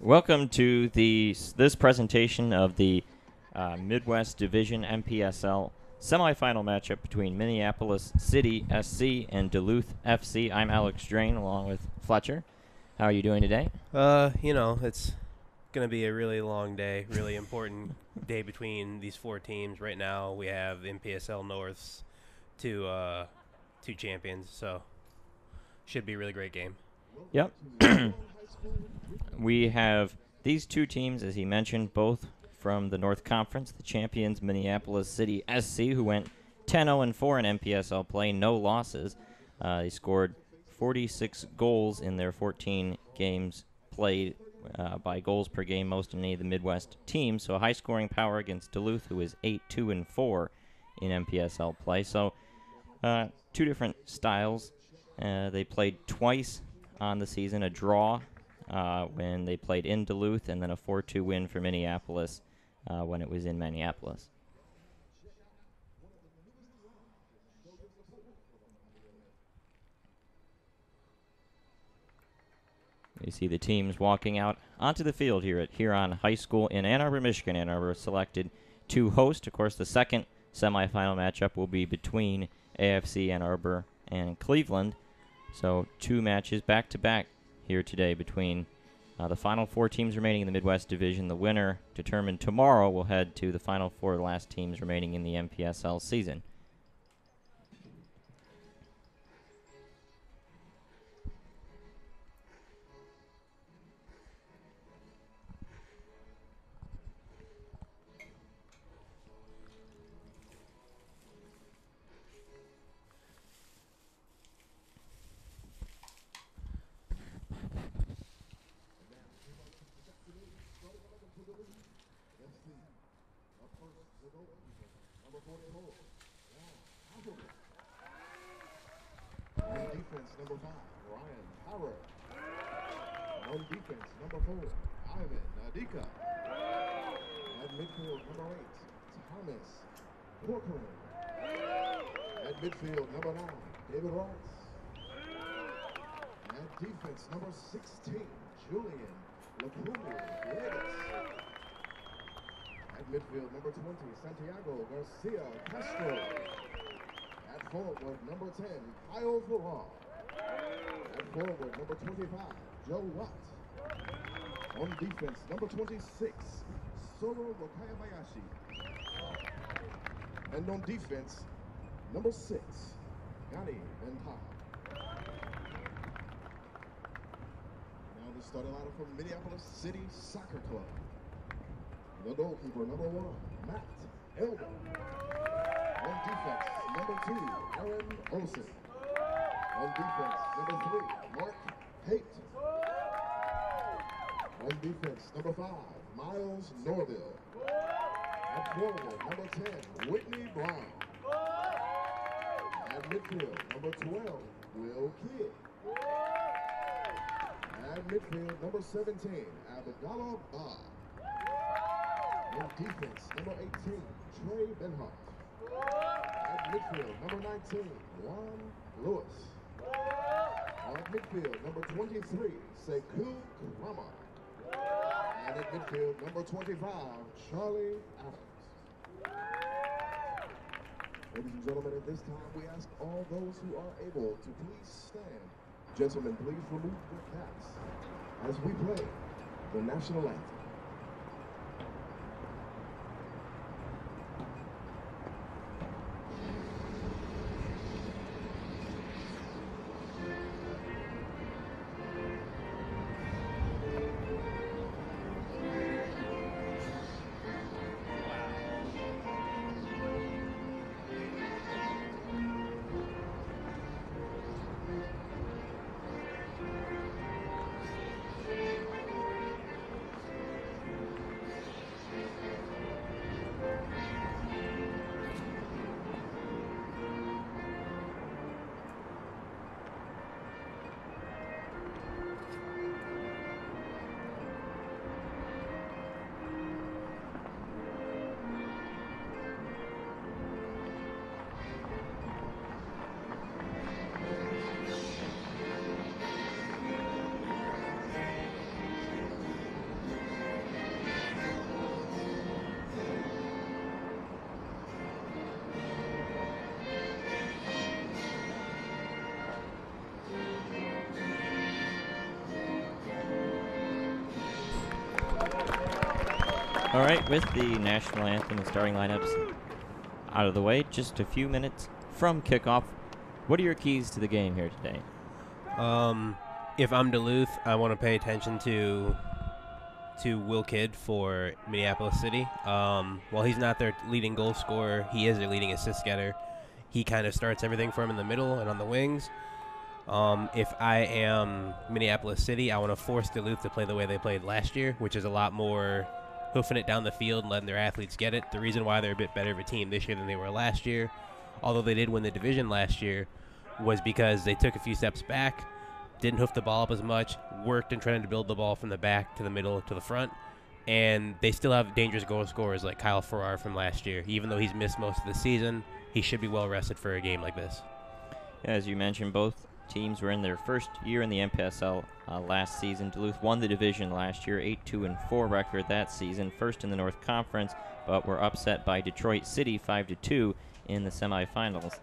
Welcome to this presentation of the Midwest Division NPSL semifinal matchup between Minneapolis City SC and Duluth FC. I'm Alex Drain along with Fletcher. How are you doing today? It's going to be a really long day, really important day between these four teams. Right now we have NPSL North's two champions, so should be a really great game. Yep. We have these two teams, as he mentioned, both from the North Conference, the champions Minneapolis City SC, who went 10-0-4 in NPSL play, no losses. They scored 46 goals in their 14 games played by goals per game, most in any of the Midwest teams. So a high-scoring power against Duluth, who is 8-2-4 in NPSL play. So two different styles. They played twice on the season, a draw when they played in Duluth, and then a 4-2 win for Minneapolis when it was in Minneapolis. You see the teams walking out onto the field here at Huron High School in Ann Arbor, Michigan. Ann Arbor selected to host. Of course, the second semifinal matchup will be between AFC Ann Arbor and Cleveland. So two matches back-to-back here today between the final four teams remaining in the Midwest Division. The winner, determined tomorrow, will head to the final four last teams remaining in the NPSL season. Defense number 5, Ryan Howard. On defense number 4, Ivan Nadika. At midfield number 8, Thomas Corcoran. At midfield number 9, David Ross. At defense number 16, Julian Lacroix. At midfield number 20, Santiago Garcia Castro. At forward, number 10, Kyle Farrar. At forward, number 25, Joe Watt. On defense, number 26, Soro Wakayabayashi. And on defense, number 6, Gani Bentah. Now the starting lineup from Minneapolis City Soccer Club. The goalkeeper, number 1, Matt Elder. On defense, number 2, Aaron Olsen. On defense, number 3, Mark Haight. On defense, number 5, Miles Norville. At forward, number 10, Whitney Brown. At midfield, number 12, Will Kidd. At midfield, number 17, Abdallah Ba. On defense, number 18, Trey Benhart. At midfield, number 19, Juan Lewis. At midfield, number 23, Sekou Krama. And at midfield, number 25, Charlie Adams. Ladies and gentlemen, at this time, we ask all those who are able to please stand. Gentlemen, please remove your caps as we play the national anthem. All right, with the national anthem and starting lineups out of the way, just a few minutes from kickoff, what are your keys to the game here today? If I'm Duluth, I want to pay attention to Will Kidd for Minneapolis City. While he's not their leading goal scorer, he is their leading assist getter. He kind of starts everything for him in the middle and on the wings. If I am Minneapolis City, I want to force Duluth to play the way they played last year, which is a lot more hoofing it down the field and letting their athletes get it. The reason why they're a bit better of a team this year than they were last year, although they did win the division last year, was because they took a few steps back, didn't hoof the ball up as much, worked in trying to build the ball from the back to the middle to the front, and they still have dangerous goal scorers like Kyle Farrar from last year. Even though he's missed most of the season, he should be well rested for a game like this. As you mentioned, both teams were in their first year in the NPSL last season. Duluth won the division last year, 8-2-4 record that season, first in the North Conference, but were upset by Detroit City 5-2 in the semifinals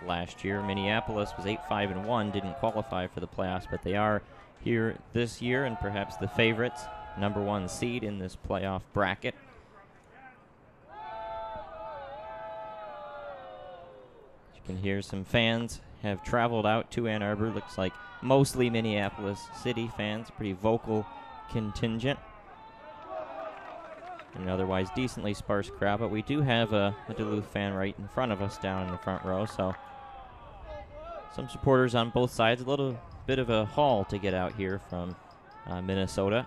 last year. Minneapolis was 8-5-1, didn't qualify for the playoffs, but they are here this year and perhaps the favorites, number one seed in this playoff bracket. You can hear some fans have traveled out to Ann Arbor. Looks like mostly Minneapolis City fans, pretty vocal contingent. An otherwise decently sparse crowd, but we do have a Duluth fan right in front of us down in the front row, so some supporters on both sides. A little bit of a haul to get out here from Minnesota.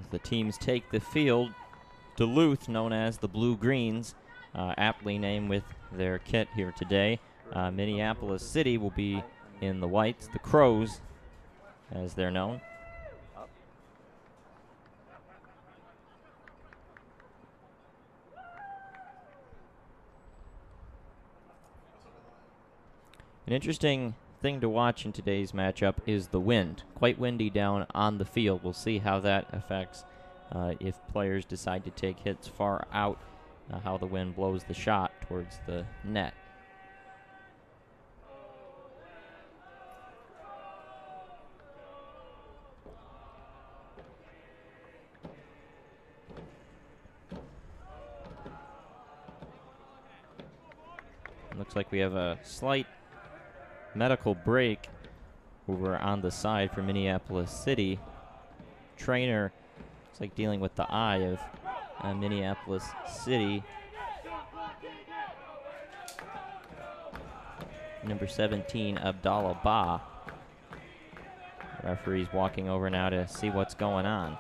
As the teams take the field, Duluth, known as the Blue Greens, aptly named with their kit here today. Minneapolis City will be in the whites, the Crows, as they're known. An interesting thing to watch in today's matchup is the wind. Quite windy down on the field. We'll see how that affects if players decide to take hits far out, how the wind blows the shot towards the net. Looks like we have a slight medical break over on the side for Minneapolis City. Trainer looks like dealing with the eye of Minneapolis City. Number 17, Abdallah Ba. Referee's walking over now to see what's going on.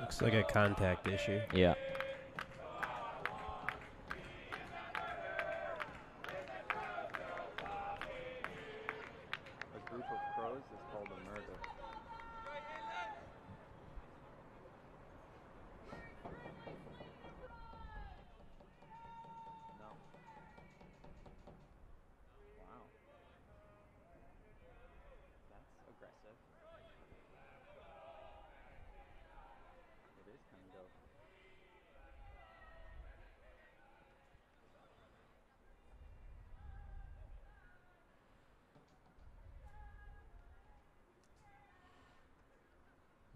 Looks like a contact issue. Yeah. A group of crows is called a murder. No. Wow. That's aggressive. It is kind of.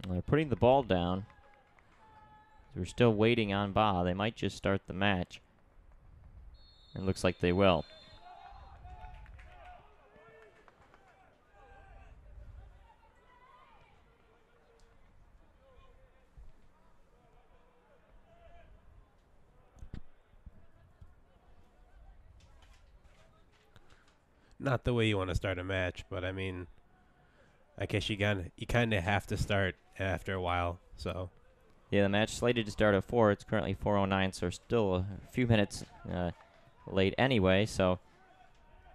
They're putting the ball down. We're still waiting on Ba. They might just start the match. It looks like they will. Not the way you want to start a match, but I mean, I guess you kind of have to start after a while. So Yeah, the match slated to start at 4. It's currently 4:09, so we're still a few minutes late anyway. So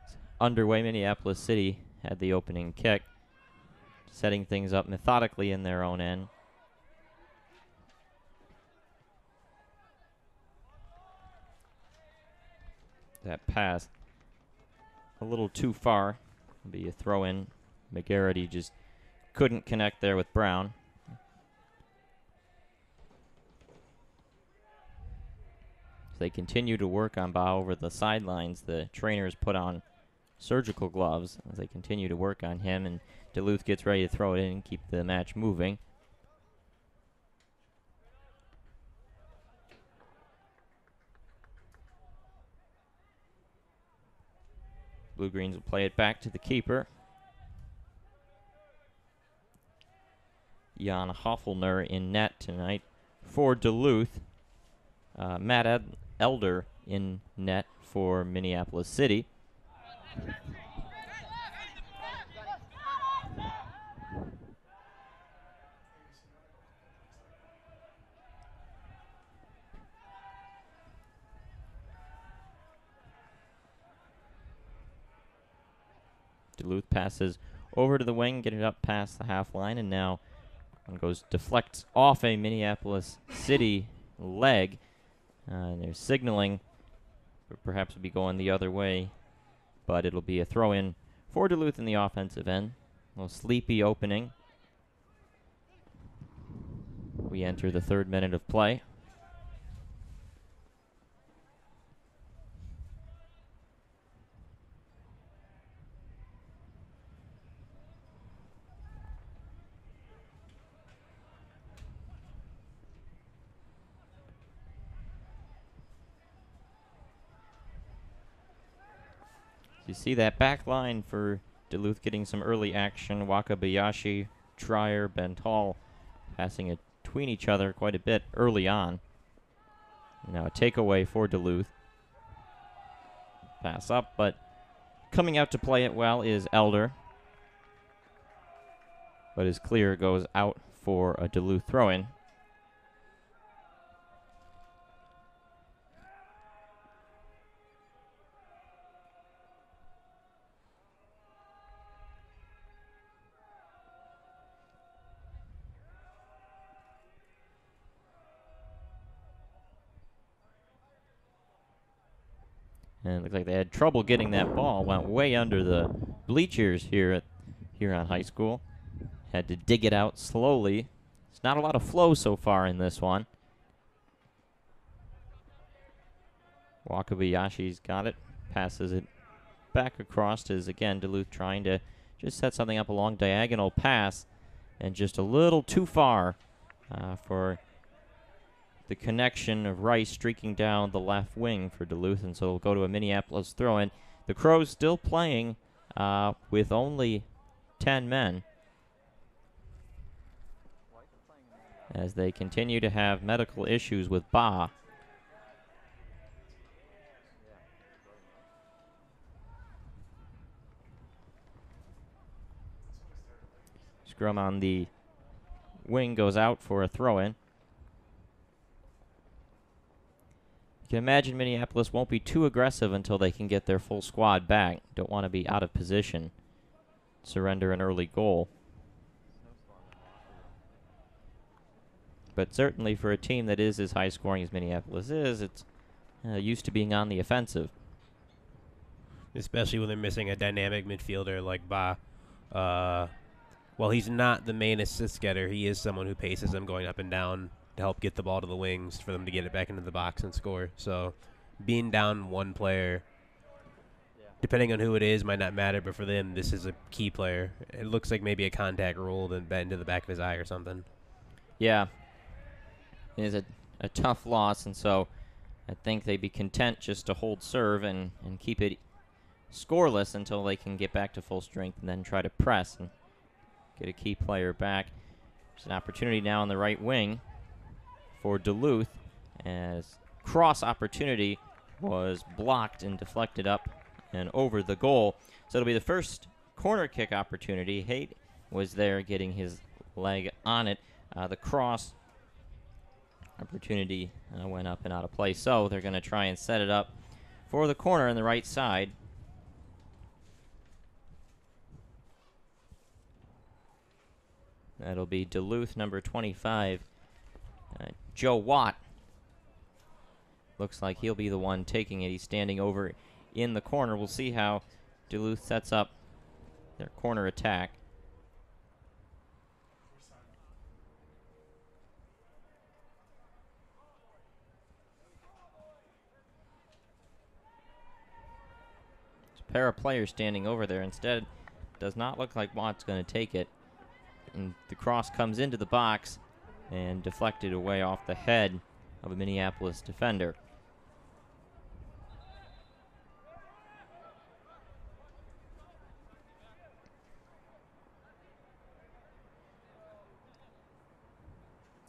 it's underway. Minneapolis City had the opening kick, setting things up methodically in their own end. That pass a little too far. It'll be a throw in. McGarity just couldn't connect there with Brown. As they continue to work on Ba over the sidelines, the trainers put on surgical gloves as they continue to work on him, and Duluth gets ready to throw it in and keep the match moving. Blue Greens will play it back to the keeper. Jan Hoffelner in net tonight for Duluth. Matt Elder in net for Minneapolis City. Duluth passes over to the wing, get it up past the half line, and now one deflects off a Minneapolis City leg. They're signaling, but perhaps will be going the other way, but it'll be a throw-in for Duluth in the offensive end. A little sleepy opening. We enter the 3rd minute of play. You see that back line for Duluth getting some early action. Wakabayashi, Trier, Bental passing between each other quite a bit early on. Now a takeaway for Duluth. Pass up, but coming out to play it well is Elder. But his clear goes out for a Duluth throw-in. And it looks like they had trouble getting that ball. Went way under the bleachers here at Huron High School. Had to dig it out slowly. There's not a lot of flow so far in this one. Wakabayashi's got it. Passes it back across as, again, Duluth trying to just set something up a long diagonal pass. And just a little too far for the connection of Rice streaking down the left wing for Duluth, and so we'll go to a Minneapolis throw-in. The Crows still playing with only 10 men as they continue to have medical issues with Ba. Scrum on the wing goes out for a throw-in. You can imagine Minneapolis won't be too aggressive until they can get their full squad back. Don't want to be out of position. Surrender an early goal. But certainly for a team that is as high scoring as Minneapolis is, it's used to being on the offensive. Especially when they're missing a dynamic midfielder like Ba. While he's not the main assist getter, he is someone who paces them going up and down to help get the ball to the wings for them to get it back into the box and score. So being down one player, depending on who it is, might not matter, but for them, this is a key player. It looks like maybe a contact rolled and bent into the back of his eye or something. Yeah. It is a tough loss, and so I think they'd be content just to hold serve and keep it scoreless until they can get back to full strength and then try to press and get a key player back. There's an opportunity now on the right wing for Duluth, as cross opportunity was blocked and deflected up and over the goal. So it'll be the first corner kick opportunity. Haight was there getting his leg on it. The cross opportunity went up and out of play. So they're going to try and set it up for the corner on the right side. That'll be Duluth number 25. Joe Watt looks like he'll be the one taking it. He's standing over in the corner. We'll see how Duluth sets up their corner attack. pair of players standing over there. Instead, does not look like Watt's going to take it. And the cross comes into the box and deflected away off the head of a Minneapolis defender.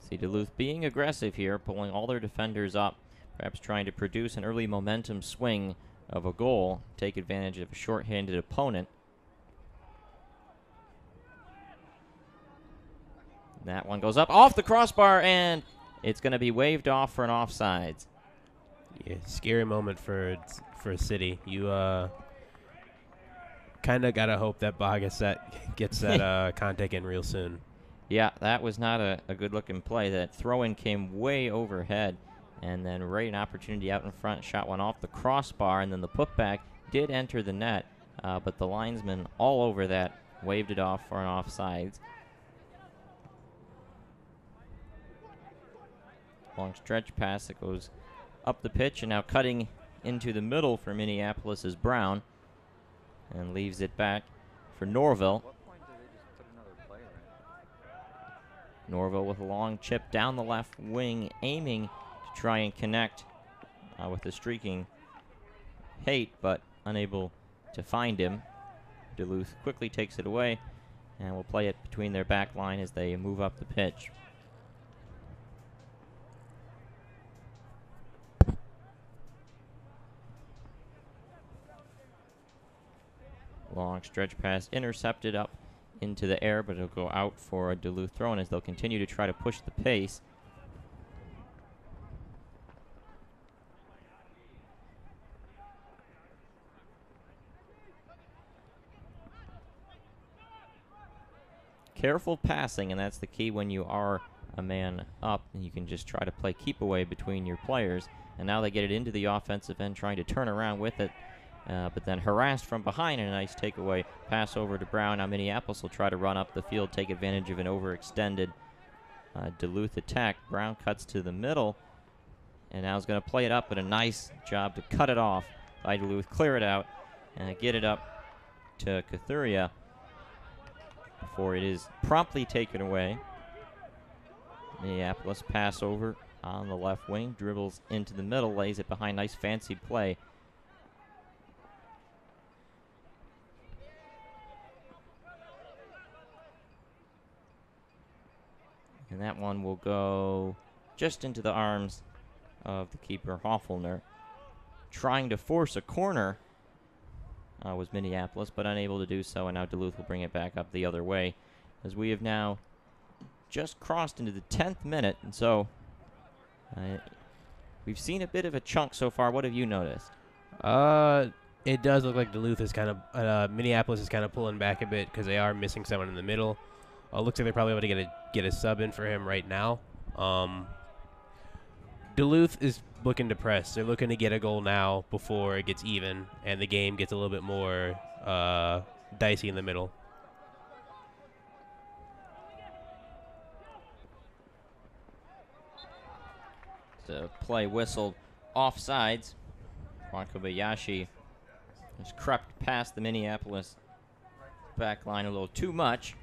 See Duluth being aggressive here, pulling all their defenders up, perhaps trying to produce an early momentum swing of a goal, take advantage of a short-handed opponent. That one goes up off the crossbar, and it's going to be waved off for an offsides. Yeah, scary moment for City. You kind of got to hope that Bogaset gets that contact in real soon. Yeah, that was not a good-looking play. That throw-in came way overhead, and then right an opportunity out in front, shot one off the crossbar, and then the putback did enter the net, but the linesman all over that waved it off for an offsides. Long stretch pass that goes up the pitch, and now cutting into the middle for Minneapolis is Brown, and leaves it back for Norville. At what point do they just put another player in? Norville with a long chip down the left wing, aiming to try and connect with the streaking Haight, but unable to find him. Duluth quickly takes it away, and will play it between their back line as they move up the pitch. Long stretch pass intercepted up into the air, but it'll go out for a Duluth throw-in as they'll continue to try to push the pace. Careful passing, and that's the key when you are a man up, and you can just try to play keep away between your players. And now they get it into the offensive end, trying to turn around with it. But then harassed from behind, and a nice takeaway pass over to Brown. Now Minneapolis will try to run up the field, take advantage of an overextended Duluth attack. Brown cuts to the middle, and now is going to play it up, but a nice job to cut it off by Duluth, clear it out, and get it up to Kathuria before it is promptly taken away. Minneapolis pass over on the left wing, dribbles into the middle, lays it behind, nice fancy play. And that one will go just into the arms of the keeper, Hoffelner. Trying to force a corner was Minneapolis, but unable to do so, and now Duluth will bring it back up the other way, as we have now just crossed into the 10th minute, and so we've seen a bit of a chunk so far. What have you noticed? It does look like Duluth is kind of Minneapolis is kind of pulling back a bit because they are missing someone in the middle. Looks like they're probably able to get a sub in for him right now. Duluth is looking to press. They're looking to get a goal now before it gets even and the game gets a little bit more dicey in the middle. The play whistled offsides. Juan Kobayashi has crept past the Minneapolis back line a little too much.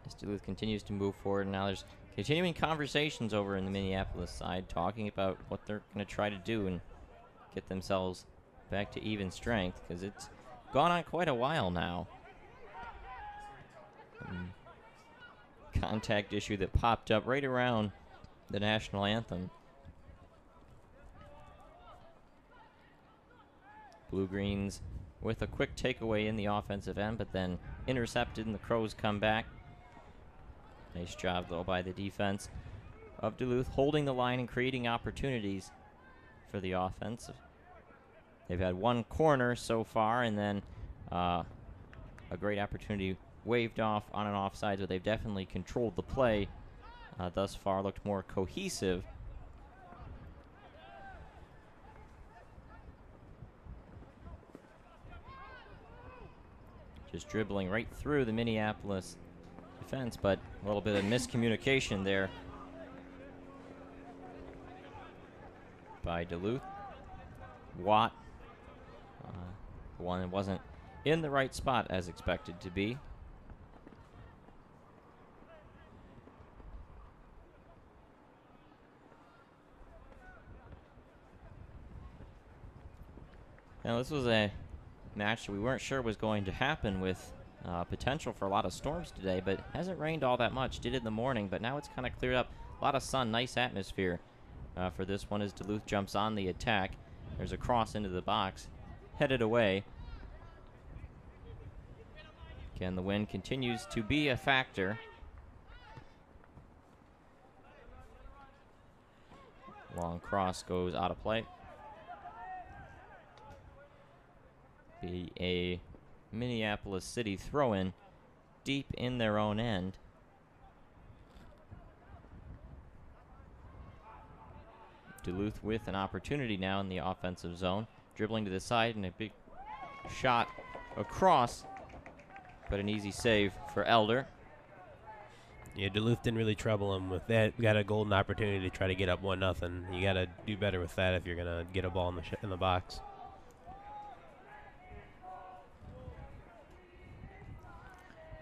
As Duluth continues to move forward, and now there's continuing conversations over in the Minneapolis side, talking about what they're going to try to do and get themselves back to even strength, because it's gone on quite a while now. Contact issue that popped up right around the national anthem. Blue-Greens with a quick takeaway in the offensive end, but then intercepted, and the Crows come back. Nice job, though, by the defense of Duluth, holding the line and creating opportunities for the offense. They've had one corner so far, and then a great opportunity waved off on an offside, so they've definitely controlled the play thus far, looked more cohesive. Just dribbling right through the Minneapolis defense, but a little bit of miscommunication there by Duluth. Watt one and wasn't in the right spot as expected to be. Now this was a match that we weren't sure was going to happen, with potential for a lot of storms today, but it hasn't rained all that much. Did in the morning, but now it's kind of cleared up. A lot of sun, nice atmosphere for this one as Duluth jumps on the attack. There's a cross into the box, headed away. Again, the wind continues to be a factor. Long cross goes out of play. Be a Minneapolis City throw-in deep in their own end. Duluth with an opportunity now in the offensive zone. Dribbling to the side and a big shot across, but an easy save for Elder. Yeah, Duluth didn't really trouble him with that. We got a golden opportunity to try to get up 1-0. You got to do better with that if you're going to get a ball in the box.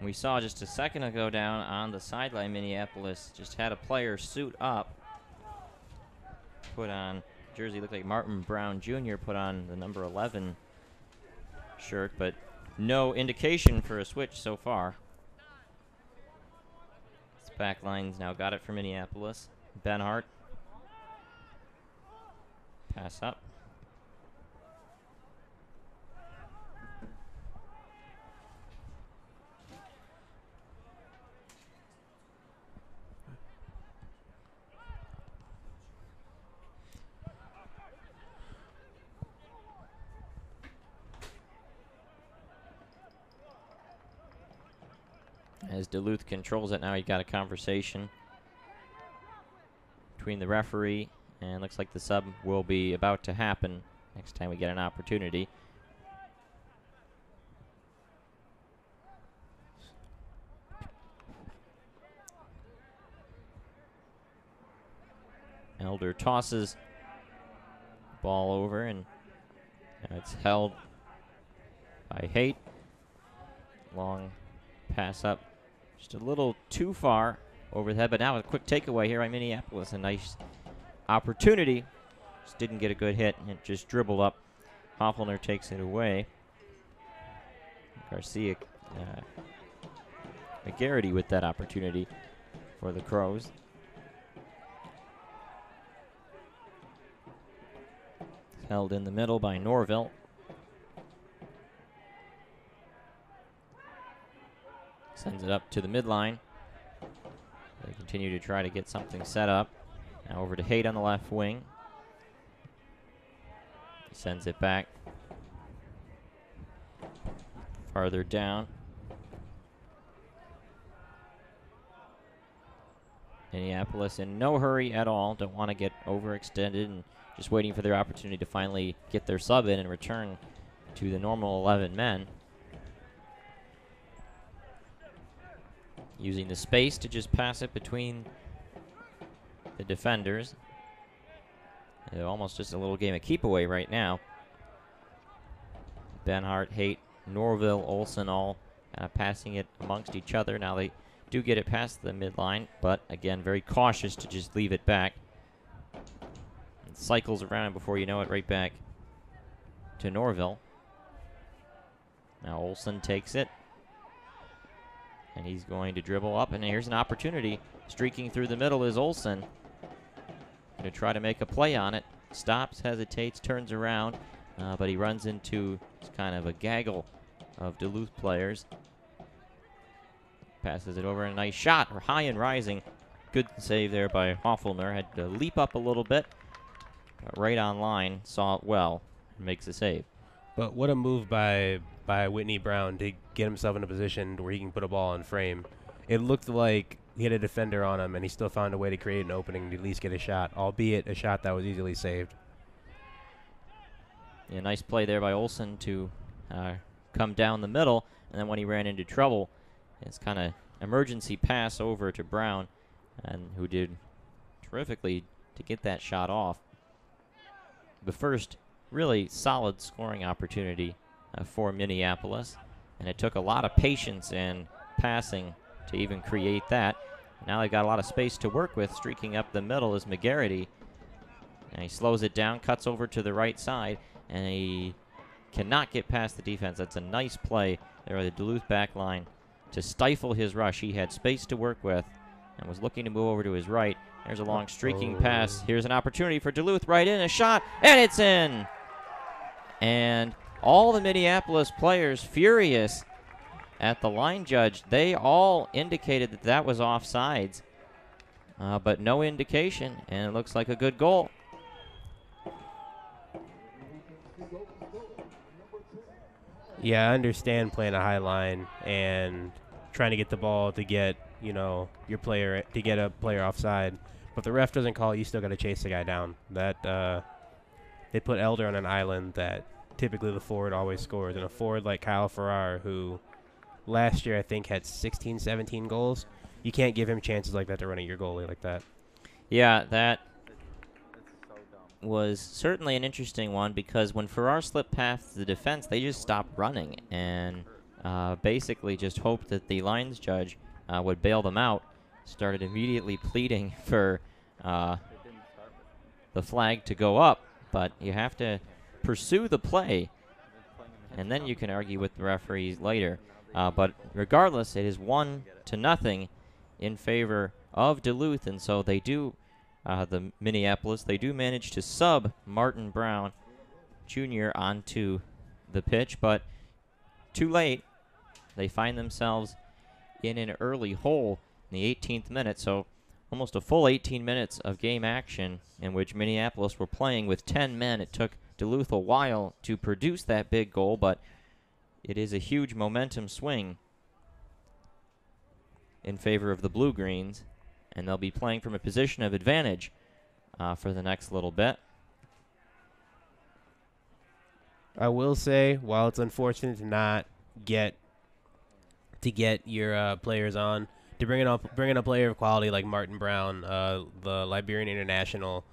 We saw just a second ago down on the sideline, Minneapolis just had a player suit up, put on jersey, looked like Martin Brown Jr., put on the number 11 shirt, but no indication for a switch so far. This back line's now got it for Minneapolis. Benhart. Pass up. As Duluth controls it now, you got a conversation between the referee, and looks like the sub will be about to happen next time we get an opportunity. Elder tosses ball over, and it's held by Haight. Long pass up, just a little too far over the head, but now a quick takeaway here by Minneapolis. A nice opportunity, just didn't get a good hit, and it just dribbled up. Hoffelner takes it away. Garcia, McGarity with that opportunity for the Crows. Held in the middle by Norville. Sends it up to the midline. They continue to try to get something set up. Now over to Haight on the left wing. He sends it back farther down. Minneapolis in no hurry at all. Don't want to get overextended and just waiting for their opportunity to finally get their sub in and return to the normal 11 men. Using the space to just pass it between the defenders. Almost just a little game of keep away right now. Benhart, Haight, Norville, Olsen all passing it amongst each other. Now they do get it past the midline, but again, very cautious to just leave it back. It cycles around before you know it, right back to Norville. Now Olsen takes it. And he's going to dribble up, and here's an opportunity. Streaking through the middle is Olsen. Going to try to make a play on it. Stops, hesitates, turns around, but he runs into kind of a gaggle of Duluth players. Passes it over, and a nice shot, high and rising. Good save there by Hoffelner. Had to leap up a little bit, but right on line, saw it well, and makes a save. But what a move by Whitney Brown to get himself in a position where he can put a ball in frame. It looked like he had a defender on him, and he still found a way to create an opening to at least get a shot, albeit a shot that was easily saved. Yeah, nice play there by Olsen to come down the middle, and then when he ran into trouble, it's kind of emergency pass over to Brown, and who did terrifically to get that shot off. The first really solid scoring opportunity for Minneapolis, and it took a lot of patience and passing to even create that. Now they've got a lot of space to work with. Streaking up the middle is McGarity, and he slows it down, cuts over to the right side, and he cannot get past the defense. That's a nice play there by the Duluth back line to stifle his rush. He had space to work with and was looking to move over to his right. There's a long streaking pass. Here's an opportunity for Duluth, right in, a shot, and it's in! And all the Minneapolis players furious at the line judge. They all indicated that that was offsides, but no indication, and it looks like a good goal. Yeah, I understand playing a high line and trying to get the ball to get, your player, to get a player offside. But if the ref doesn't call, you still got to chase the guy down. That they put Elder on an island that typically the forward always scores. And a forward like Kyle Farrar, who last year I think had 16, 17 goals, you can't give him chances like that to run at your goalie like that. Yeah, that was certainly an interesting one, because when Farrar slipped past the defense, they just stopped running and basically just hoped that the lines judge would bail them out. Started immediately pleading for the flag to go up, but you have to pursue the play, and then you can argue with the referees later. But regardless, it is 1-0 in favor of Duluth, and so they do, the Minneapolis, they do manage to sub Martin Brown Jr. onto the pitch, but too late. They find themselves in an early hole in the 18th minute, so almost a full 18 minutes of game action in which Minneapolis were playing with 10 men. It took Duluth a while to produce that big goal, but it is a huge momentum swing in favor of the Blue-Greens, and they'll be playing from a position of advantage for the next little bit. I will say, while it's unfortunate to not get your players on, to bring in a player of quality like Martin Brown, the Liberian international,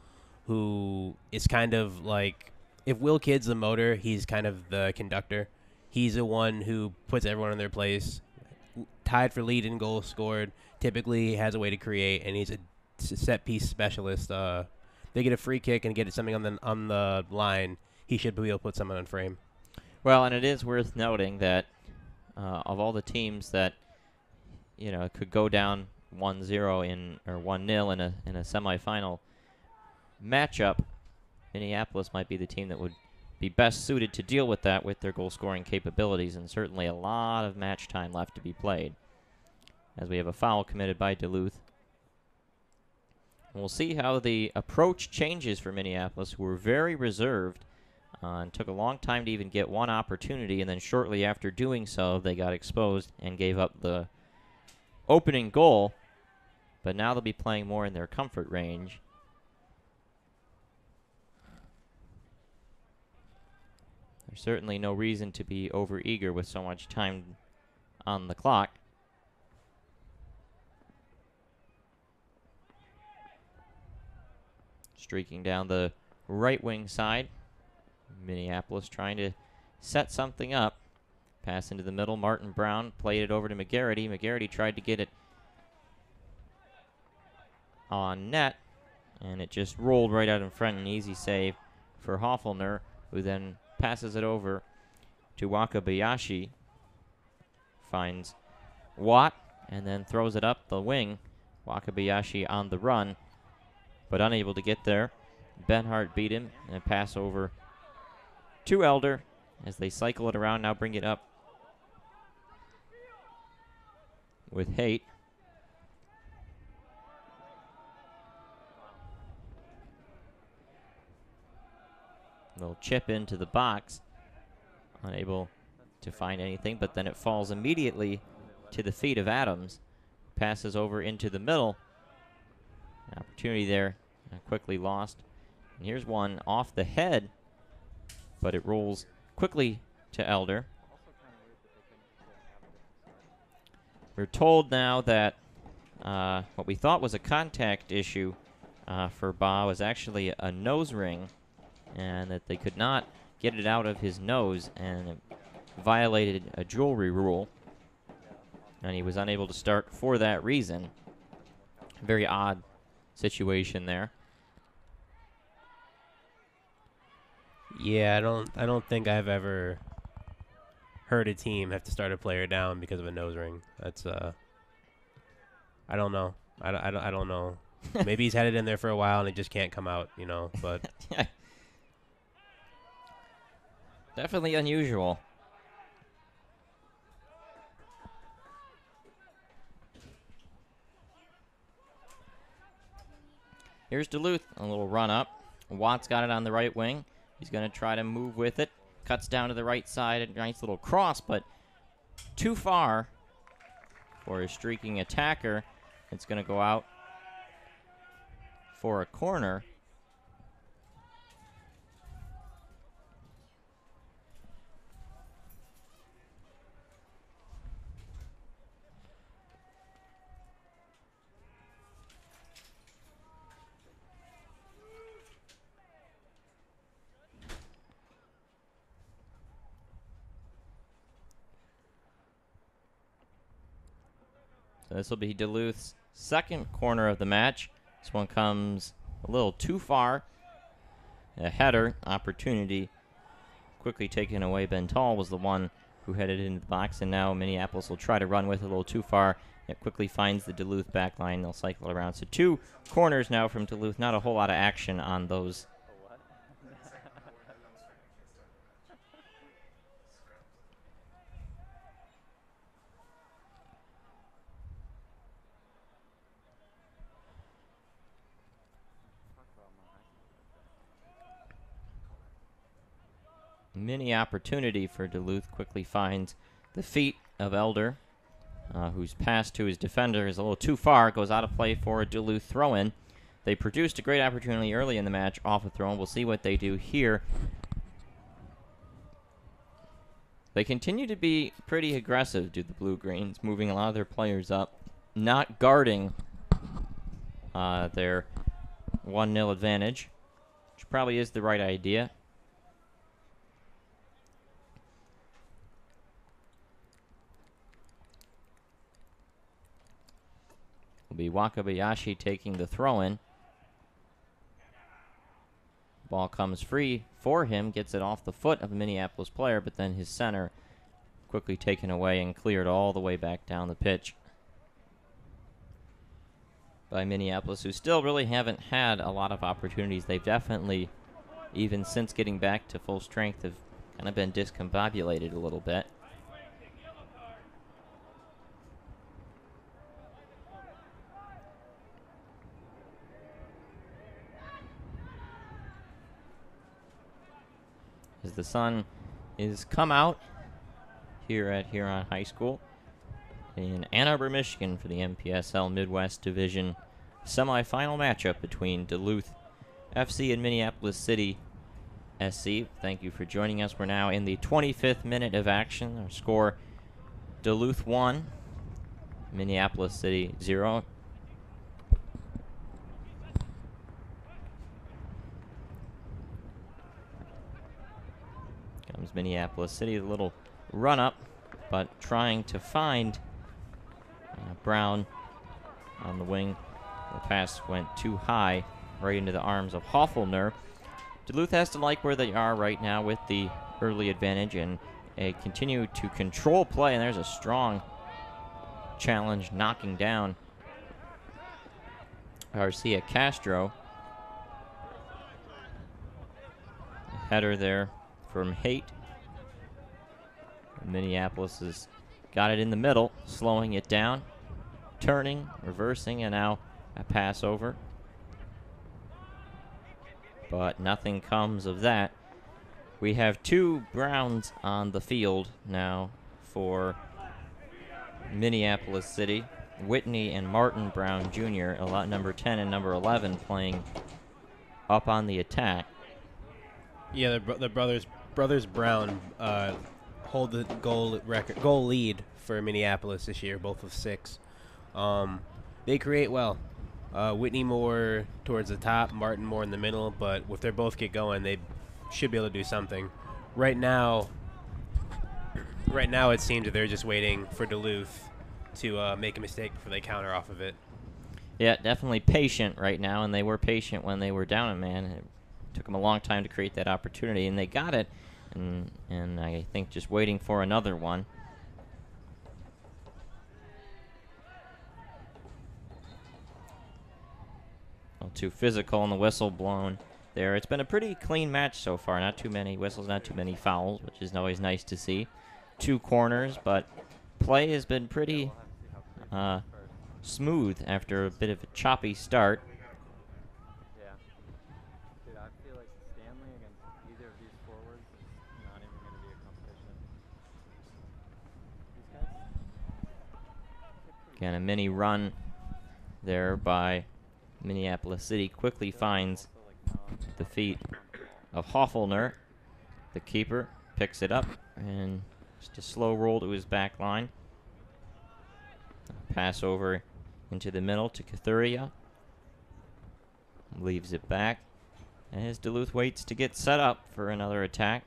who is kind of like, if Will Kidd's the motor, he's kind of the conductor. He's the one who puts everyone in their place. Tied for lead in goals scored. Typically has a way to create, and he's a set piece specialist. They get a free kick and get something on the line, he should be able to put someone on frame. Well, and it is worth noting that of all the teams that could go down 1-0 or 1-0 in a semifinal matchup, Minneapolis might be the team that would be best suited to deal with that with their goal-scoring capabilities, and certainly a lot of match time left to be played, as we have a foul committed by Duluth. And we'll see how the approach changes for Minneapolis, who were very reserved and took a long time to even get one opportunity, and then shortly after doing so, they got exposed and gave up the opening goal. But now they'll be playing more in their comfort range. There's certainly no reason to be overeager with so much time on the clock. Streaking down the right wing side, Minneapolis trying to set something up. Pass into the middle. Martin Brown played it over to McGarity. McGarity tried to get it on net, and it just rolled right out in front. An easy save for Hoffelner, who then passes it over to Wakabayashi. Finds Watt and then throws it up the wing. Wakabayashi on the run, but unable to get there. Benhart beat him, and a pass over to Elder as they cycle it around. Now bring it up with Haight. Little chip into the box, unable to find anything, but then it falls immediately to the feet of Adams. Passes over into the middle. An opportunity there, quickly lost. And here's one off the head, but it rolls quickly to Elder. We're told now that what we thought was a contact issue for Ba was actually a nose ring, and that they could not get it out of his nose, and violated a jewelry rule, and he was unable to start for that reason. Very odd situation there. Yeah, I don't think I've ever heard a team have to start a player down because of a nose ring. That's I don't know. I don't know. Maybe he's had it in there for a while and it just can't come out, you know, but Definitely unusual. Here's Duluth, a little run up. Watts got it on the right wing. He's going to try to move with it. Cuts down to the right side. A nice little cross, but too far for a streaking attacker. It's going to go out for a corner. So this will be Duluth's second corner of the match. This one comes a little too far. A header opportunity quickly taken away. Bental was the one who headed into the box, and now Minneapolis will try to run with it a little too far. It quickly finds the Duluth back line. They'll cycle around. So 2 corners now from Duluth. Not a whole lot of action on those. Mini opportunity for Duluth. Quickly finds the feet of Elder, whose pass to his defender is a little too far. Goes out of play for a Duluth throw-in. They produced a great opportunity early in the match off a throw-in. We'll see what they do here. They continue to be pretty aggressive, do the Blue-Greens, moving a lot of their players up, not guarding their 1-0 advantage, which probably is the right idea. Will be Wakabayashi taking the throw-in. Ball comes free for him, gets it off the foot of a Minneapolis player, but then his center quickly taken away and cleared all the way back down the pitch by Minneapolis, who still really haven't had a lot of opportunities. They've definitely, even since getting back to full strength, have kind of been discombobulated a little bit. As the sun is come out here at Huron High School in Ann Arbor, Michigan for the NPSL Midwest Division semifinal matchup between Duluth FC and Minneapolis City SC. Thank you for joining us. We're now in the 25th minute of action. Our score, Duluth 1, Minneapolis City 0. Comes Minneapolis City, a little run up, but trying to find Brown on the wing. The pass went too high, right into the arms of Hofffelner. Duluth has to like where they are right now with the early advantage and continue to control play, and there's a strong challenge knocking down Garcia Castro. A header there from Haight. Minneapolis has got it in the middle, slowing it down, turning, reversing, and now a pass over. But nothing comes of that. We have 2 Browns on the field now for Minneapolis City. Whitney and Martin Brown Jr., number 10 and number 11, playing up on the attack. yeah, the brothers Brown hold the goal lead for Minneapolis this year, both with 6. They create well. Whitney more towards the top, Martin more in the middle, but if they both get going, they should be able to do something. Right now, Right now, it seems that they're just waiting for Duluth to make a mistake before they counter off of it. Yeah, definitely patient right now, and they were patient when they were down a man. It took them a long time to create that opportunity, and they got it, and I think just waiting for another one. A little too physical, and the whistle blown there. It's been a pretty clean match so far. Not too many whistles, not too many fouls, which is always nice to see. 2 corners, but play has been pretty smooth after a bit of a choppy start. Yeah. Dude, I feel like Stanley against either of these forwards is not even going to be a competition. These guys. Again, a mini run there by Minneapolis City. Quickly finds the feet of Hoffelner. The keeper picks it up and just a slow roll to his back line. Pass over into the middle to Cathuria. Leaves it back. As Duluth waits to get set up for another attack.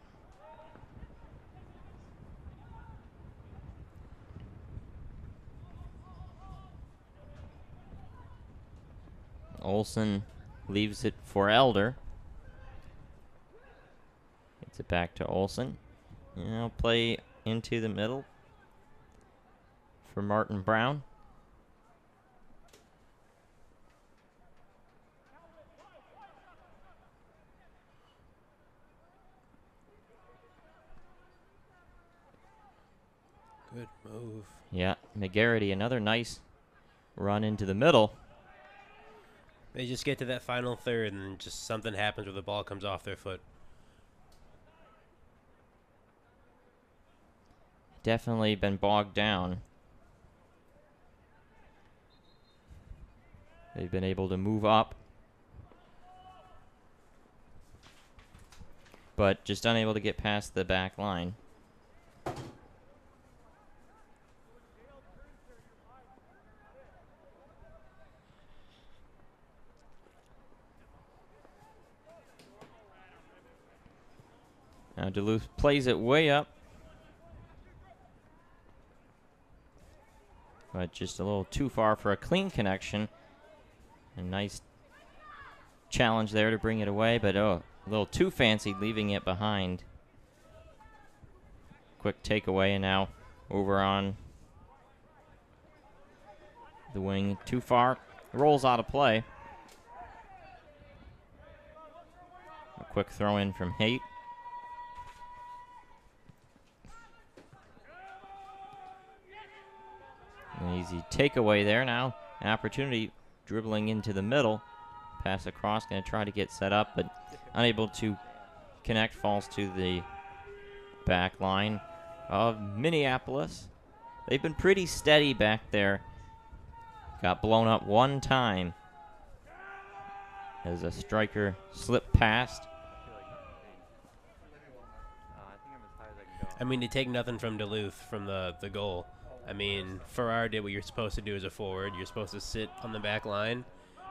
Olsen leaves it for Elder. Gets it back to Olsen. Now play into the middle for Martin Brown. Good move. Yeah, McGarity, another nice run into the middle. They just get to that final third, and just something happens where the ball comes off their foot. Definitely been bogged down. They've been able to move up, but just unable to get past the back line. Now Duluth plays it way up, but just a little too far for a clean connection. A nice challenge there to bring it away, but a little too fancy, leaving it behind. Quick takeaway, and now over on the wing. Too far. Rolls out of play. A quick throw in from Haight. An easy takeaway there. Now an opportunity dribbling into the middle. Pass across, going to try to get set up, but unable to connect. Falls to the back line of Minneapolis. They've been pretty steady back there. Got blown up one time as a striker slipped past. I think I'm as high as I can go. I mean, to take nothing from Duluth from the goal. I mean, Farrar did what you're supposed to do as a forward. You're supposed to sit on the back line,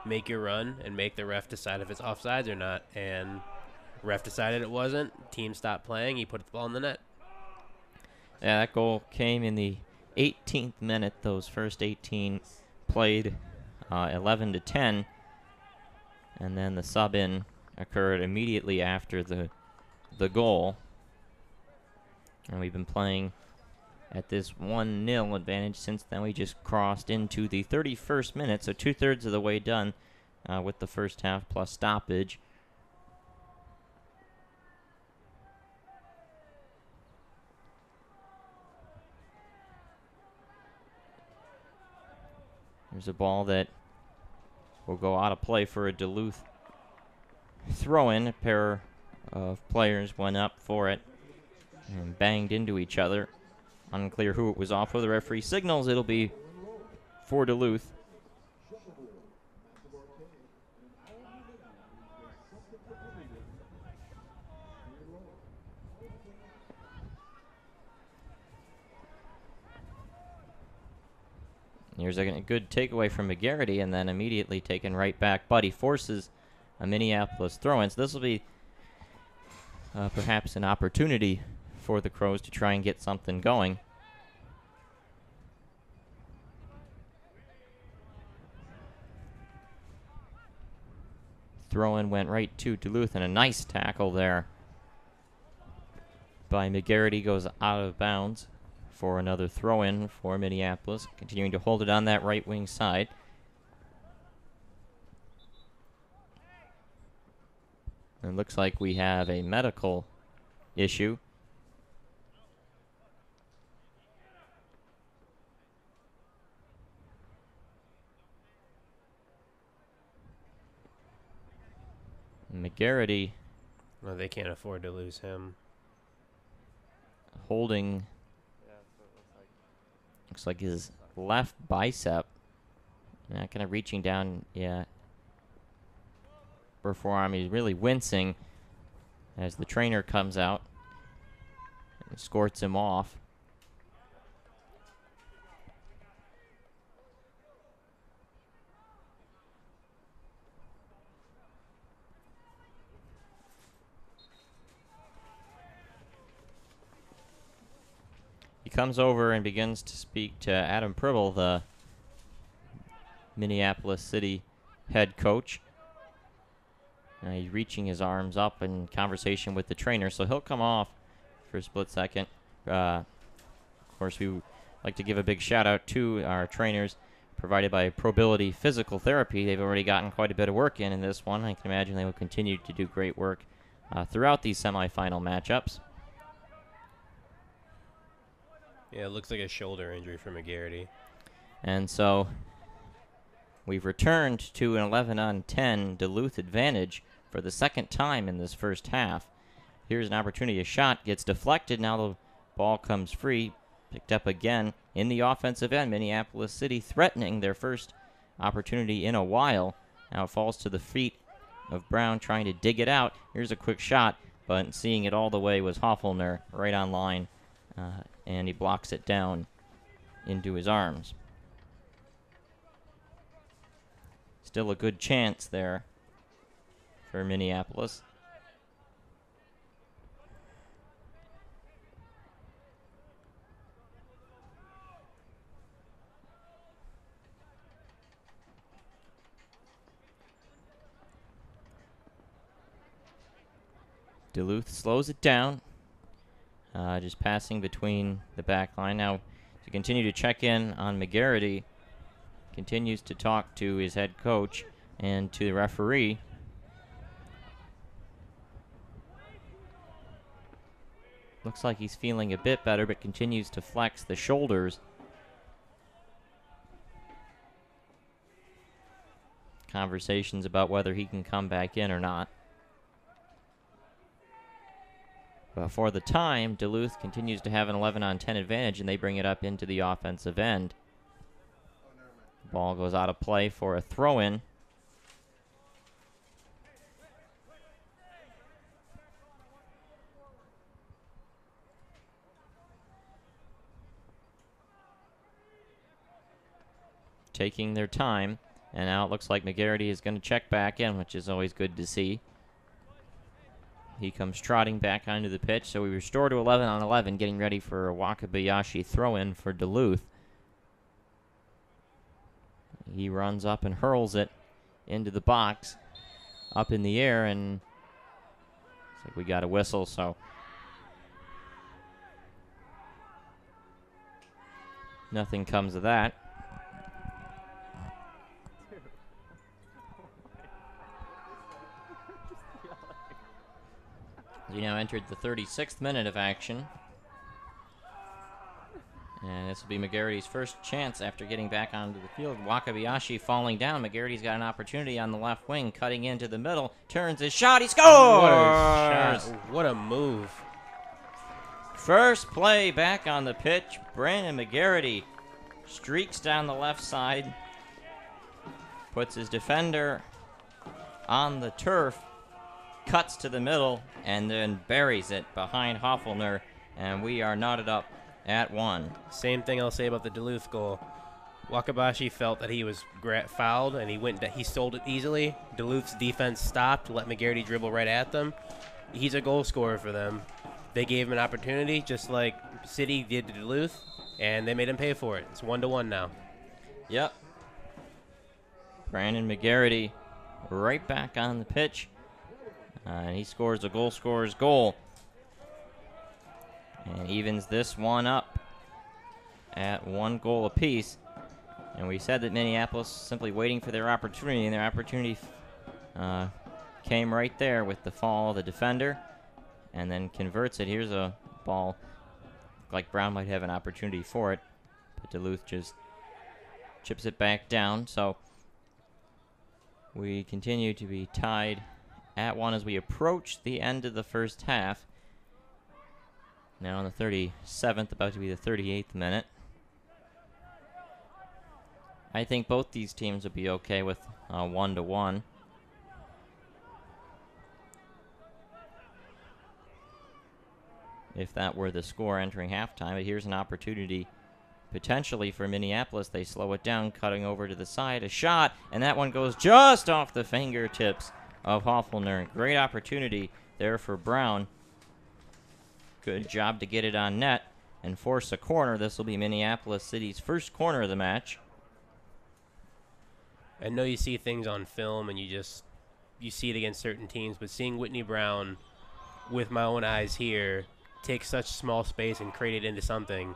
make your run, and make the ref decide if it's offsides or not. And ref decided it wasn't. Team stopped playing. He put the ball in the net. Yeah, that goal came in the 18th minute. Those first 18 played 11 to 10, and then the sub-in occurred immediately after the goal. And we've been playing at this 1-0 advantage since then. We just crossed into the 31st minute, so 2/3 of the way done with the first half plus stoppage. There's a ball that will go out of play for a Duluth throw-in. A pair of players went up for it and banged into each other. Unclear who it was off of. The referee signals it'll be for Duluth. Here's a good takeaway from McGarity, and then immediately taken right back. Buddy forces a Minneapolis throw-in. So this will be perhaps an opportunity for the Crows to try and get something going. Throw-in went right to Duluth, and a nice tackle there by McGarity, goes out of bounds for another throw-in for Minneapolis, continuing to hold it on that right wing side. And it looks like we have a medical issue. McGarity No, they can't afford to lose him. holding, Yeah, that's what it looks like his left bicep. Kind of reaching down, yeah. Forearm, he's really wincing as the trainer comes out and escorts him off. He comes over and begins to speak to Adam Pribble, the Minneapolis City head coach. He's reaching his arms up in conversation with the trainer, so he'll come off for a split second. Of course, we would like to give a big shout out to our trainers provided by Probility Physical Therapy. They've already gotten quite a bit of work in this one. I can imagine they will continue to do great work throughout these semifinal matchups. Yeah, it looks like a shoulder injury for McGarity. And so we've returned to an 11-on-10 Duluth advantage for the second time in this first half. Here's an opportunity. A shot gets deflected. Now the ball comes free. Picked up again in the offensive end. Minneapolis City threatening their first opportunity in a while. Now it falls to the feet of Brown trying to dig it out. Here's a quick shot, but seeing it all the way was Hoffelner right on line. And he blocks it down into his arms. Still a good chance there for Minneapolis. Duluth slows it down. Just passing between the back line. Now, to continue to check in on McGarity, continues to talk to his head coach and to the referee. Looks like he's feeling a bit better, but continues to flex the shoulders. Conversations about whether he can come back in or not. But for the time, Duluth continues to have an 11-on-10 advantage, and they bring it up into the offensive end. Ball goes out of play for a throw-in. Taking their time, and now it looks like McGarity is going to check back in, which is always good to see. He comes trotting back onto the pitch, so we restore to 11-on-11, getting ready for a Wakabayashi throw-in for Duluth. He runs up and hurls it into the box, up in the air, and looks like we got a whistle, so nothing comes of that. We now entered the 36th minute of action. And this will be McGarity's first chance after getting back onto the field. Wakabayashi falling down. McGarity's got an opportunity on the left wing, cutting into the middle, turns his shot, he scores! What a shot. What a move. First play back on the pitch. Brandon McGarity streaks down the left side, puts his defender on the turf, cuts to the middle, and then buries it behind Hoffelner, and we are knotted up at 1. Same thing I'll say about the Duluth goal. Wakabayashi felt that he was fouled, and he sold it easily. Duluth's defense stopped, let McGarity dribble right at them. He's a goal scorer for them. they gave him an opportunity, just like City did to Duluth, and they made him pay for it. It's 1-1 now. Yep. Brandon McGarity right back on the pitch. And he scores a goal scorer's goal. And evens this one up at 1 goal apiece. And we said that Minneapolis simply waiting for their opportunity, and their opportunity came right there with the fall of the defender, and then converts it. Here's a ball like Brown might have an opportunity for it, but Duluth just chips it back down. So we continue to be tied at 1 as we approach the end of the first half. Now on the 37th, about to be the 38th minute. I think both these teams would be okay with 1-1. If that were the score entering halftime. But here's an opportunity potentially for Minneapolis. They slow it down, cutting over to the side. A shot, and that one goes just off the fingertips of Hofffelner. Great opportunity there for Brown. Good job to get it on net and force a corner. This will be Minneapolis City's first corner of the match. I know you see things on film and you see it against certain teams, but seeing Whitney Brown with my own eyes here take such small space and create it into something,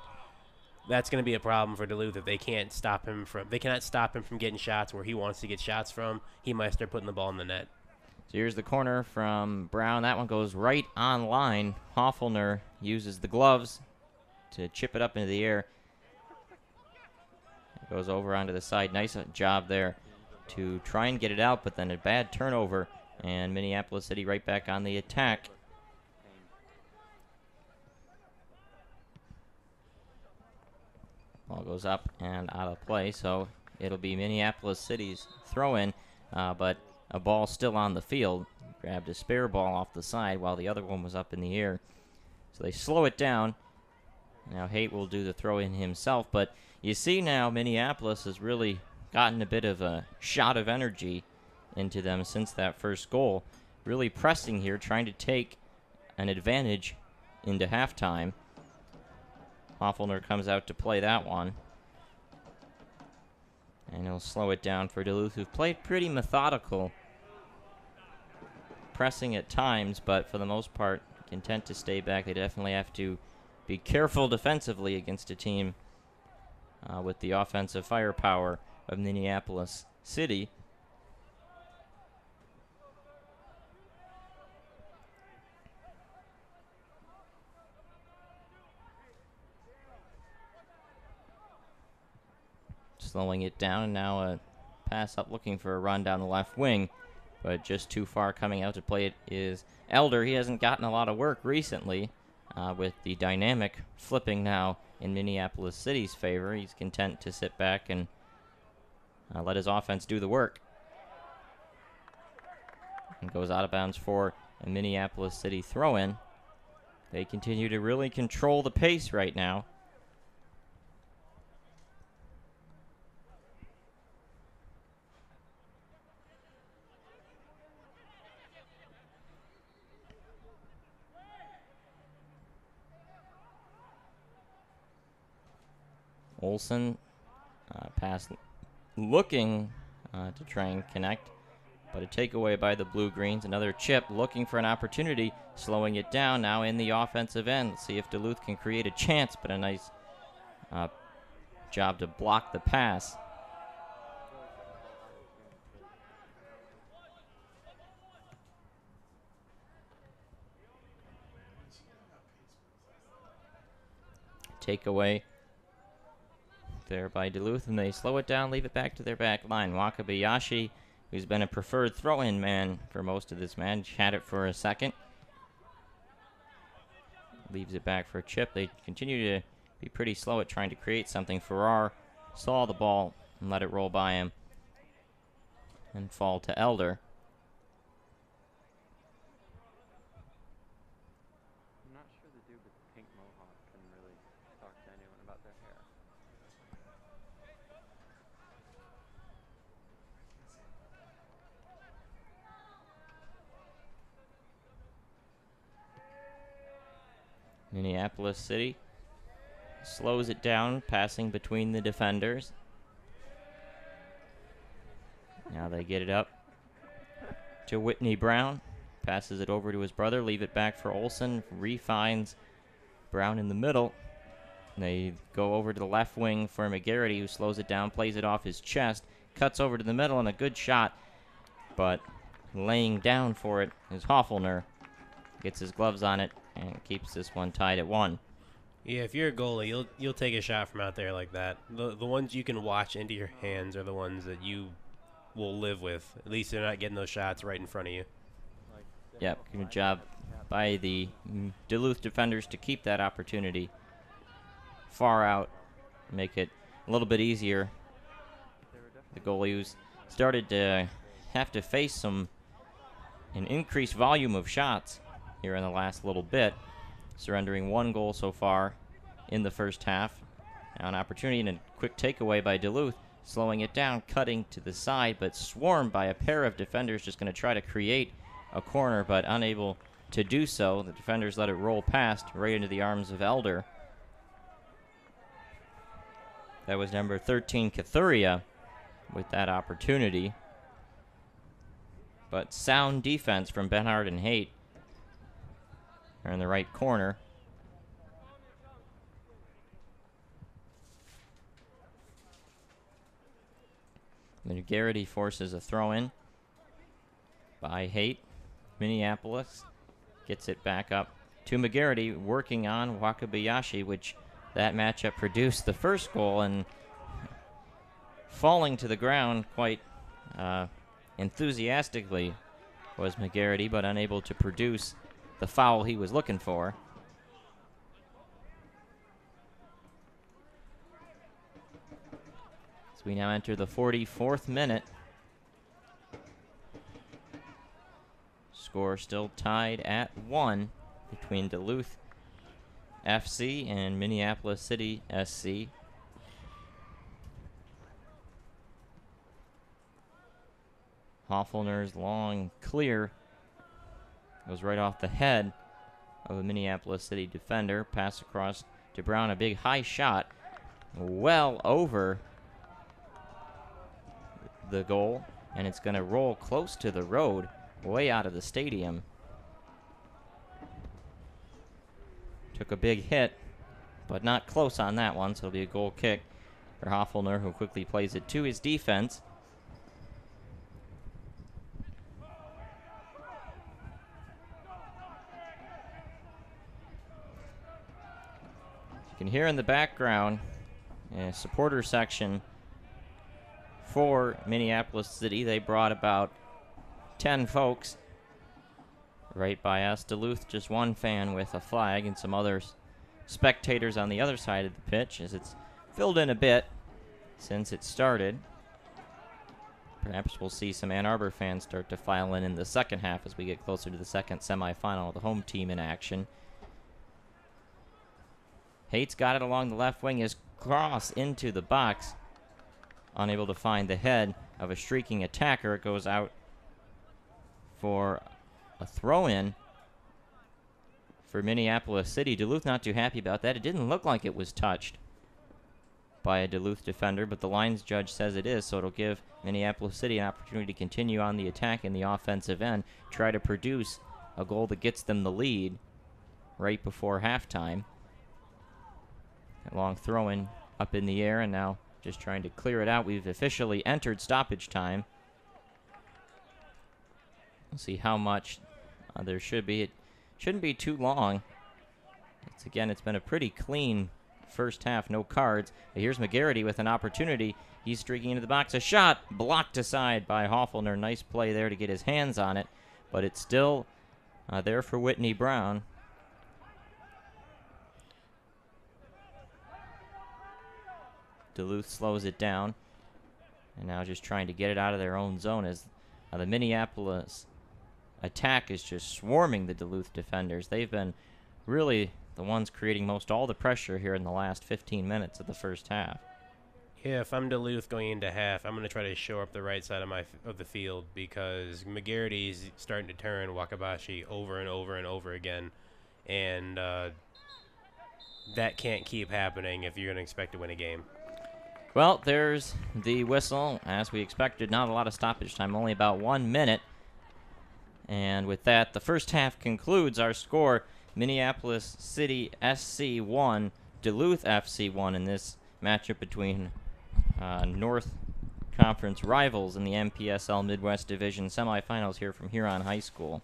that's going to be a problem for Duluth if they cannot stop him from getting shots where he wants to get shots from. He might start putting the ball in the net. So here's the corner from Brown. That one goes right on line. Hofffelner uses the gloves to chip it up into the air. It goes over onto the side. Nice job there to try and get it out, but then a bad turnover, and Minneapolis City right back on the attack. Ball goes up and out of play, so it'll be Minneapolis City's throw-in, but a ball still on the field. Grabbed a spare ball off the side while the other one was up in the air. So they slow it down. Now Haight will do the throw-in himself, but you see now Minneapolis has really gotten a bit of a shot of energy into them since that first goal. Really pressing here, trying to take an advantage into halftime. Hofffelner comes out to play that one. And he'll slow it down for Duluth, who've played pretty methodical. Pressing at times, but for the most part, content to stay back. They definitely have to be careful defensively against a team with the offensive firepower of Minneapolis City. Slowing it down, and now a pass up looking for a run down the left wing, but just too far. Coming out to play it is Elder. He hasn't gotten a lot of work recently with the dynamic flipping now in Minneapolis City's favor. He's content to sit back and let his offense do the work. And goes out of bounds for a Minneapolis City throw-in. They continue to really control the pace right now. Olsen pass looking to try and connect, but a takeaway by the Blue-Greens. Another chip looking for an opportunity, slowing it down now in the offensive end. Let's see if Duluth can create a chance, but a nice job to block the pass. Takeaway there by Duluth, and they slow it down, leave it back to their back line. Wakabayashi, who's been a preferred throw-in man for most of this match, had it for a second. Leaves it back for a chip. They continue to be pretty slow at trying to create something. Farrar saw the ball and let it roll by him and fall to Elder. I'm not sure the dude with the pink mohawk can really talk to anyone about their hair. Minneapolis City slows it down, passing between the defenders. Now they get it up to Whitney Brown. Passes it over to his brother. Leave it back for Olson. Refines Brown in the middle. They go over to the left wing for McGarity, who slows it down, plays it off his chest, cuts over to the middle, and a good shot. But laying down for it is Hoffelner. Gets his gloves on it and keeps this one tied at 1. Yeah, if you're a goalie, you'll take a shot from out there like that. The ones you can watch into your hands are the ones that you will live with. At least they're not getting those shots right in front of you. Yep, good job by the Duluth defenders to keep that opportunity far out, make it a little bit easier. The goalie who's started to have to face an increased volume of shots here in the last little bit, surrendering 1 goal so far in the first half. Now an opportunity and a quick takeaway by Duluth, slowing it down, cutting to the side, but swarmed by a pair of defenders just going to try to create a corner, but unable to do so. The defenders let it roll past right into the arms of Elder. That was number 13, Cathuria, with that opportunity. But sound defense from Benhard and Haight are in the right corner. McGarity forces a throw-in by Haight. Minneapolis gets it back up to McGarity, working on Wakabayashi, which that matchup produced the first goal, and falling to the ground quite enthusiastically was McGarity, but unable to produce the foul he was looking for. So we now enter the 44th minute. Score still tied at 1 between Duluth FC and Minneapolis City SC. Hoffelner's long clear goes right off the head of a Minneapolis City defender. Pass across to Brown, a big high shot well over the goal, and it's going to roll close to the road, way out of the stadium. Took a big hit, but not close on that one, so it'll be a goal kick for Hoffelner, who quickly plays it to his defense. You can hear in the background a supporter section for Minneapolis City. They brought about 10 folks right by us. Duluth, just 1 fan with a flag, and some other spectators on the other side of the pitch, as it's filled in a bit since it started. Perhaps we'll see some Ann Arbor fans start to file in the second half as we get closer to the second semifinal, the home team in action. Haight's got it along the left wing, his cross into the box, unable to find the head of a streaking attacker. It goes out for a throw-in for Minneapolis City. Duluth not too happy about that. It didn't look like it was touched by a Duluth defender, but the lines judge says it is, so it'll give Minneapolis City an opportunity to continue on the attack in the offensive end, try to produce a goal that gets them the lead right before halftime. A long throw-in up in the air, and now just trying to clear it out. We've officially entered stoppage time. We'll see how much there should be. It shouldn't be too long. It's been a pretty clean first half, no cards. But here's McGarity with an opportunity. He's streaking into the box. A shot blocked aside by Hoffelner. Nice play there to get his hands on it, but it's still there for Whitney Brown. Duluth slows it down, and now just trying to get it out of their own zone as the Minneapolis attack is just swarming the Duluth defenders. They've been really the ones creating most all the pressure here in the last 15 minutes of the first half. Yeah, if I'm Duluth going into half, I'm going to try to shore up the right side of the field, because McGarity's starting to turn Wakabayashi over and over and over again, and that can't keep happening if you're going to expect to win a game. Well, there's the whistle. As we expected, not a lot of stoppage time, only about 1 minute. And with that, the first half concludes. Our score, Minneapolis City SC 1, Duluth FC 1 in this matchup between North Conference rivals in the NPSL Midwest Division semifinals here from Huron High School.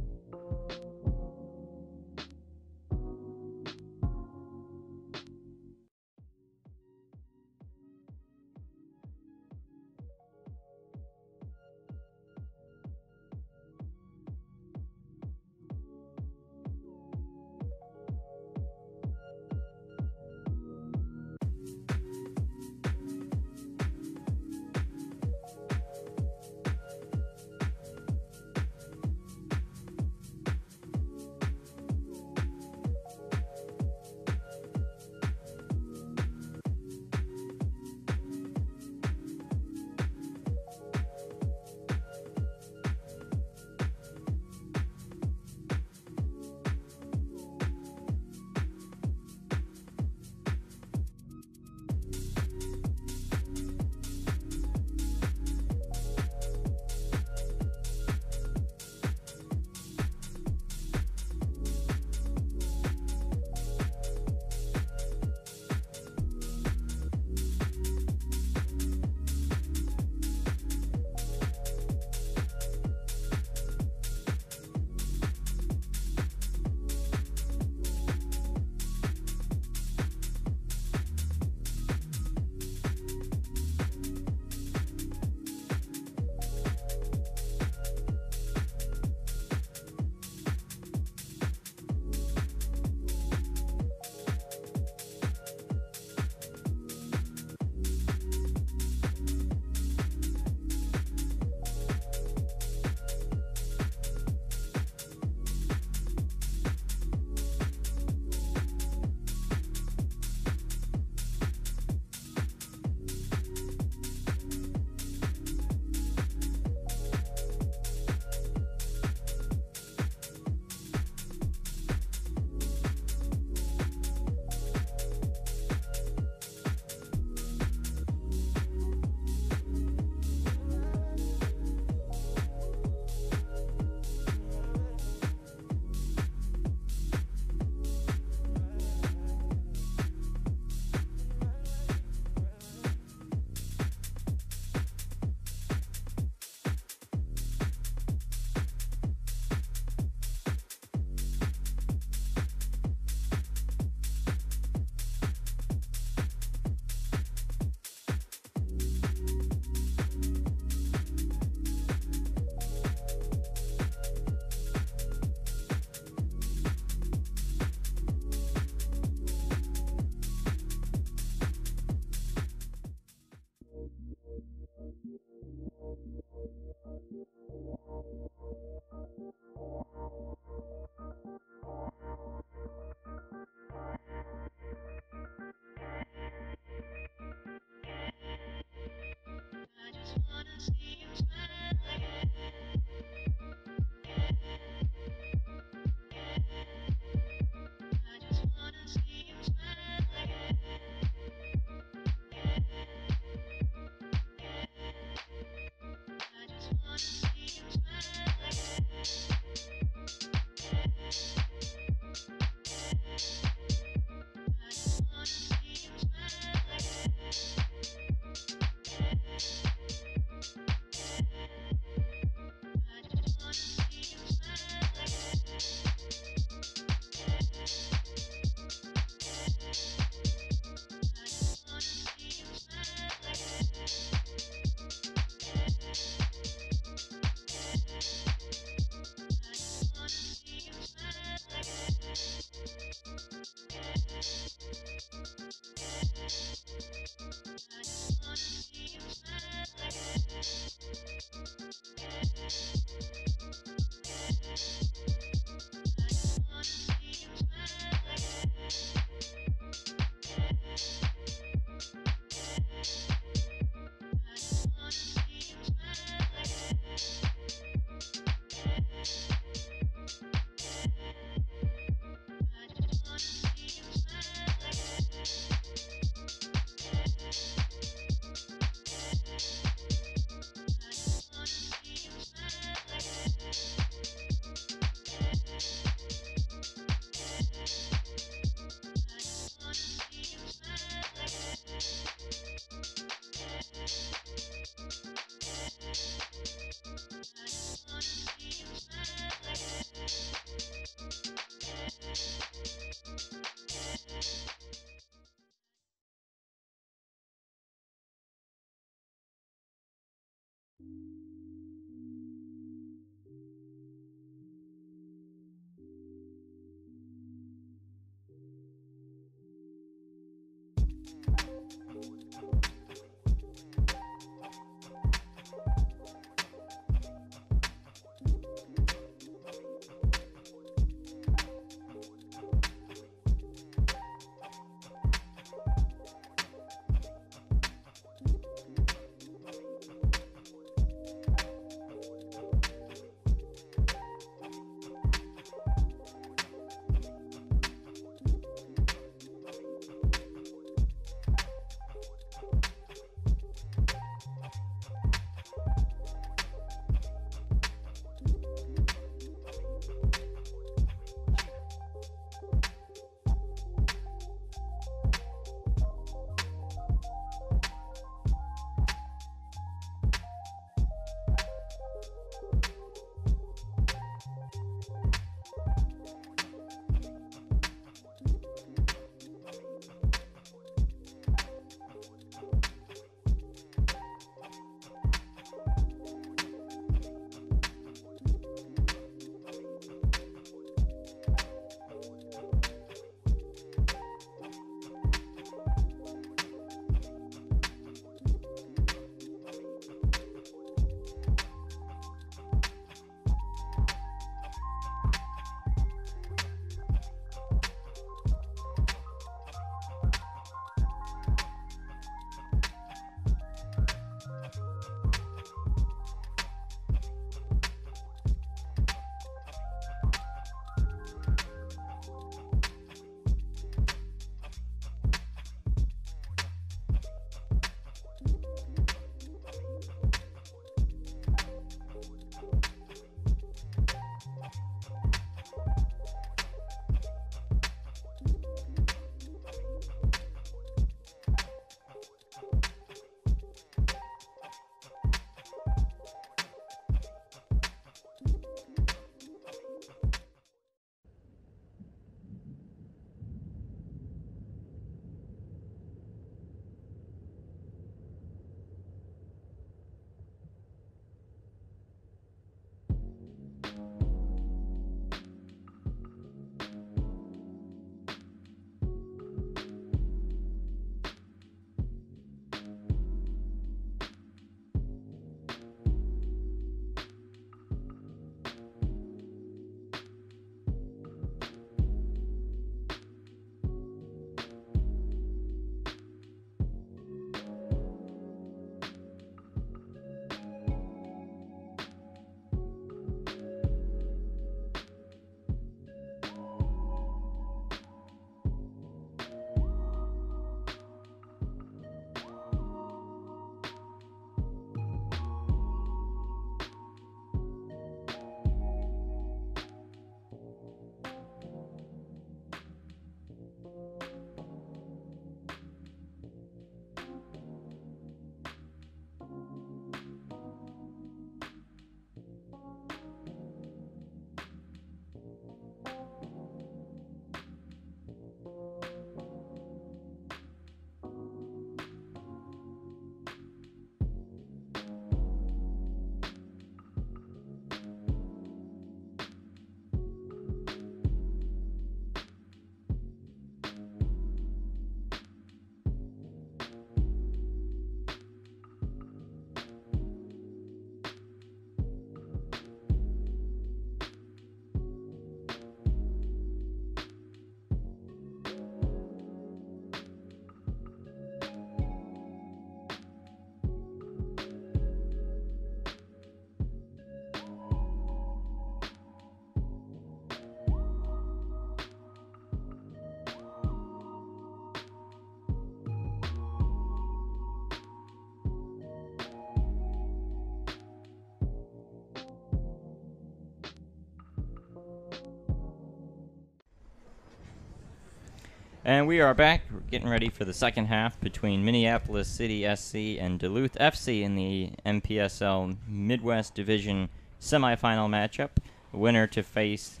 And we are back. We're getting ready for the second half between Minneapolis City SC and Duluth FC in the NPSL Midwest Division semifinal matchup. The winner to face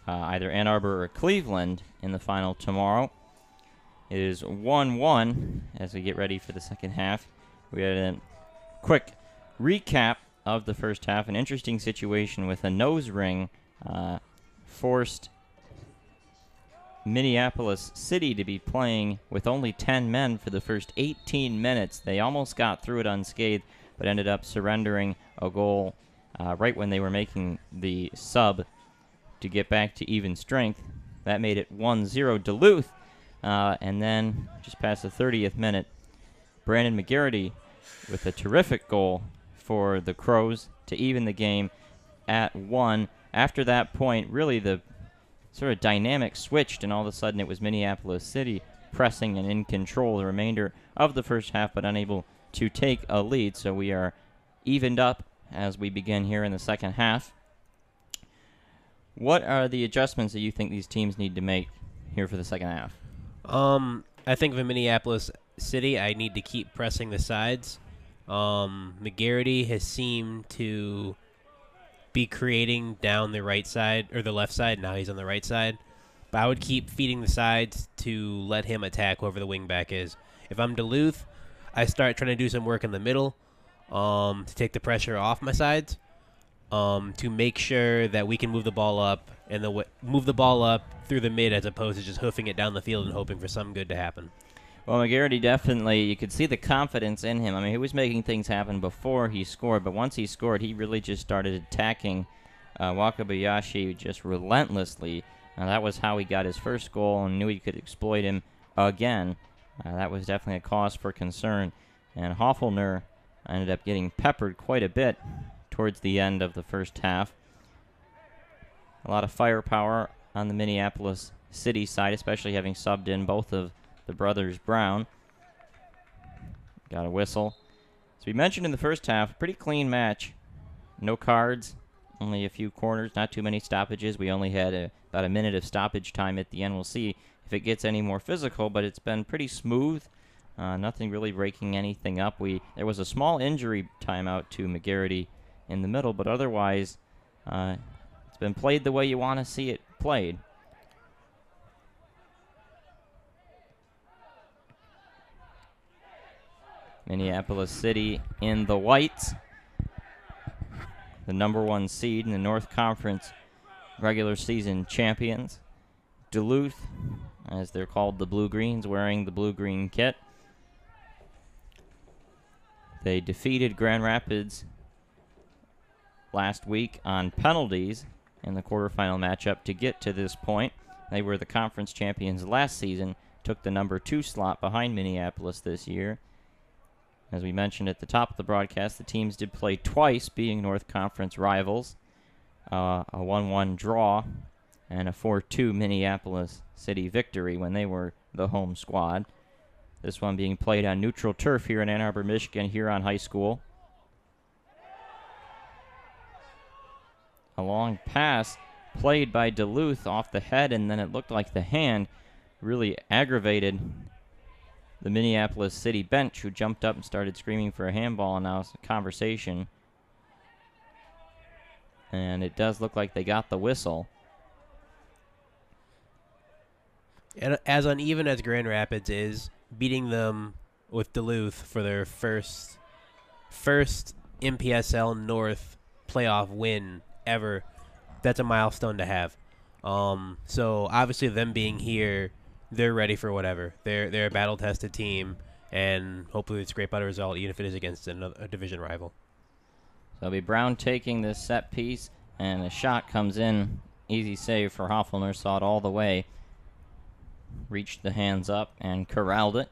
either Ann Arbor or Cleveland in the final tomorrow. It is 1-1 as we get ready for the second half. We had a quick recap of the first half. An interesting situation with a nose ring forced Minneapolis City to be playing with only 10 men for the first 18 minutes. They almost got through it unscathed, but ended up surrendering a goal right when they were making the sub to get back to even strength. That made it 1-0 Duluth, and then just past the 30th minute, Brandon McGarity with a terrific goal for the Crows to even the game at 1. After that point, really the sort of dynamic switched, and all of a sudden it was Minneapolis City pressing and in control the remainder of the first half, but unable to take a lead. So we are evened up as we begin here in the second half. What are the adjustments that you think these teams need to make here for the second half? I think for Minneapolis City, I need to keep pressing the sides. McGarity has seemed to be creating down the right side or the left side. Now he's on the right side. But I would keep feeding the sides to let him attack whoever the wing back is. If I'm Duluth, I start trying to do some work in the middle to take the pressure off my sides, to make sure that we can move the ball up and move the ball up through the mid as opposed to just hoofing it down the field and hoping for something good to happen. Well, McGarity definitely, you could see the confidence in him. I mean, he was making things happen before he scored, but once he scored, he really just started attacking Wakabayashi just relentlessly. That was how he got his first goal and knew he could exploit him again. That was definitely a cause for concern. And Hofflner ended up getting peppered quite a bit towards the end of the first half. A lot of firepower on the Minneapolis City side, especially having subbed in both of the brothers Brown. Got a whistle. As we mentioned in the first half, pretty clean match. No cards, only a few corners, not too many stoppages. We only had about a minute of stoppage time at the end. We'll see if it gets any more physical, but it's been pretty smooth. Nothing really breaking anything up. There was a small injury timeout to McGarity in the middle, but otherwise it's been played the way you want to see it played. Minneapolis City in the whites, the number 1 seed in the North Conference regular season champions. Duluth, as they're called, the Blue-Greens, wearing the blue-green kit. They defeated Grand Rapids last week on penalties in the quarterfinal matchup to get to this point. They were the conference champions last season, took the number 2 slot behind Minneapolis this year. As we mentioned at the top of the broadcast, the teams did play twice, being North Conference rivals. A 1-1 draw and a 4-2 Minneapolis City victory when they were the home squad. This one being played on neutral turf here in Ann Arbor, Michigan, Huron High School. A long pass played by Duluth off the head, and then it looked like the hand really aggravated the Minneapolis City bench, who jumped up and started screaming for a handball, and now it's a conversation. And it does look like they got the whistle. And as uneven as Grand Rapids is, beating them with Duluth for their first NPSL North playoff win ever, that's a milestone to have. So obviously them being here, they're ready for whatever. They're a battle-tested team, and hopefully it's a great result, even if it is against a division rival. So it'll be Brown taking this set piece, and a shot comes in. Easy save for Hofflner, saw it all the way. Reached the hands up and corralled it.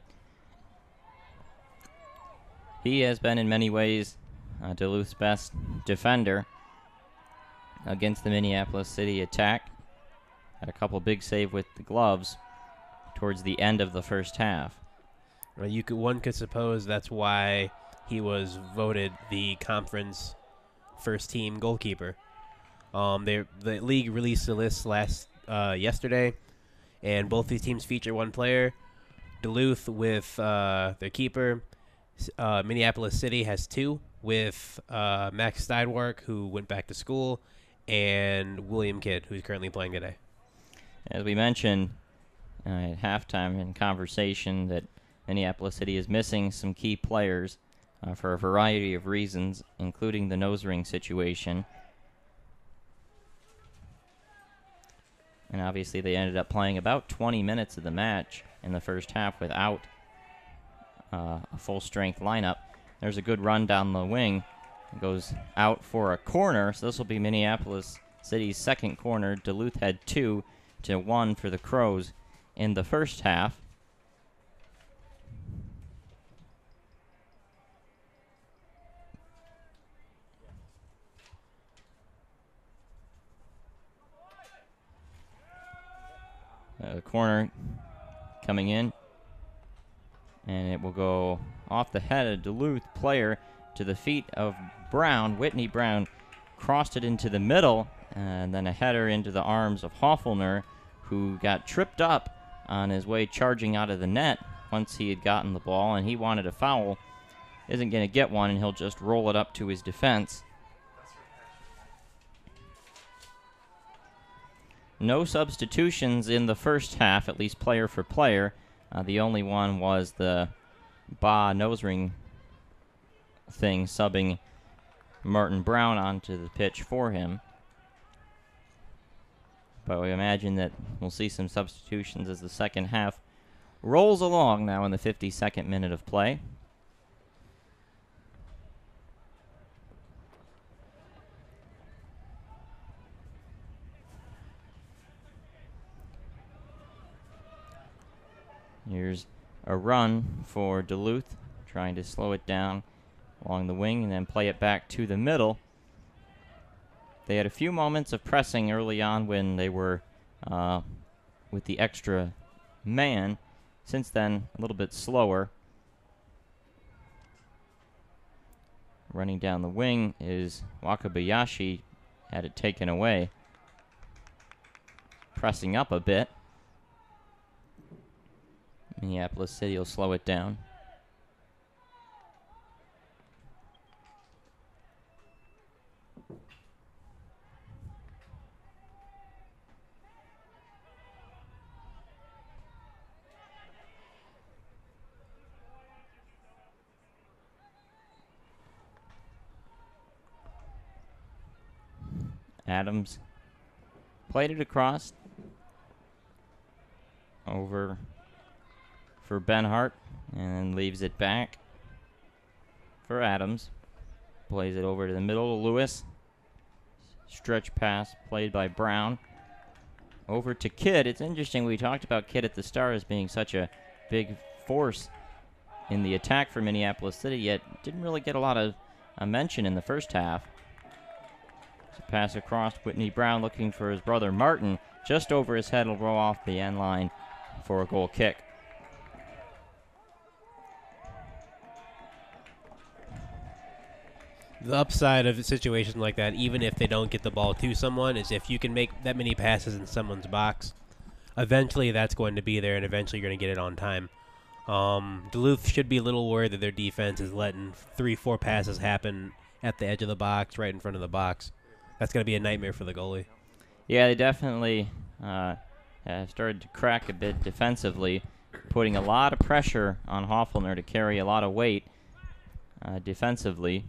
He has been in many ways Duluth's best defender against the Minneapolis City attack. Had a couple big save with the gloves towards the end of the first half. Well, one could suppose that's why he was voted the conference first-team goalkeeper. The league released the list yesterday, and both these teams feature one player. Duluth with their keeper. Minneapolis City has two with Max Steinwark, who went back to school, and William Kidd, who's currently playing today. As we mentioned at halftime in conversation, that Minneapolis City is missing some key players for a variety of reasons, including the nose ring situation. And obviously they ended up playing about 20 minutes of the match in the first half without a full-strength lineup. There's a good run down the wing. It goes out for a corner, so this will be Minneapolis City's second corner. Duluth had 2-1 for the Crows in the first half. Corner coming in, and it will go off the head of Duluth player to the feet of Brown. Whitney Brown crossed it into the middle, and then a header into the arms of Hoffelner, who got tripped up on his way charging out of the net once he had gotten the ball, and he wanted a foul. Isn't going to get one, and he'll just roll it up to his defense. No substitutions in the first half, at least player for player. The only one was the nose ring thing, subbing Martin Brown onto the pitch for him. But we imagine that we'll see some substitutions as the second half rolls along now in the 52nd minute of play. Here's a run for Duluth, trying to slow it down along the wing and then play it back to the middle. They had a few moments of pressing early on when they were with the extra man. Since then, a little bit slower. Running down the wing is Wakabayashi, had it taken away. Pressing up a bit. Minneapolis City will slow it down. Adams played it across over for Benhart, and then leaves it back for Adams. Plays it over to the middle of Lewis. Stretch pass played by Brown. Over to Kidd. It's interesting, we talked about Kidd at the start as being such a big force in the attack for Minneapolis City, yet didn't really get a lot of mention in the first half. So pass across, Whitney Brown looking for his brother Martin. Just over his head, will roll off the end line for a goal kick. The upside of a situation like that, even if they don't get the ball to someone, is if you can make that many passes in someone's box, eventually that's going to be there, and eventually you're going to get it on time. Duluth should be a little worried that their defense is letting 3-4 passes happen at the edge of the box, right in front of the box. That's going to be a nightmare for the goalie. Yeah, they definitely have started to crack a bit defensively, putting a lot of pressure on Hoffelner to carry a lot of weight defensively.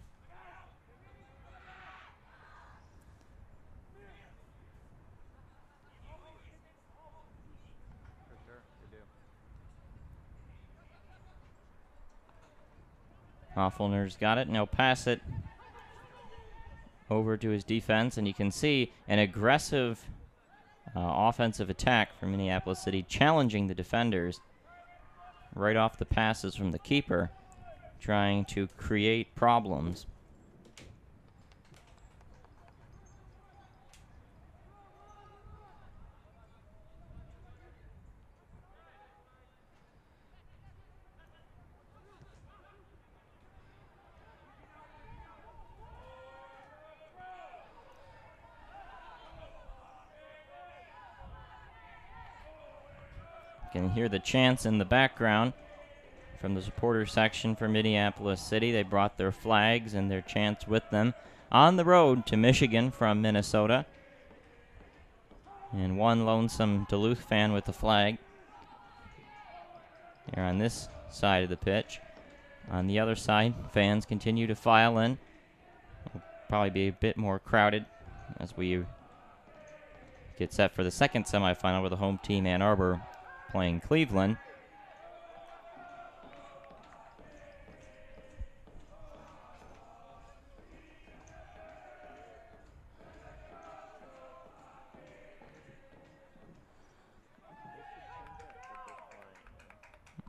Hoffelner's got it, and he'll pass it over to his defense, and you can see an aggressive offensive attack from Minneapolis City, challenging the defenders right off the passes from the keeper, trying to create problems. You can hear the chants in the background from the supporter section for Minneapolis City. They brought their flags and their chants with them on the road to Michigan from Minnesota. And one lonesome Duluth fan with the flag here on this side of the pitch. On the other side, fans continue to file in. It'll probably be a bit more crowded as we get set for the second semifinal with the home team Ann Arbor playing Cleveland.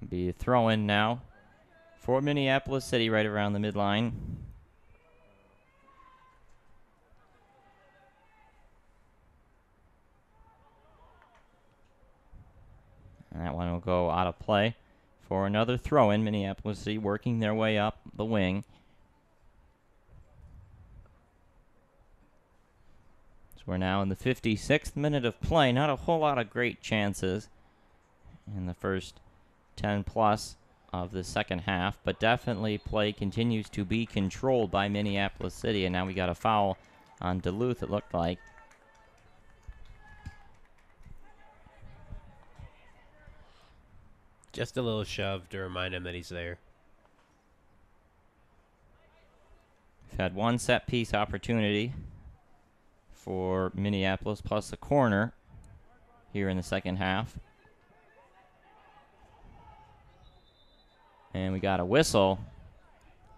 Be a throw-in now for Minneapolis City right around the midline. And that one will go out of play for another throw-in. Minneapolis City working their way up the wing. So we're now in the 56th minute of play. Not a whole lot of great chances in the first 10 plus of the second half, but definitely play continues to be controlled by Minneapolis City. And now we got a foul on Duluth, it looked like. Just a little shove to remind him that he's there. We've had one set piece opportunity for Minneapolis plus a corner here in the second half. And we got a whistle.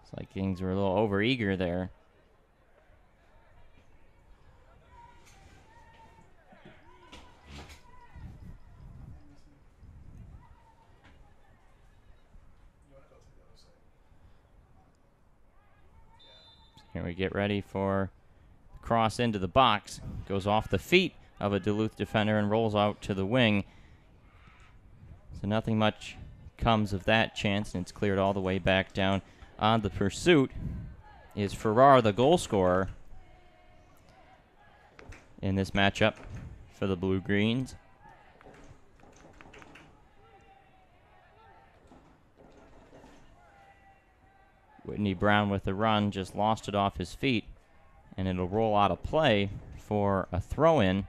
It's like things were a little overeager there. Here we get ready for the cross into the box. Goes off the feet of a Duluth defender and rolls out to the wing. So nothing much comes of that chance, and it's cleared all the way back down. On the pursuit is Farrar, the goal scorer in this matchup for the Blue Greens. Whitney Brown with the run just lost it off his feet, and it'll roll out of play for a throw-in.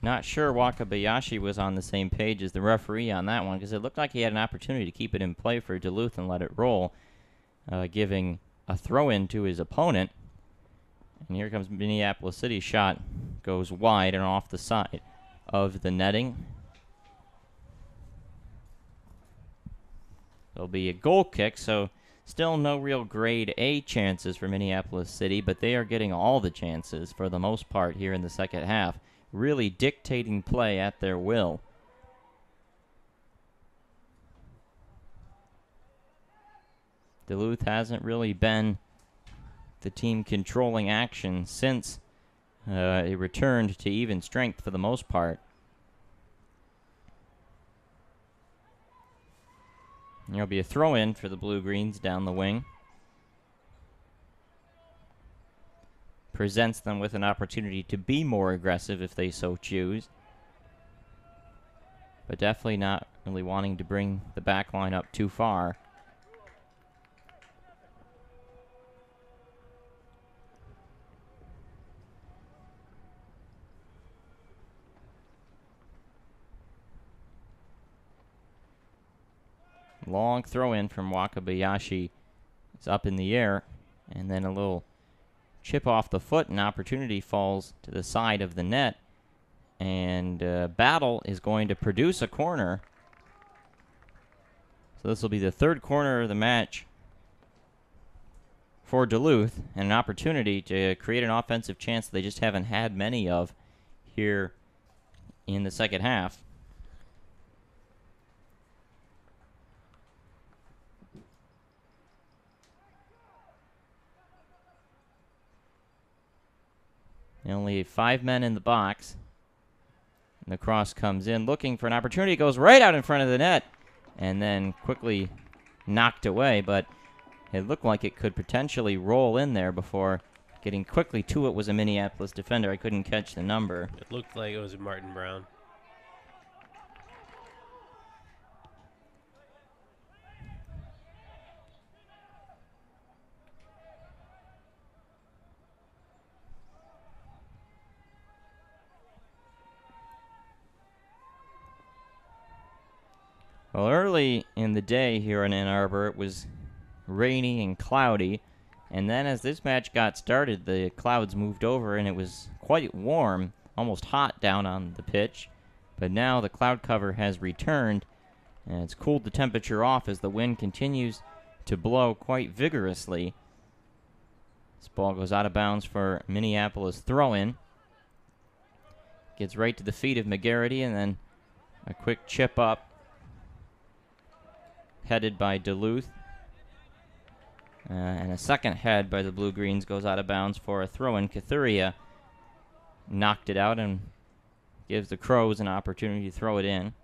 Not sure Wakabayashi was on the same page as the referee on that one, because it looked like he had an opportunity to keep it in play for Duluth and let it roll, giving a throw-in to his opponent. And here comes Minneapolis City. Shot goes wide and off the side of the netting. There'll be a goal kick, so still no real grade A chances for Minneapolis City, but they are getting all the chances for the most part here in the second half, really dictating play at their will. Duluth hasn't really been the team controlling action since it returned to even strength for the most part. There'll be a throw-in for the Blue Greens down the wing. Presents them with an opportunity to be more aggressive if they so choose. But definitely not really wanting to bring the back line up too far. Long throw-in from Wakabayashi. It's up in the air, and then a little chip off the foot, and opportunity falls to the side of the net. And Battle is going to produce a corner. So this will be the third corner of the match for Duluth, and an opportunity to create an offensive chance that they just haven't had many of here in the second half. Only 5 men in the box. And the cross comes in, looking for an opportunity. Goes right out in front of the net. And then quickly knocked away. But It looked like it could potentially roll in there before getting quickly to it was a Minneapolis defender. I couldn't catch the number. It looked like it was Martin Brown. Well, early in the day here in Ann Arbor, it was rainy and cloudy. And then as this match got started, the clouds moved over and it was quite warm, almost hot down on the pitch. But now the cloud cover has returned, and it's cooled the temperature off as the wind continues to blow quite vigorously. This ball goes out of bounds for Minneapolis throw-in. Gets right to the feet of McGarity, and then a quick chip up, headed by Duluth. And a second head by the Blue Greens goes out of bounds for a throw-in. Cathuria knocked it out and gives the Crows an opportunity to throw it in.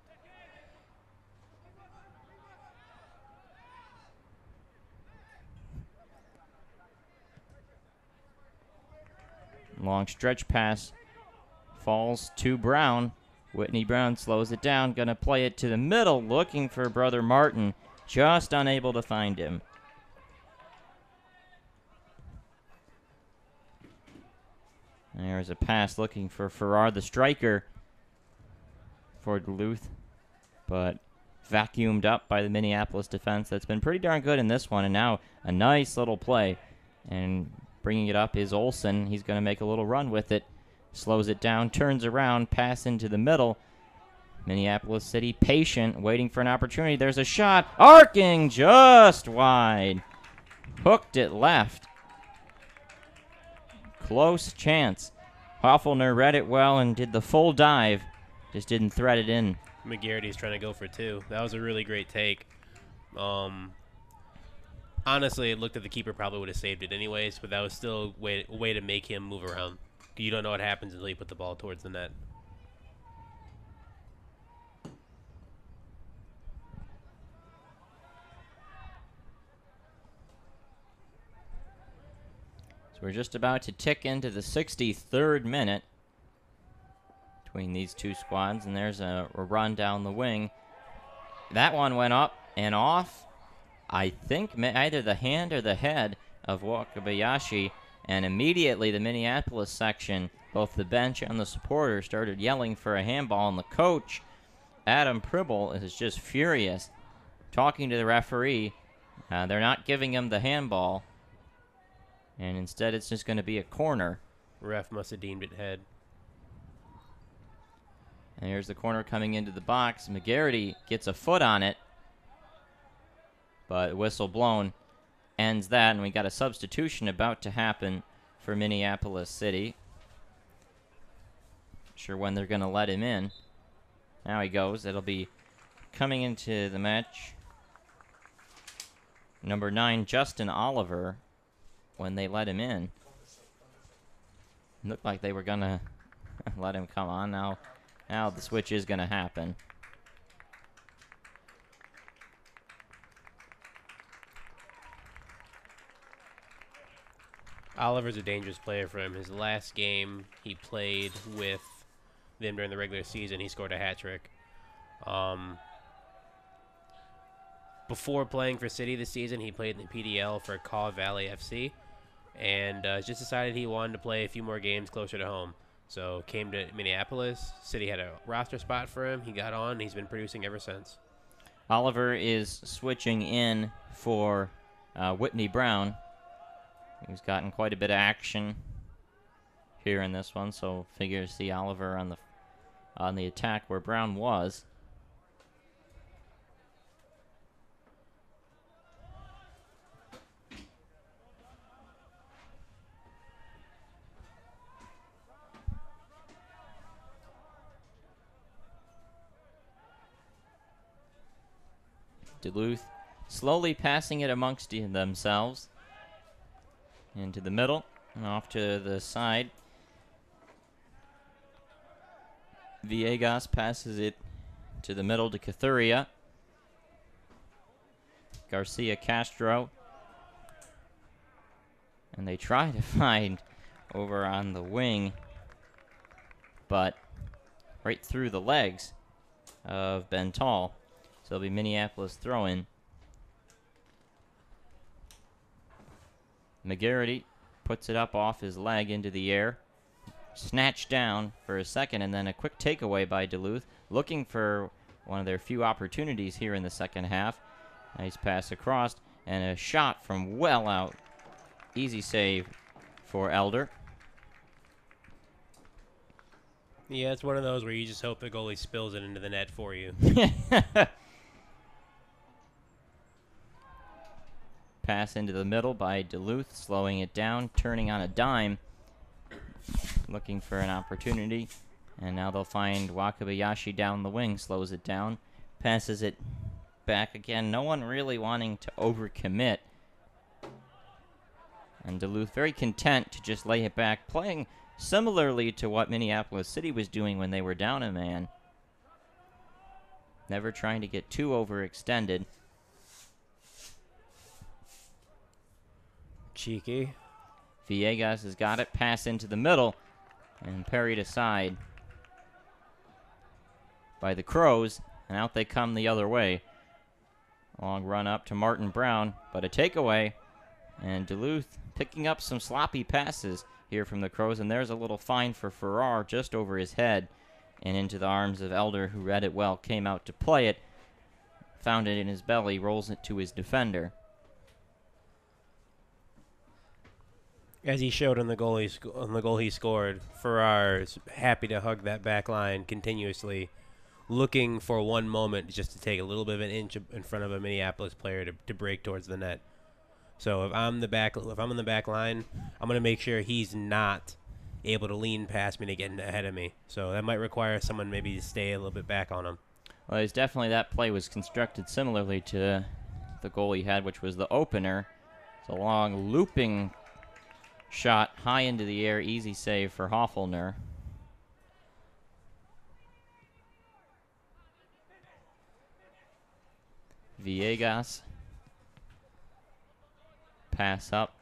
Long stretch pass falls to Brown. Whitney Brown slows it down, gonna play it to the middle, looking for brother Martin, just unable to find him. There's a pass looking for Farrar, the striker for Duluth, but vacuumed up by the Minneapolis defense. That's been pretty darn good in this one, and now a nice little play. And bringing it up is Olsen. He's going to make a little run with it. Slows it down, turns around, pass into the middle. Minneapolis City patient, waiting for an opportunity. There's a shot, arcing just wide. Hooked it left. Close chance. Hoffelner read it well and did the full dive. Just didn't thread it in. McGarity's trying to go for two. That was a really great take. Honestly, it looked like the keeper probably would have saved it anyways, but that was still a way to make him move around. You don't know what happens until you put the ball towards the net. We're just about to tick into the 63rd minute between these two squads, and there's a run down the wing. That one went up and off, I think, either the hand or the head of Wakabayashi, and immediately the Minneapolis section, both the bench and the supporters, started yelling for a handball, and the coach, Adam Pribble, is just furious, talking to the referee. They're not giving him the handball. And instead, it's just going to be a corner. Ref must have deemed it head. And here's the corner coming into the box. McGarity gets a foot on it. But whistle blown ends that. And we got a substitution about to happen for Minneapolis City. Not sure when they're going to let him in. Now he goes. It'll be coming into the match. Number 9, Justin Oliver. When they let him in. It looked like they were going to let him come on. Now the switch is going to happen. Oliver's a dangerous player for him. His last game he played with them during the regular season, he scored a hat trick. Before playing for City this season, he played in the PDL for Caw Valley FC. And just decided he wanted to play a few more games closer to home. So came to Minneapolis. City had a roster spot for him. He got on. He's been producing ever since. Oliver is switching in for Whitney Brown. He's gotten quite a bit of action here in this one, so figure to see Oliver on the attack where Brown was. Duluth slowly passing it amongst themselves. Into the middle and off to the side. Villegas passes it to the middle to Cathuria. Garcia Castro And they try to find over on the wing, but right through the legs of Ben Tall. So it'll be Minneapolis throwing. McGarity puts it up off his leg into the air. Snatched down for a second, and then a quick takeaway by Duluth, looking for one of their few opportunities here in the second half. Nice pass across, and a shot from well out. Easy save for Elder. Yeah, it's one of those where you just hope the goalie spills it into the net for you. Pass into the middle by Duluth, slowing it down, turning on a dime, looking for an opportunity. And now they'll find Wakabayashi down the wing, slows it down, passes it back again. No one really wanting to overcommit. And Duluth very content to just lay it back, playing similarly to what Minneapolis City was doing when they were down a man. Never trying to get too overextended. Cheeky. Villegas has got it, pass into the middle, and parried aside by the Crows, and out they come the other way. Long run up to Martin Brown, but a takeaway, and Duluth picking up some sloppy passes here from the Crows, and there's a little fine for Farrar just over his head and into the arms of Elder, who read it well, came out to play it, found it in his belly, rolls it to his defender. As he showed on the goal he scored, Farrar is happy to hug that back line continuously, looking for one moment just to take a little bit of an inch in front of a Minneapolis player to break towards the net. So if I'm in the back line, I'm going to make sure he's not able to lean past me to get ahead of me. So that might require someone maybe to stay a little bit back on him. Well, there's definitely that play was constructed similarly to the goal he had, which was the opener. It's a long looping shot high into the air, easy save for Hoffelner. Villegas. Pass up.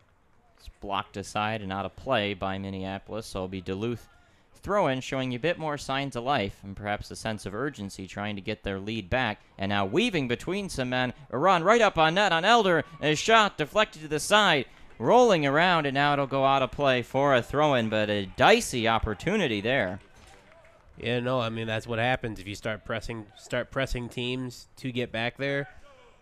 It's blocked aside and out of play by Minneapolis, so it'll be Duluth throw-in, showing you a bit more signs of life and perhaps a sense of urgency, trying to get their lead back. And now weaving between some men, a run right up on net on Elder, and a shot deflected to the side, rolling around, and now it'll go out of play for a throw-in, but a dicey opportunity there. Yeah, no, I mean, that's what happens if you start pressing teams to get back there.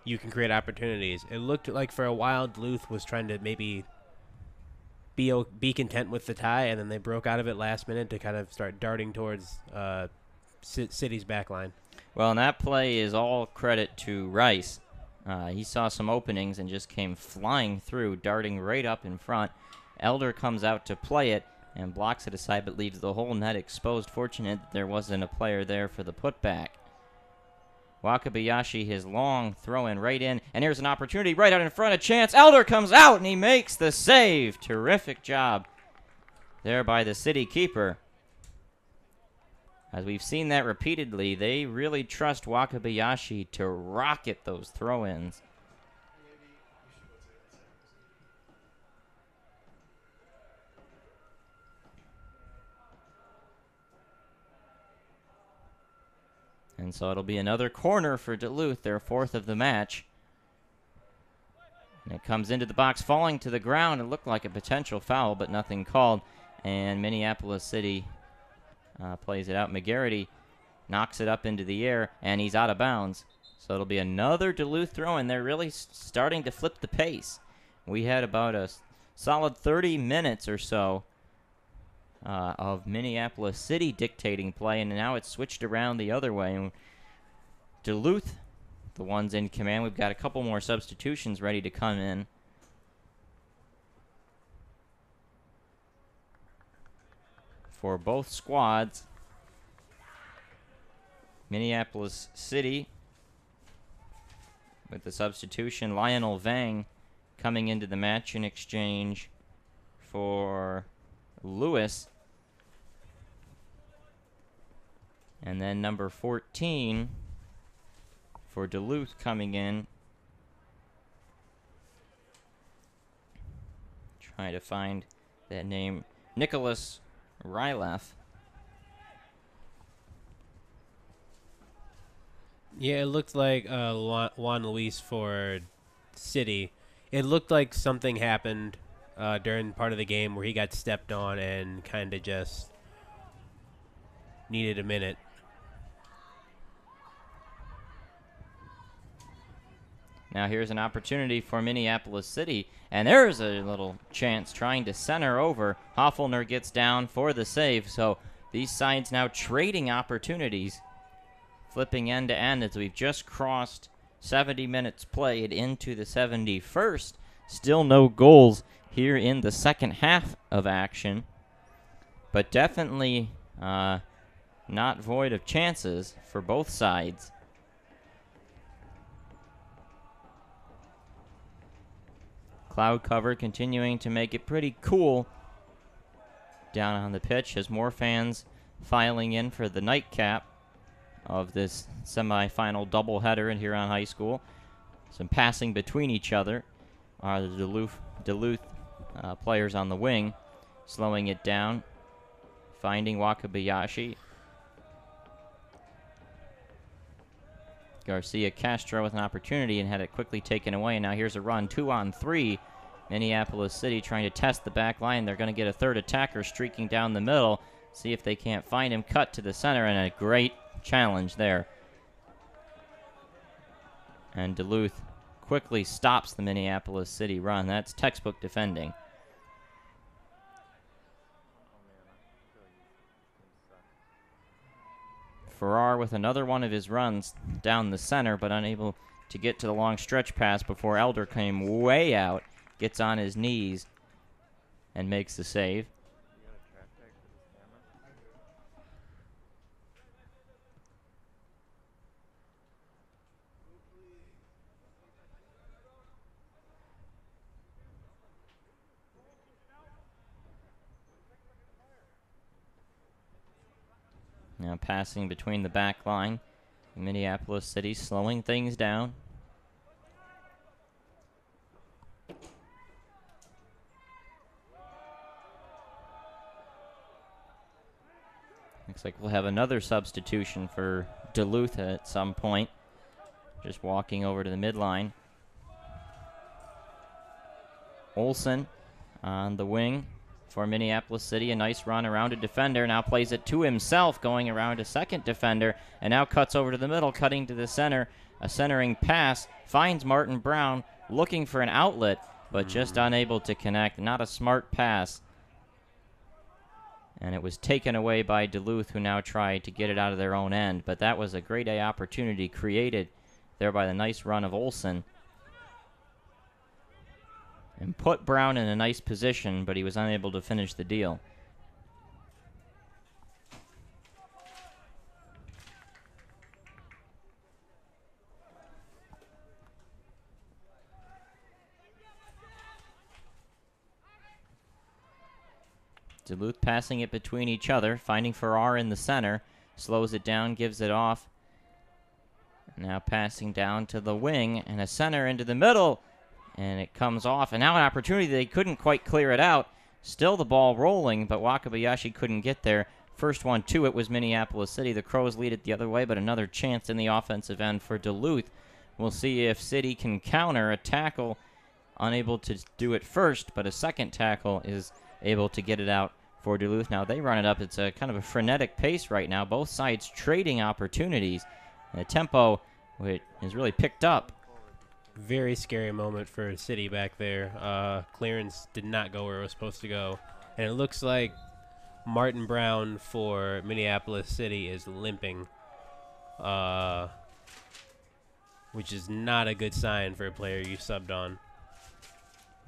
You can create opportunities. It looked like for a while Duluth was trying to maybe be content with the tie, and then they broke out of it last minute to kind of start darting towards City's back line. Well, and that play is all credit to Rice. He saw some openings and just came flying through, darting right up in front. Elder comes out to play it and blocks it aside, but leaves the whole net exposed. Fortunate that there wasn't a player there for the putback. Wakabayashi, his long throw-in right in, and here's an opportunity right out in front, a chance. Elder comes out, and he makes the save. Terrific job there by the City keeper. As we've seen that repeatedly, they really trust Wakabayashi to rocket those throw-ins. And so it'll be another corner for Duluth, their fourth of the match. And it comes into the box, falling to the ground. It looked like a potential foul, but nothing called. And Minneapolis City plays it out. McGarity knocks it up into the air, and he's out of bounds. So it'll be another Duluth throw, and they're really starting to flip the pace. We had about a solid 30 minutes or so of Minneapolis City dictating play, and now it's switched around the other way. And Duluth, the ones in command. We've got a couple more substitutions ready to come in. For both squads. Minneapolis City with the substitution, Lionel Vang coming into the match in exchange for Lewis. And then number 14 for Duluth coming in. Trying to find that name, Nicholas Rylef. Yeah, it looked like Juan Luis for City. It looked like something happened during part of the game where he got stepped on and kind of just needed a minute. Now here's an opportunity for Minneapolis City, and there's a little chance trying to center over. Hoffelner gets down for the save, so these sides now trading opportunities, flipping end to end as we've just crossed 70 minutes played into the 71st. Still no goals here in the second half of action, but definitely not void of chances for both sides. Cloud cover continuing to make it pretty cool down on the pitch as more fans filing in for the nightcap of this semifinal doubleheader in Huron High School. Some passing between each other are the Duluth players on the wing, slowing it down, finding Wakabayashi. Garcia Castro with an opportunity and had it quickly taken away. And now here's a run, 2-on-3. Minneapolis City trying to test the back line. They're going to get a third attacker streaking down the middle. See if they can't find him. Cut to the center, and a great challenge there. And Duluth quickly stops the Minneapolis City run. That's textbook defending. Farrar with another one of his runs down the center, but unable to get to the long stretch pass before Elder came way out, gets on his knees, and makes the save. Now passing between the back line. Minneapolis City slowing things down. Looks like we'll have another substitution for Duluth at some point. Just walking over to the midline. Olsen on the wing for Minneapolis City. A nice run around a defender. Now plays it to himself, going around a second defender, and now cuts over to the middle, cutting to the center. A centering pass finds Martin Brown looking for an outlet, but just unable to connect. Not a smart pass. And it was taken away by Duluth, who now tried to get it out of their own end. But that was a grade A opportunity created there by the nice run of Olsen. And put Brown in a nice position, but he was unable to finish the deal. Duluth passing it between each other, finding Farrar in the center, slows it down, gives it off. Now passing down to the wing, and a center into the middle. And it comes off, and now an opportunity. They couldn't quite clear it out. Still the ball rolling, but Wakabayashi couldn't get there. First one to it was Minneapolis City. The Crows lead it the other way, but another chance in the offensive end for Duluth. We'll see if City can counter a tackle. Unable to do it first, but a second tackle is able to get it out for Duluth. Now they run it up. It's a kind of a frenetic pace right now. Both sides trading opportunities. And the tempo is really picked up. Very scary moment for City back there. Clearance did not go where it was supposed to go. And it looks like Martin Brown for Minneapolis City is limping, which is not a good sign for a player you subbed on.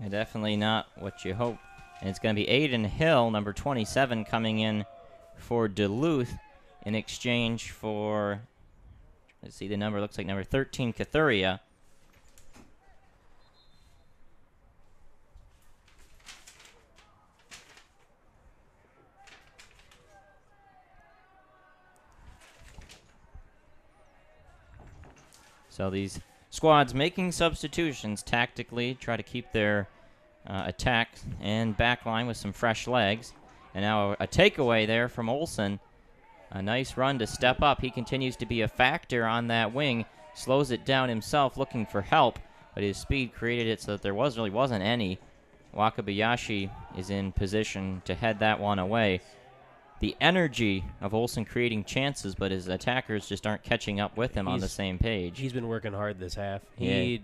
Yeah, definitely not what you hope. And it's going to be Aiden Hill, number 27, coming in for Duluth in exchange for, let's see the number, looks like number 13, Cathuria. So these squads making substitutions tactically, try to keep their attack and back line with some fresh legs. And now a takeaway there from Olsen. A nice run to step up. He continues to be a factor on that wing. Slows it down himself, looking for help, but his speed created it so that there really wasn't any. Wakabayashi is in position to head that one away. The energy of Olsen creating chances, but his attackers just aren't catching up with him on the same page. He's been working hard this half. Yeah.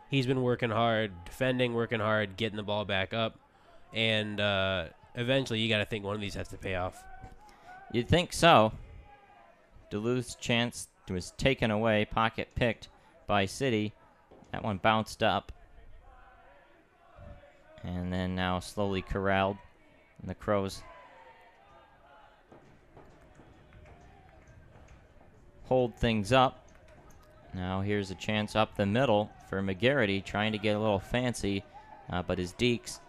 He's been working hard, defending, working hard, getting the ball back up, and eventually you got to think one of these has to pay off. You'd think so. Duluth's chance was taken away, pocket picked by City. That one bounced up. And then now slowly corralled. And the Crows hold things up. Now here's a chance up the middle for McGarity, trying to get a little fancy, but his dekes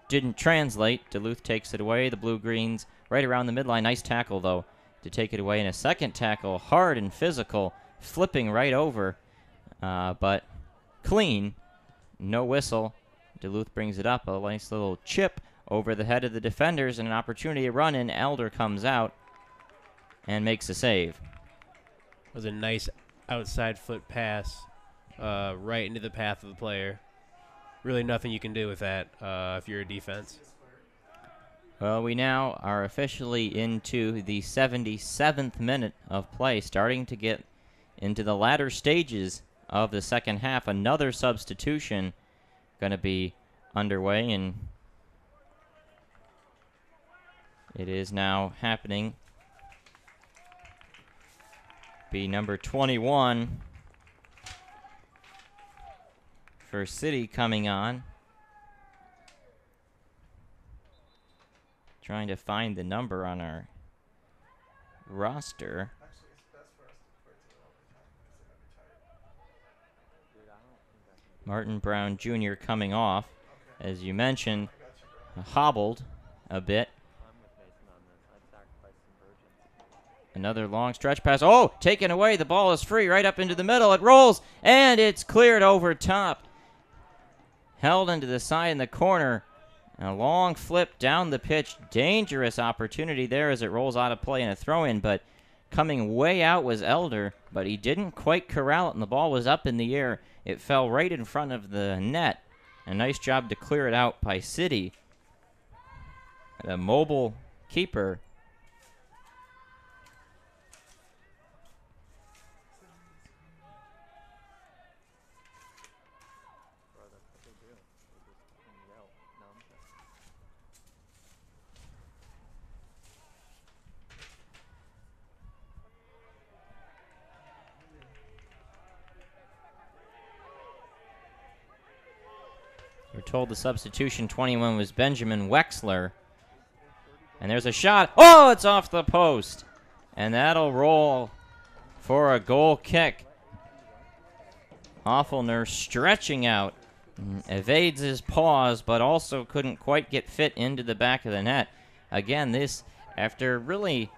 didn't translate. Duluth takes it away. The Blue-Greens right around the midline. Nice tackle, though, to take it away. And a second tackle, hard and physical, flipping right over, but clean. No whistle. Duluth brings it up. A nice little chip over the head of the defenders and an opportunity to run in. Elder comes out and makes a save. It was a nice outside foot pass right into the path of the player. Really nothing you can do with that if you're a defense. Well, we now are officially into the 77th minute of play, starting to get into the latter stages of the second half. Another substitution going to be underway, and it is now happening. Be number 21 for City coming on. Trying to find the number on our roster. Martin Brown Jr. coming off, as you mentioned, hobbled a bit. Another long stretch pass. Oh, taken away. The ball is free right up into the middle. It rolls, and it's cleared over top. Held into the side in the corner. A long flip down the pitch. Dangerous opportunity there as it rolls out of play and a throw-in, but coming way out was Elder, but he didn't quite corral it, and the ball was up in the air. It fell right in front of the net. A nice job to clear it out by City. A mobile keeper. We're told the substitution 21 was Benjamin Wexler. And there's a shot. Oh, it's off the post. And that'll roll for a goal kick. Awfulner stretching out. Evades his paws, but also couldn't quite get fit into the back of the net. Again, this, after really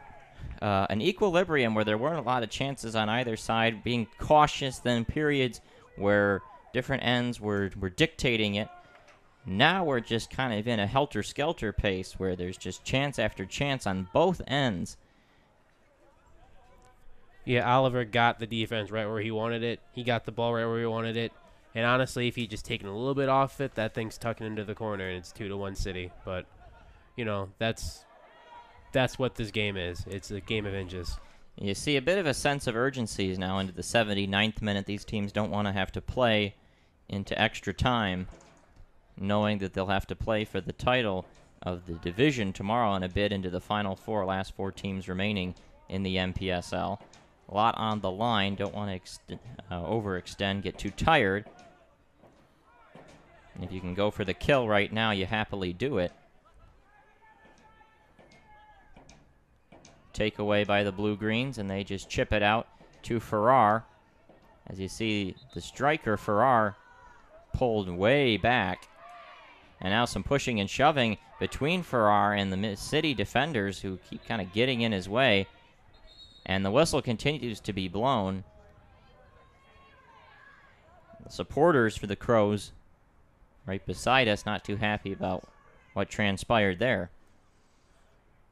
an equilibrium where there weren't a lot of chances on either side, being cautious, then periods where different ends were dictating it. Now we're just kind of in a helter-skelter pace where there's just chance after chance on both ends. Yeah, Oliver got the defense right where he wanted it. He got the ball right where he wanted it. And honestly, if he'd just taken a little bit off it, that thing's tucking into the corner, and it's 2-1 City. But, you know, that's what this game is. It's a game of inches. You see a bit of a sense of urgency now into the 79th minute. These teams don't want to have to play into extra time, knowing that they'll have to play for the title of the division tomorrow and a bid into the Final Four, last four teams remaining in the NPSL. A lot on the line. Don't want to overextend, get too tired. And if you can go for the kill right now, you happily do it. Takeaway by the Blue-Greens, and they just chip it out to Farrar. As you see, the striker, Farrar, pulled way back. And now some pushing and shoving between Farrar and the City defenders who keep kind of getting in his way. And the whistle continues to be blown. The supporters for the Crows right beside us, not too happy about what transpired there.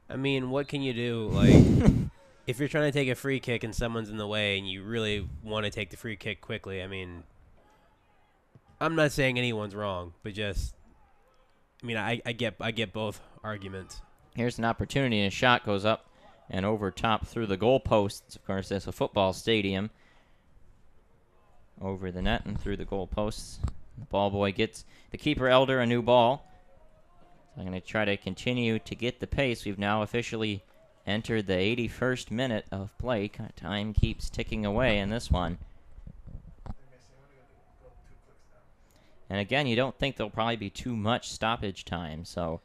I mean, what can you do? Like, if you're trying to take a free kick and someone's in the way and you really want to take the free kick quickly, I mean, I'm not saying anyone's wrong, but just, I mean, I get both arguments. Here's an opportunity, and a shot goes up and over top through the goalposts. Of course, it's a football stadium. Over the net and through the goalposts. The ball boy gets the keeper Elder a new ball. So I'm going to try to continue to get the pace. We've now officially entered the 81st minute of play. Time keeps ticking away in this one. And again, you don't think there'll probably be too much stoppage time. So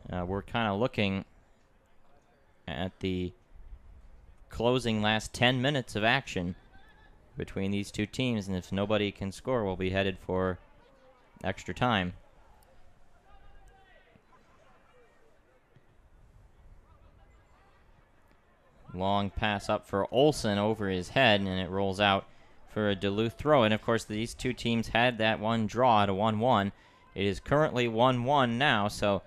we're kind of looking at the closing last 10 minutes of action between these two teams. And if nobody can score, we'll be headed for extra time. Long pass up for Olsen over his head, and it rolls out for a Duluth throw. And of course, these two teams had that one draw at a 1-1. It is currently 1-1 now, so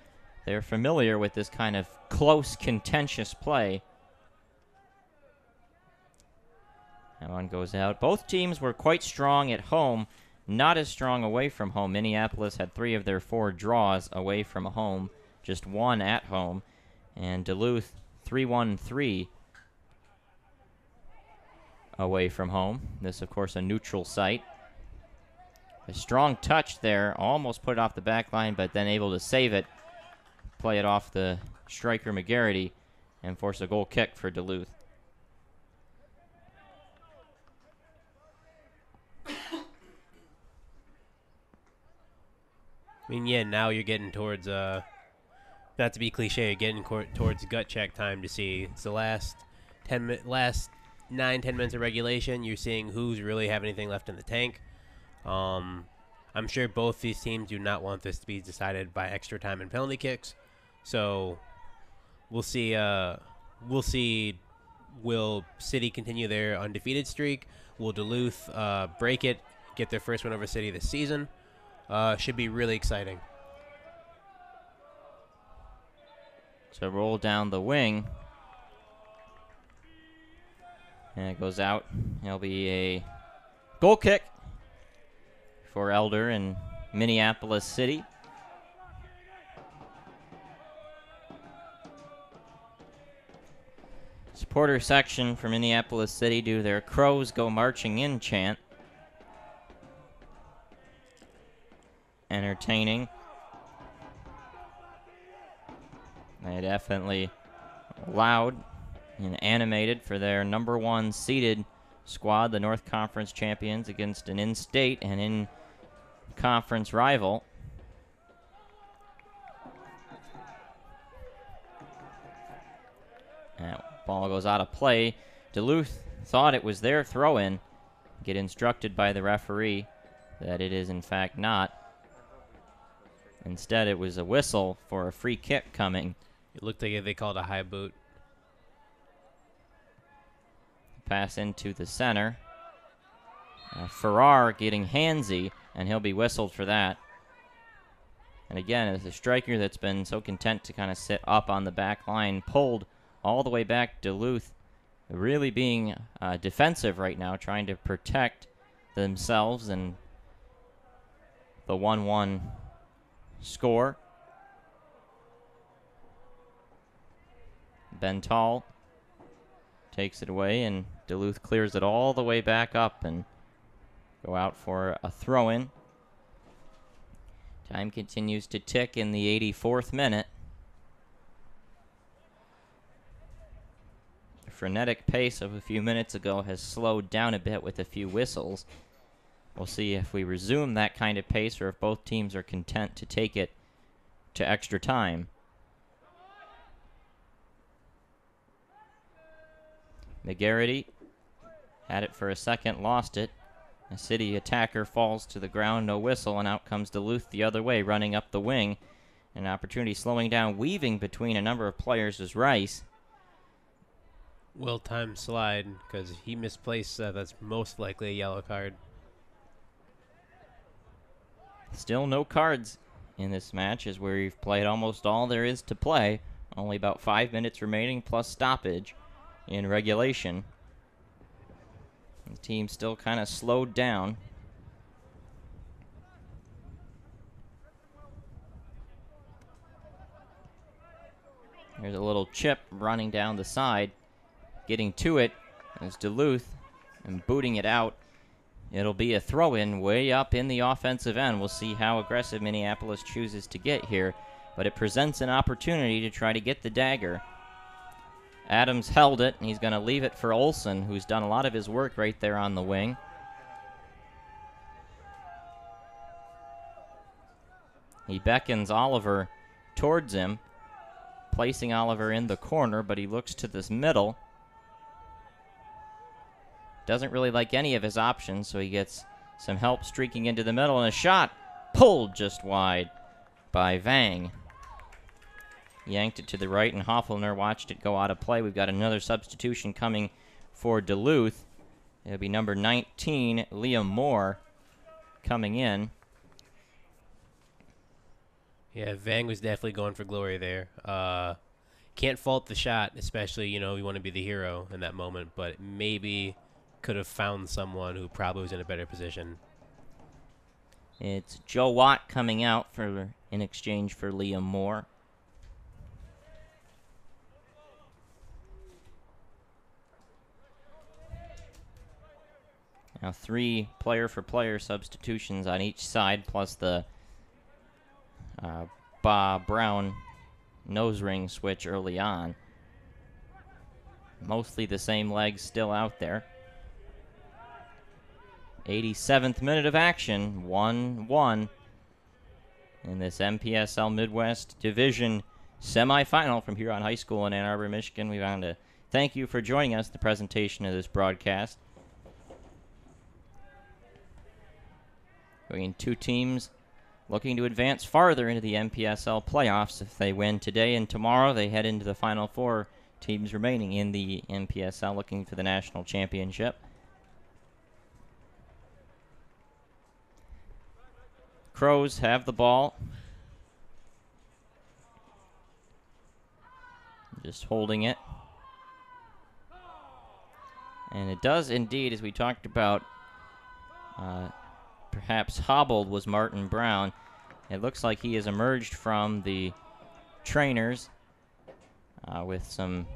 they're familiar with this kind of close, contentious play. That one goes out. Both teams were quite strong at home, not as strong away from home. Minneapolis had 3 of their 4 draws away from home, just 1 at home. And Duluth 3-1-3 away from home. This, of course, a neutral site. A strong touch there, almost put it off the back line, but then able to save it, play it off the striker McGarity, and force a goal kick for Duluth. I mean, yeah, now you're getting towards, not to be cliche, you're getting towards gut check time to see. It's the last 9-10 minutes of regulation. You're seeing who's really have anything left in the tank. I'm sure both these teams do not want this to be decided by extra time and penalty kicks. So we'll see. Will City continue their undefeated streak? Will Duluth break it, get their first win over City this season? Should be really exciting. So roll down the wing. And it goes out. It'll be a goal kick for Elder and Minneapolis City. Supporter section for Minneapolis City do their Crows Go Marching In chant. Entertaining. They definitely loud and animated for their number 1 seeded squad, the North Conference champions, against an in-state and in-conference rival. That ball goes out of play. Duluth thought it was their throw-in. Get instructed by the referee that it is in fact not. Instead, it was a whistle for a free kick coming. It looked like they called a high boot. Pass into the center. Farrar getting handsy, and he'll be whistled for that. And again, as a striker that's been so content to kind of sit up on the back line, pulled all the way back. Duluth really being defensive right now, trying to protect themselves and the 1-1 score. Bental takes it away, and Duluth clears it all the way back up and go out for a throw-in. Time continues to tick in the 84th minute. The frenetic pace of a few minutes ago has slowed down a bit with a few whistles. We'll see if we resume that kind of pace or if both teams are content to take it to extra time. McGarity had it for a second, lost it. A City attacker falls to the ground, no whistle, and out comes Duluth the other way, running up the wing. An opportunity slowing down, weaving between a number of players is Rice. Well-timed slide, because he misplaced that's most likely a yellow card. Still no cards in this match as we've played almost all there is to play. Only about 5 minutes remaining plus stoppage in regulation. The team still kind of slowed down. There's a little chip running down the side. Getting to it is Duluth and booting it out. It'll be a throw-in way up in the offensive end. We'll see how aggressive Minneapolis chooses to get here, but it presents an opportunity to try to get the dagger. Adams held it, and he's going to leave it for Olsen, who's done a lot of his work right there on the wing. He beckons Oliver towards him, placing Oliver in the corner, but he looks to this middle. Doesn't really like any of his options, so he gets some help streaking into the middle, and a shot pulled just wide by Vang. Yanked it to the right, and Hofflner watched it go out of play. We've got another substitution coming for Duluth. It'll be number 19, Liam Moore, coming in. Yeah, Vang was definitely going for glory there. Can't fault the shot, especially, you want to be the hero in that moment, but maybe could have found someone who probably was in a better position. It's Joe Watt coming out in exchange for Liam Moore. Now 3 player-for-player substitutions on each side, plus the Bob Brown nose ring switch early on. Mostly the same legs still out there. 87th minute of action, 1-1 in this NPSL Midwest Division semifinal from Huron High School in Ann Arbor, Michigan. We want to thank you for joining us, the presentation of this broadcast. Between two teams looking to advance farther into the NPSL playoffs. If they win today and tomorrow, they head into the Final Four. Teams remaining in the NPSL looking for the national championship. Crows have the ball. Just holding it. And it does indeed, as we talked about, perhaps hobbled was Martin Brown. It looks like he has emerged from the trainers with some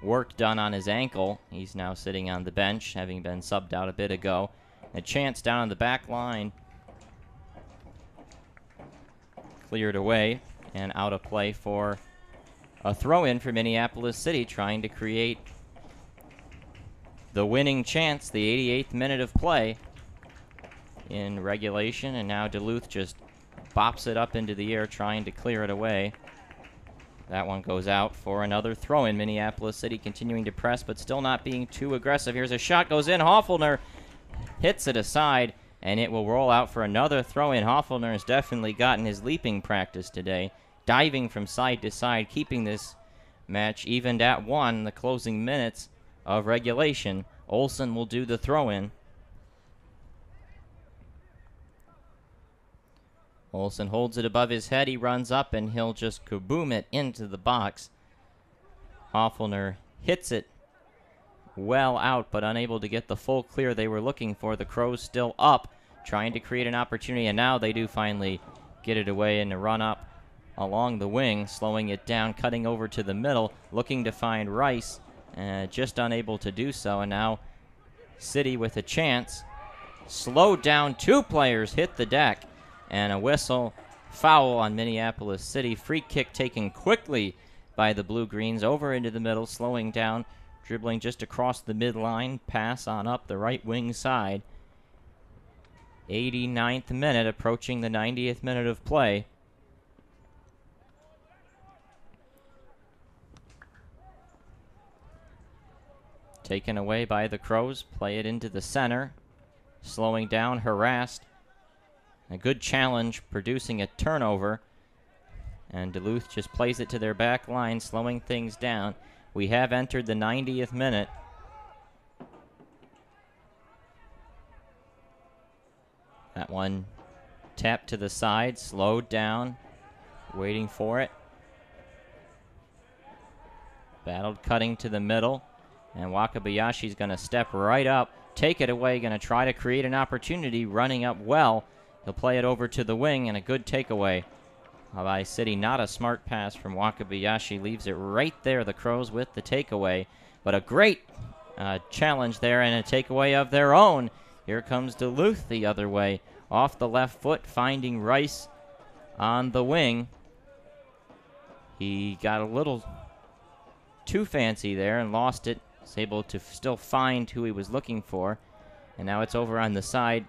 work done on his ankle. He's now sitting on the bench, having been subbed out a bit ago. A chance down on the back line. Cleared away and out of play for a throw-in for Minneapolis City, trying to create the winning chance, the 88th minute of play in regulation, and now Duluth just bops it up into the air, trying to clear it away. That one goes out for another throw-in. Minneapolis City continuing to press, but still not being too aggressive. Here's a shot, goes in. Hofflner hits it aside, and it will roll out for another throw-in. Hofflner has definitely gotten his leaping practice today, diving from side to side, keeping this match evened at 1 in the closing minutes of regulation. Olsen will do the throw-in. Olsen holds it above his head. He runs up, and he'll just kaboom it into the box. Hofflner hits it well out, but unable to get the full clear they were looking for. The Crows still up, trying to create an opportunity, and now they do finally get it away in the run-up along the wing, slowing it down, cutting over to the middle, looking to find Rice, just unable to do so, and now City with a chance. Slowed down, 2 players hit the deck, and a whistle, foul on Minneapolis City. Free kick taken quickly by the Blue-Greens over into the middle, slowing down, dribbling just across the midline, pass on up the right wing side. 89th minute, approaching the 90th minute of play. Taken away by the Crows, play it into the center, slowing down, harassed. A good challenge, producing a turnover. And Duluth just plays it to their back line, slowing things down. We have entered the 90th minute. That one Tap to the side, slowed down, waiting for it. Battled cutting to the middle, and Wakabayashi's going to step right up, take it away, going to try to create an opportunity, running up well. He'll play it over to the wing, and a good takeaway by City. Not a smart pass from Wakabayashi, leaves it right there, the Crows with the takeaway. But a great challenge there and a takeaway of their own. Here comes Duluth the other way, off the left foot, finding Rice on the wing. He got a little too fancy there and lost it. Was able to still find who he was looking for. And now it's over on the side.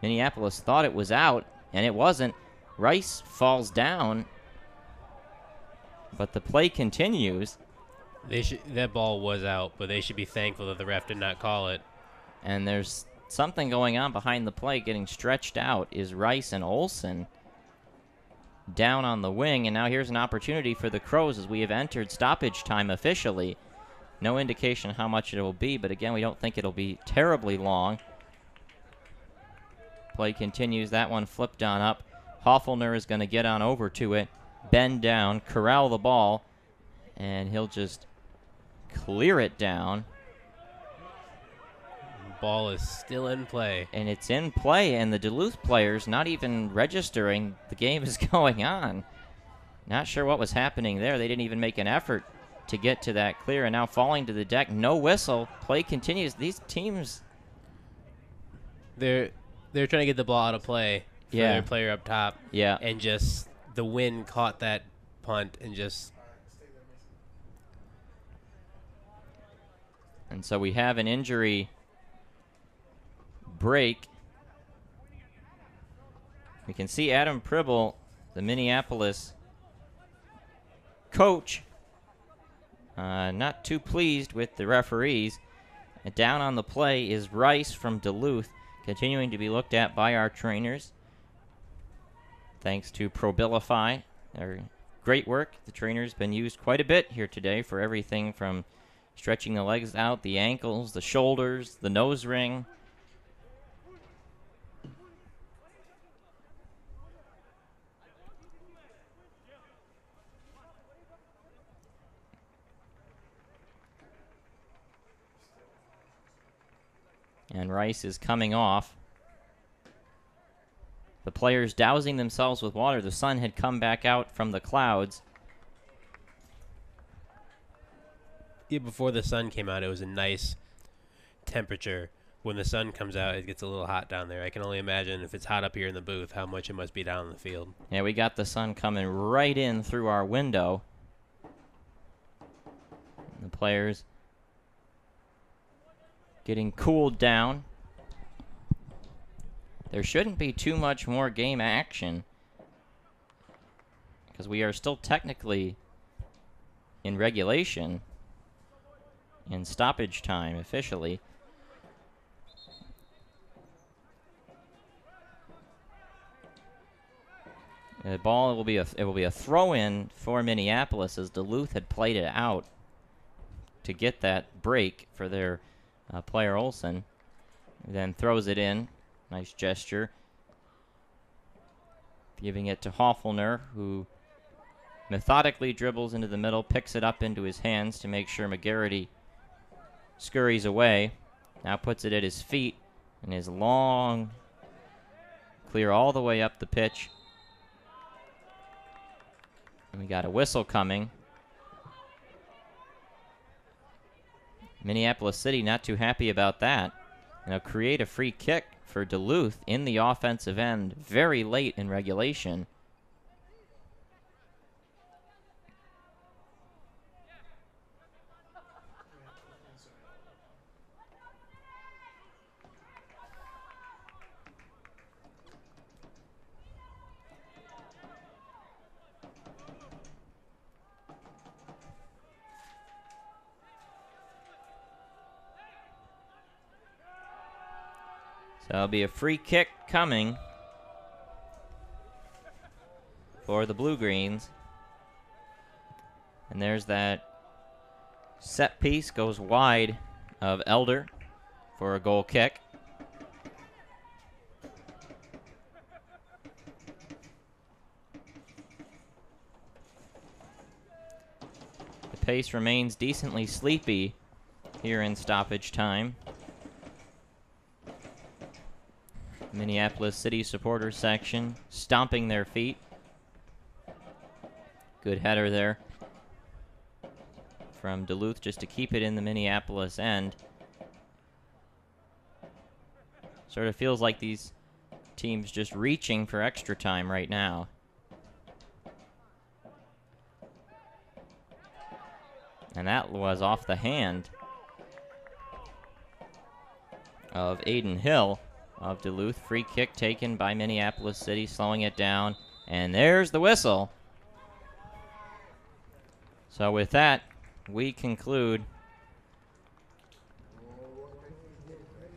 Minneapolis thought it was out, and it wasn't. Rice falls down, but the play continues. That ball was out, but they should be thankful that the ref did not call it. And there's something going on behind the play, getting stretched out is Rice and Olsen down on the wing. And now here's an opportunity for the Crows as we have entered stoppage time officially. No indication how much it will be, but again, we don't think it'll be terribly long. Play continues. That one flipped on up. Hoffelner is going to get on over to it, bend down, corral the ball, and he'll just clear it down. Ball is still in play. And it's in play, and the Duluth players not even registering the game is going on. Not sure what was happening there. They didn't even make an effort to get to that clear, and now falling to the deck. No whistle. Play continues. These teams... They're trying to get the ball out of play for their player up top. Yeah. And just the wind caught that punt and just... And so we have an injury break. We can see Adam Pribble, the Minneapolis coach, not too pleased with the referees. And down on the play is Rice from Duluth, continuing to be looked at by our trainers. Thanks to Probilify, their great work. The trainer's been used quite a bit here today for everything from stretching the legs out, the ankles, the shoulders, the nose ring. And Rice is coming off. The players dousing themselves with water. The sun had come back out from the clouds. Yeah, before the sun came out, it was a nice temperature. When the sun comes out, it gets a little hot down there. I can only imagine if it's hot up here in the booth, how much it must be down in the field. Yeah, we got the sun coming right in through our window. And the players getting cooled down. There shouldn't be too much more game action because we are still technically in regulation in stoppage time officially. The ball will be a throw-in for Minneapolis as Duluth had played it out to get that break for their player Olsen. Then throws it in. Nice gesture. Giving it to Hoffelner, who methodically dribbles into the middle, picks it up into his hands to make sure McGarity scurries away. Now puts it at his feet and is long, clear all the way up the pitch. And we got a whistle coming. Minneapolis City not too happy about that. And they'll create a free kick for Duluth in the offensive end very late in regulation. So there'll be a free kick coming for the Blue-Greens. And there's that set piece, goes wide of Elder for a goal kick. pace remains decently sleepy here in stoppage time. Minneapolis City supporter section stomping their feet. Good header there from Duluth just to keep it in the Minneapolis end. Sort of feels like these teams just reaching for extra time right now. And that was off the hand of Aiden Hill of Duluth. Free kick taken by Minneapolis City, slowing it down. And there's the whistle. So with that, we conclude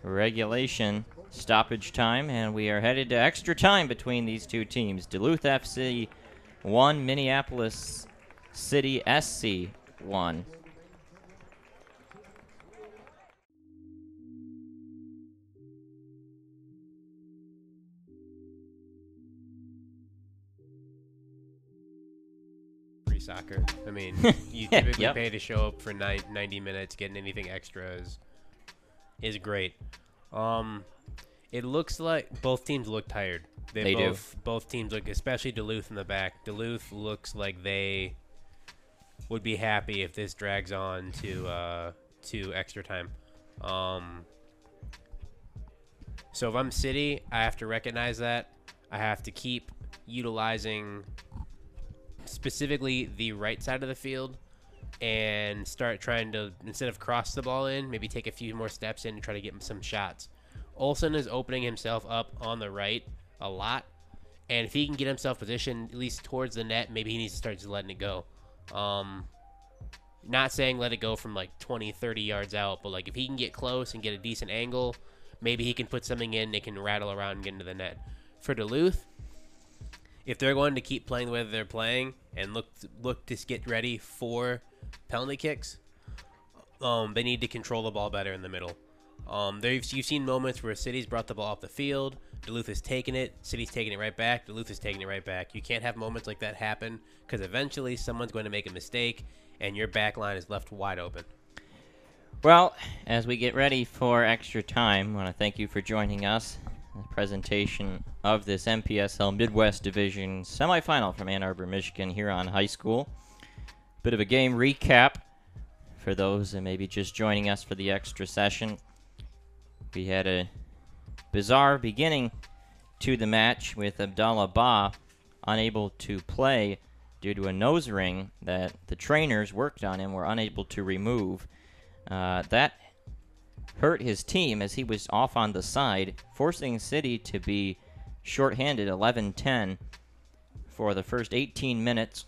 regulation stoppage time, and we are headed to extra time between these two teams. Duluth FC 1, Minneapolis City SC 1. Free soccer. I mean, you typically Yep. pay to show up for 90 minutes. Getting anything extra is great. It looks like both teams look tired. They do. Both teams look, especially Duluth in the back. Duluth looks like they would be happy if this drags on to extra time. So if I'm City, I have to recognize that. I have to keep utilizing specifically the right side of the field and start trying to, instead of cross the ball in, maybe take a few more steps in and try to get some shots. Olsen is opening himself up on the right a lot, and if he can get himself positioned at least towards the net, maybe he needs to start just letting it go. Not saying let it go from like 20, 30 yards out, but like if he can get close and get a decent angle, maybe he can put something in, they can rattle around and get into the net. For Duluth, if they're going to keep playing the way they're playing and look to get ready for penalty kicks, they need to control the ball better in the middle. You've seen moments where City's brought the ball off the field, Duluth has taken it, City's taking it right back, Duluth is taking it right back. You can't have moments like that happen because eventually someone's going to make a mistake and your back line is left wide open. Well, as we get ready for extra time, I want to thank you for joining us. The presentation of this NPSL Midwest Division semifinal from Ann Arbor, Michigan, here on High School. Bit of a game recap for those that may be just joining us for the extra session. We had a bizarre beginning to the match with Abdallah Ba unable to play due to a nose ring that the trainers worked on him were unable to remove. That hurt his team as he was off on the side, forcing City to be shorthanded 11-10 for the first 18 minutes.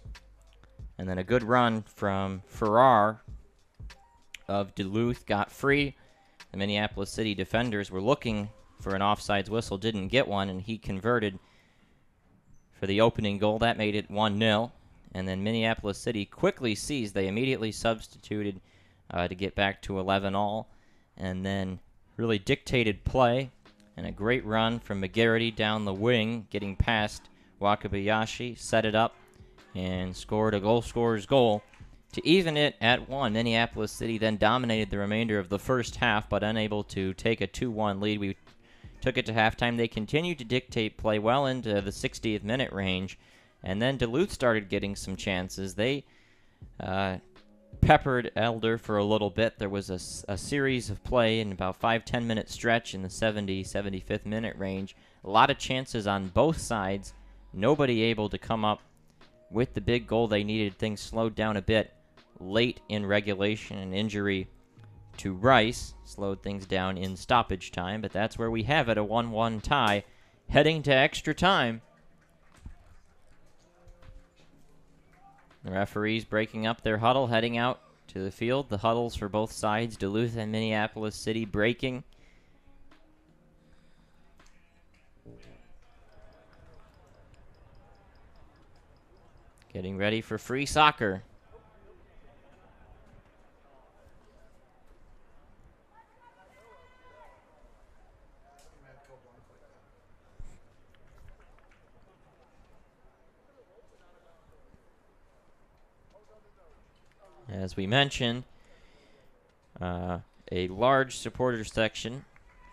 And then a good run from Farrar of Duluth got free. The Minneapolis City defenders were looking for an offsides whistle, didn't get one, and he converted for the opening goal. That made it 1-0. And then Minneapolis City quickly seized. They immediately substituted to get back to 11-all. And then really dictated play. And a great run from McGarity down the wing, getting past Wakabayashi, set it up, and scored a goal scorer's goal to even it at 1. Minneapolis City then dominated the remainder of the first half, but unable to take a 2-1 lead. We took it to halftime. They continued to dictate play well into the 60th minute range, and then Duluth started getting some chances. They peppered Elder for a little bit. There was a series of play in about 5-10 minute stretch in the 75th minute range. A lot of chances on both sides. Nobody able to come up with the big goal they needed. Things slowed down a bit late in regulation. An injury to Rice slowed things down in stoppage time, but that's where we have it, a 1-1 tie, heading to extra time. The referees breaking up their huddle, heading out to the field. The huddles for both sides, Duluth and Minneapolis City, breaking. Getting ready for free soccer. as we mentioned, a large supporter section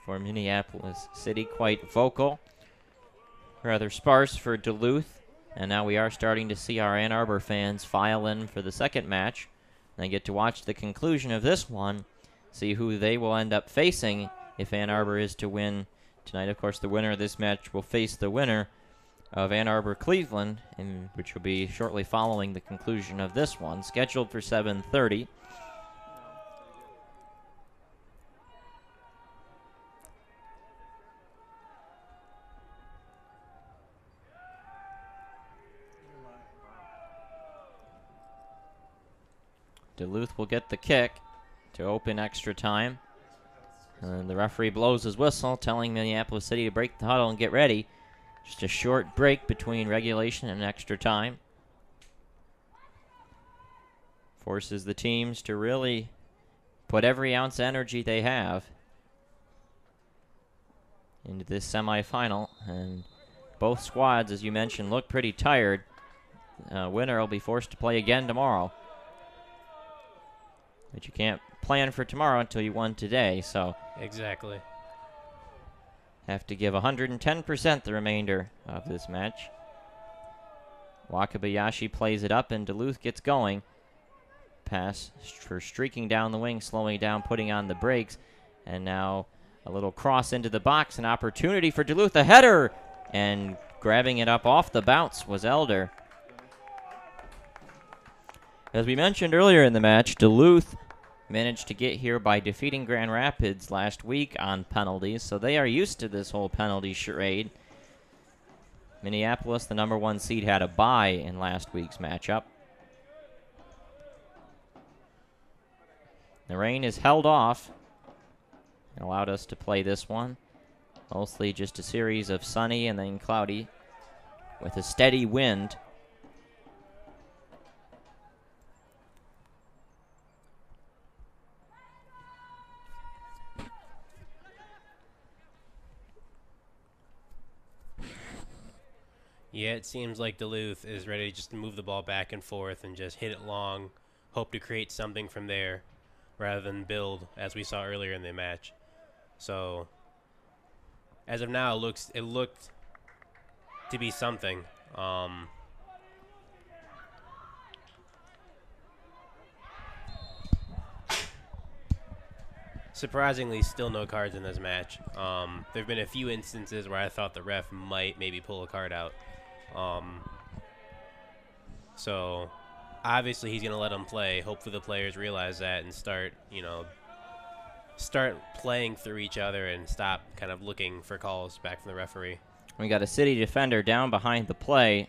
for Minneapolis City, quite vocal, rather sparse for Duluth, and now we are starting to see our Ann Arbor fans file in for the second match. They get to watch the conclusion of this one, see who they will end up facing if Ann Arbor is to win tonight. Of course, the winner of this match will face the winner of Ann Arbor-Cleveland, which will be shortly following the conclusion of this one, scheduled for 7:30. Duluth will get the kick to open extra time. And the referee blows his whistle, telling Minneapolis City to break the huddle and get ready. Just a short break between regulation and extra time. Forces the teams to really put every ounce of energy they have into this semifinal. And both squads, as you mentioned, look pretty tired. Winner will be forced to play again tomorrow. But you can't plan for tomorrow until you won today, so. Exactly. Have to give 110% the remainder of this match. Wakabayashi plays it up and Duluth gets going. Pass for streaking down the wing, slowing down, putting on the brakes. And now a little cross into the box, an opportunity for Duluth, a header! And grabbing it up off the bounce was Elder. As we mentioned earlier in the match, Duluth managed to get here by defeating Grand Rapids last week on penalties, so they are used to this whole penalty charade. Minneapolis, the number 1 seed, had a bye in last week's matchup. The rain is held off and allowed us to play this one. Mostly just a series of sunny and then cloudy with a steady wind. Yeah, it seems like Duluth is ready just to move the ball back and forth and just hit it long, hope to create something from there rather than build, as we saw earlier in the match. So, as of now, it looked to be something. Surprisingly, still no cards in this match. There have been a few instances where I thought the ref might maybe pull a card out. So obviously he's going to let them play. Hopefully the players realize that and start playing through each other and stop kind of looking for calls back from the referee. We got a City defender down behind the play,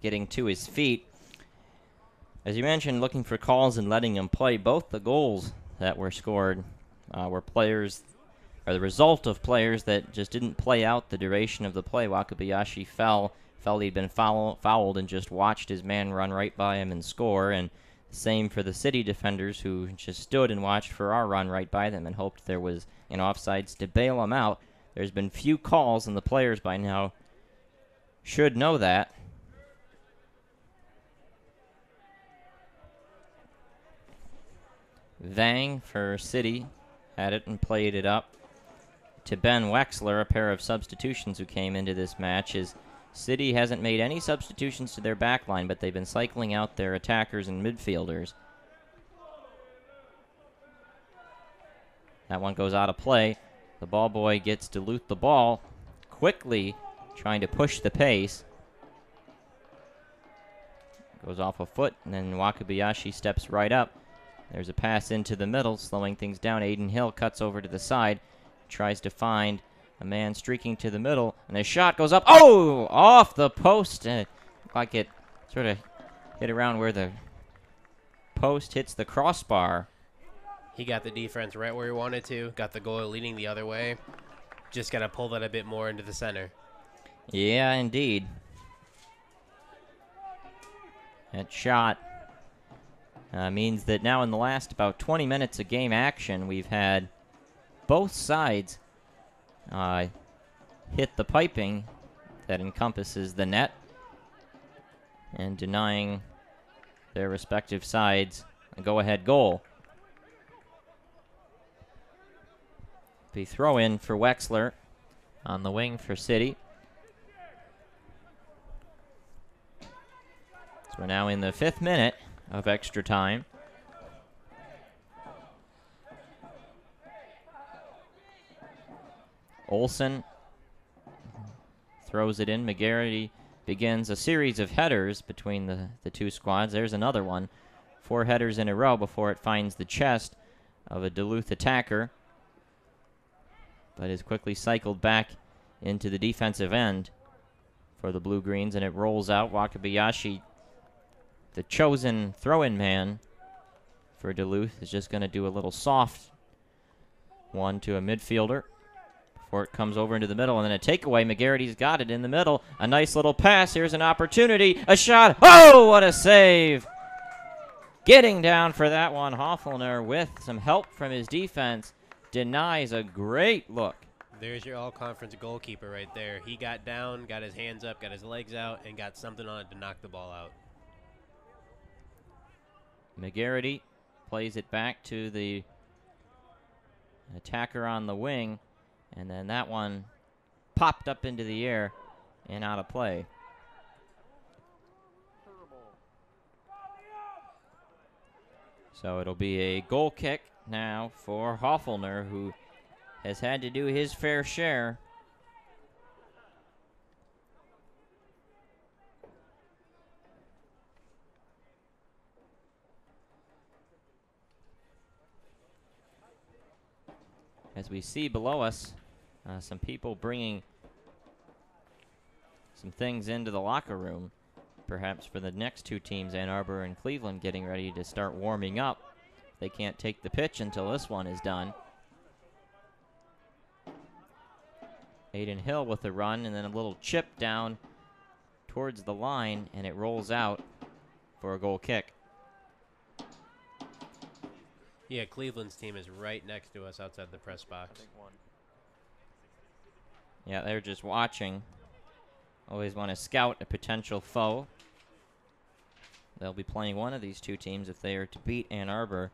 getting to his feet. As you mentioned, looking for calls and letting him play. Both the goals that were scored were the result of players that just didn't play out the duration of the play. Wakabayashi felt he'd been fouled and just watched his man run right by him and score. And same for the City defenders, who just stood and watched for our run right by them and hoped there was offsides to bail them out. There's been few calls, and the players by now should know that. Vang for City had it and played it up to Ben Wexler, a pair of substitutions who came into this match. As City hasn't made any substitutions to their back line, but they've been cycling out their attackers and midfielders. That one goes out of play. The ball boy gets Duluth the ball, quickly trying to push the pace. Goes off a foot, and then Wakabayashi steps right up. There's a pass into the middle, slowing things down. Aiden Hill cuts over to the side, tries to find a man streaking to the middle, and the shot goes up. Oh! Off the post. Like it sort of hit around where the post hits the crossbar. He got the defense right where he wanted to, got the goal leaning the other way. Just got to pull that a bit more into the center. Yeah, indeed. That shot means that now in the last about 20 minutes of game action, we've had both sides hit the piping that encompasses the net and denying their respective sides a go-ahead goal. The throw-in for Wexler on the wing for City. So we're now in the 5th minute of extra time. Olsen throws it in. McGarity begins a series of headers between the two squads. There's another one. 4 headers in a row before it finds the chest of a Duluth attacker, but is quickly cycled back into the defensive end for the Blue-Greens, and it rolls out. Wakabayashi, the chosen throw-in man for Duluth, is just going to do a little soft one to a midfielder before it comes over into the middle, and then a takeaway. McGarity's got it in the middle. A nice little pass. Here's an opportunity. A shot. Oh, what a save. Getting down for that one, Hofflner, with some help from his defense, denies a great look. There's your all-conference goalkeeper right there. He got down, got his hands up, got his legs out, and got something on it to knock the ball out. McGarity plays it back to the attacker on the wing, and then that one popped up into the air and out of play. So it'll be a goal kick now for Hofflner, who has had to do his fair share. As we see below us, some people bringing some things into the locker room, perhaps for the next two teams, Ann Arbor and Cleveland, getting ready to start warming up. They can't take the pitch until this one is done. Aiden Hill with a run, and then a little chip down towards the line, and it rolls out for a goal kick. Yeah, Cleveland's team is right next to us outside the press box. Yeah, they're just watching. Always want to scout a potential foe. They'll be playing one of these two teams if they are to beat Ann Arbor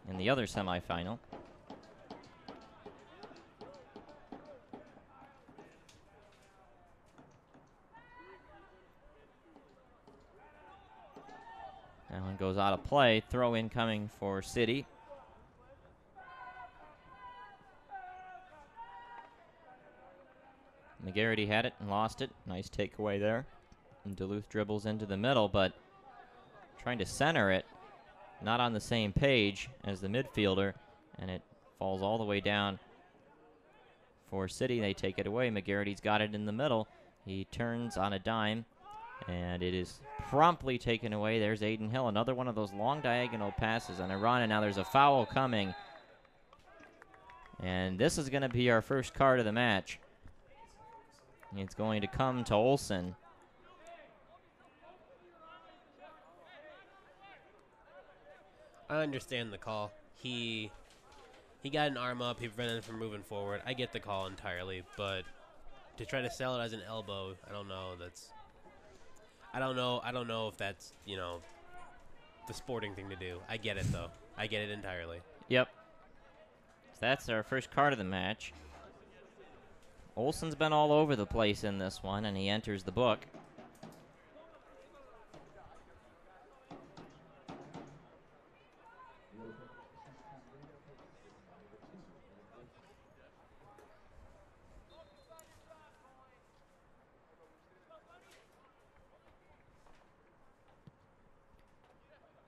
in the other semifinal. That one goes out of play. Throw in coming for City. McGarity had it and lost it. Nice takeaway there. And Duluth dribbles into the middle, but trying to center it, not on the same page as the midfielder, and it falls all the way down for City. They take it away. McGarity's got it in the middle. He turns on a dime, and it is promptly taken away. There's Aiden Hill, another one of those long diagonal passes on a run, and now there's a foul coming. And this is going to be our first card of the match. It's going to come to Olsen. I understand the call. He got an arm up. He prevented him from moving forward. I get the call entirely, but to try to sell it as an elbow, I don't know. I don't know if that's, the sporting thing to do. I get it though. I get it entirely. Yep. So that's our first card of the match. Olsen's been all over the place in this one, and he enters the book.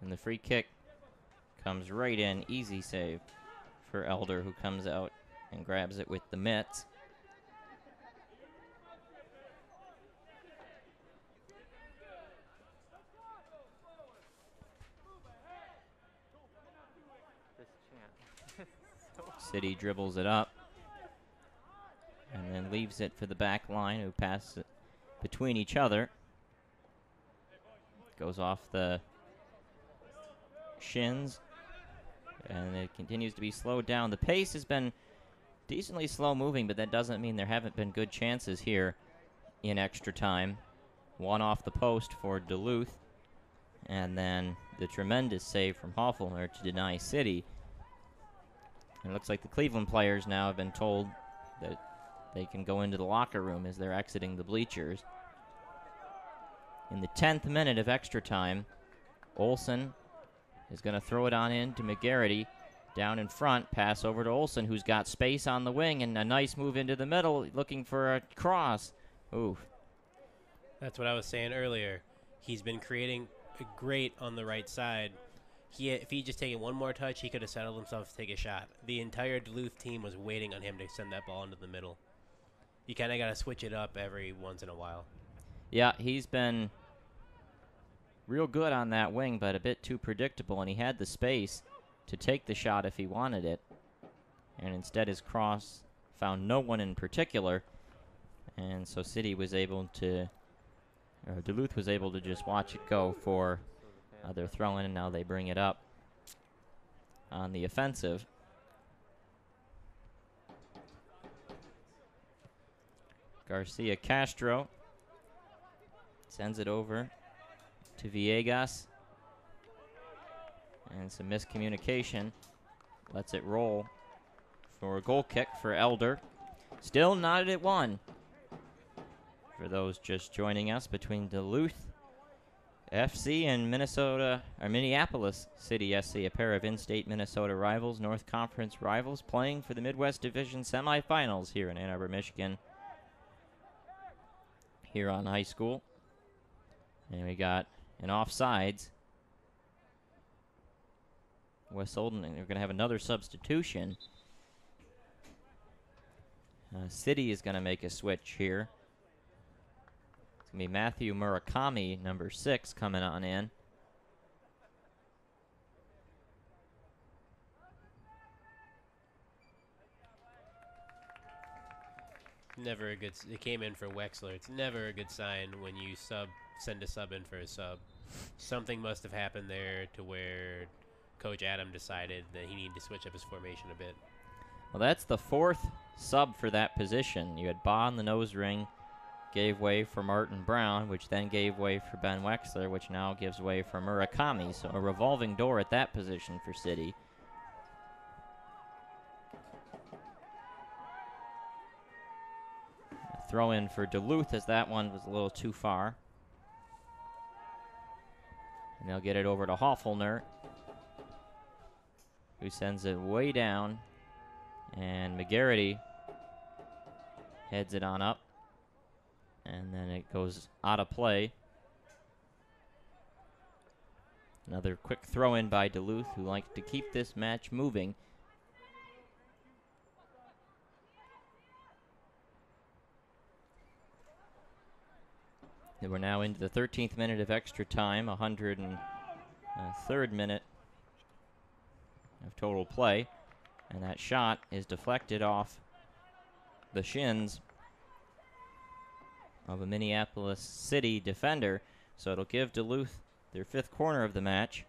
And the free kick comes right in. Easy save for Elder, who comes out and grabs it with the mitts. City dribbles it up and then leaves it for the back line, who passes it between each other. Goes off the shins, and it continues to be slowed down. The pace has been decently slow moving, but that doesn't mean there haven't been good chances here in extra time. one off the post for Duluth. And then the tremendous save from Hoffelner to deny City. And it looks like the Cleveland players now have been told that they can go into the locker room as they're exiting the bleachers. In the 10th minute of extra time, Olsen is going to throw it on in to McGarity. Down in front, pass over to Olsen, who's got space on the wing, and a nice move into the middle, looking for a cross. Ooh. That's what I was saying earlier. He's been creating great on the right side. If he just taken one more touch, he could have settled himself to take a shot. The entire Duluth team was waiting on him to send that ball into the middle. You kind of got to switch it up every once in a while. Yeah, he's been real good on that wing, but a bit too predictable, and he had the space to take the shot if he wanted it. And instead his cross found no one in particular, and so City was able to, or Duluth was able to just watch it go for their throw-in, and now they bring it up on the offensive. Garcia Castro sends it over to Villegas. And some miscommunication. Lets it roll for a goal kick for Elder. Still knotted at 1. For those just joining us, between Duluth FC and Minneapolis City SC, a pair of in-state Minnesota rivals, North Conference rivals, playing for the Midwest Division semifinals here in Ann Arbor, Michigan. Here on high school. And we got an offsides whistled, and we're going to have another substitution. City is going to make a switch here. It's going to be Matthew Murakami, number 6, coming on in. Never a good. It came in for Wexler. It's never a good sign when you send a sub in for a sub. Something must have happened there to where Coach Adam decided that he needed to switch up his formation a bit. Well, that's the 4th sub for that position. You had Ba in the nose ring, gave way for Martin Brown, which then gave way for Ben Wexler, which now gives way for Murakami. So a revolving door at that position for City. A throw in for Duluth, as that one was a little too far. And they'll get it over to Hoffelner, who sends it way down, and McGarity heads it on up, and then it goes out of play. Another quick throw in by Duluth, who like to keep this match moving. And we're now into the 13th minute of extra time, 103rd minute of total play, and that shot is deflected off the shins of a Minneapolis City defender, so it'll give Duluth their 5th corner of the match.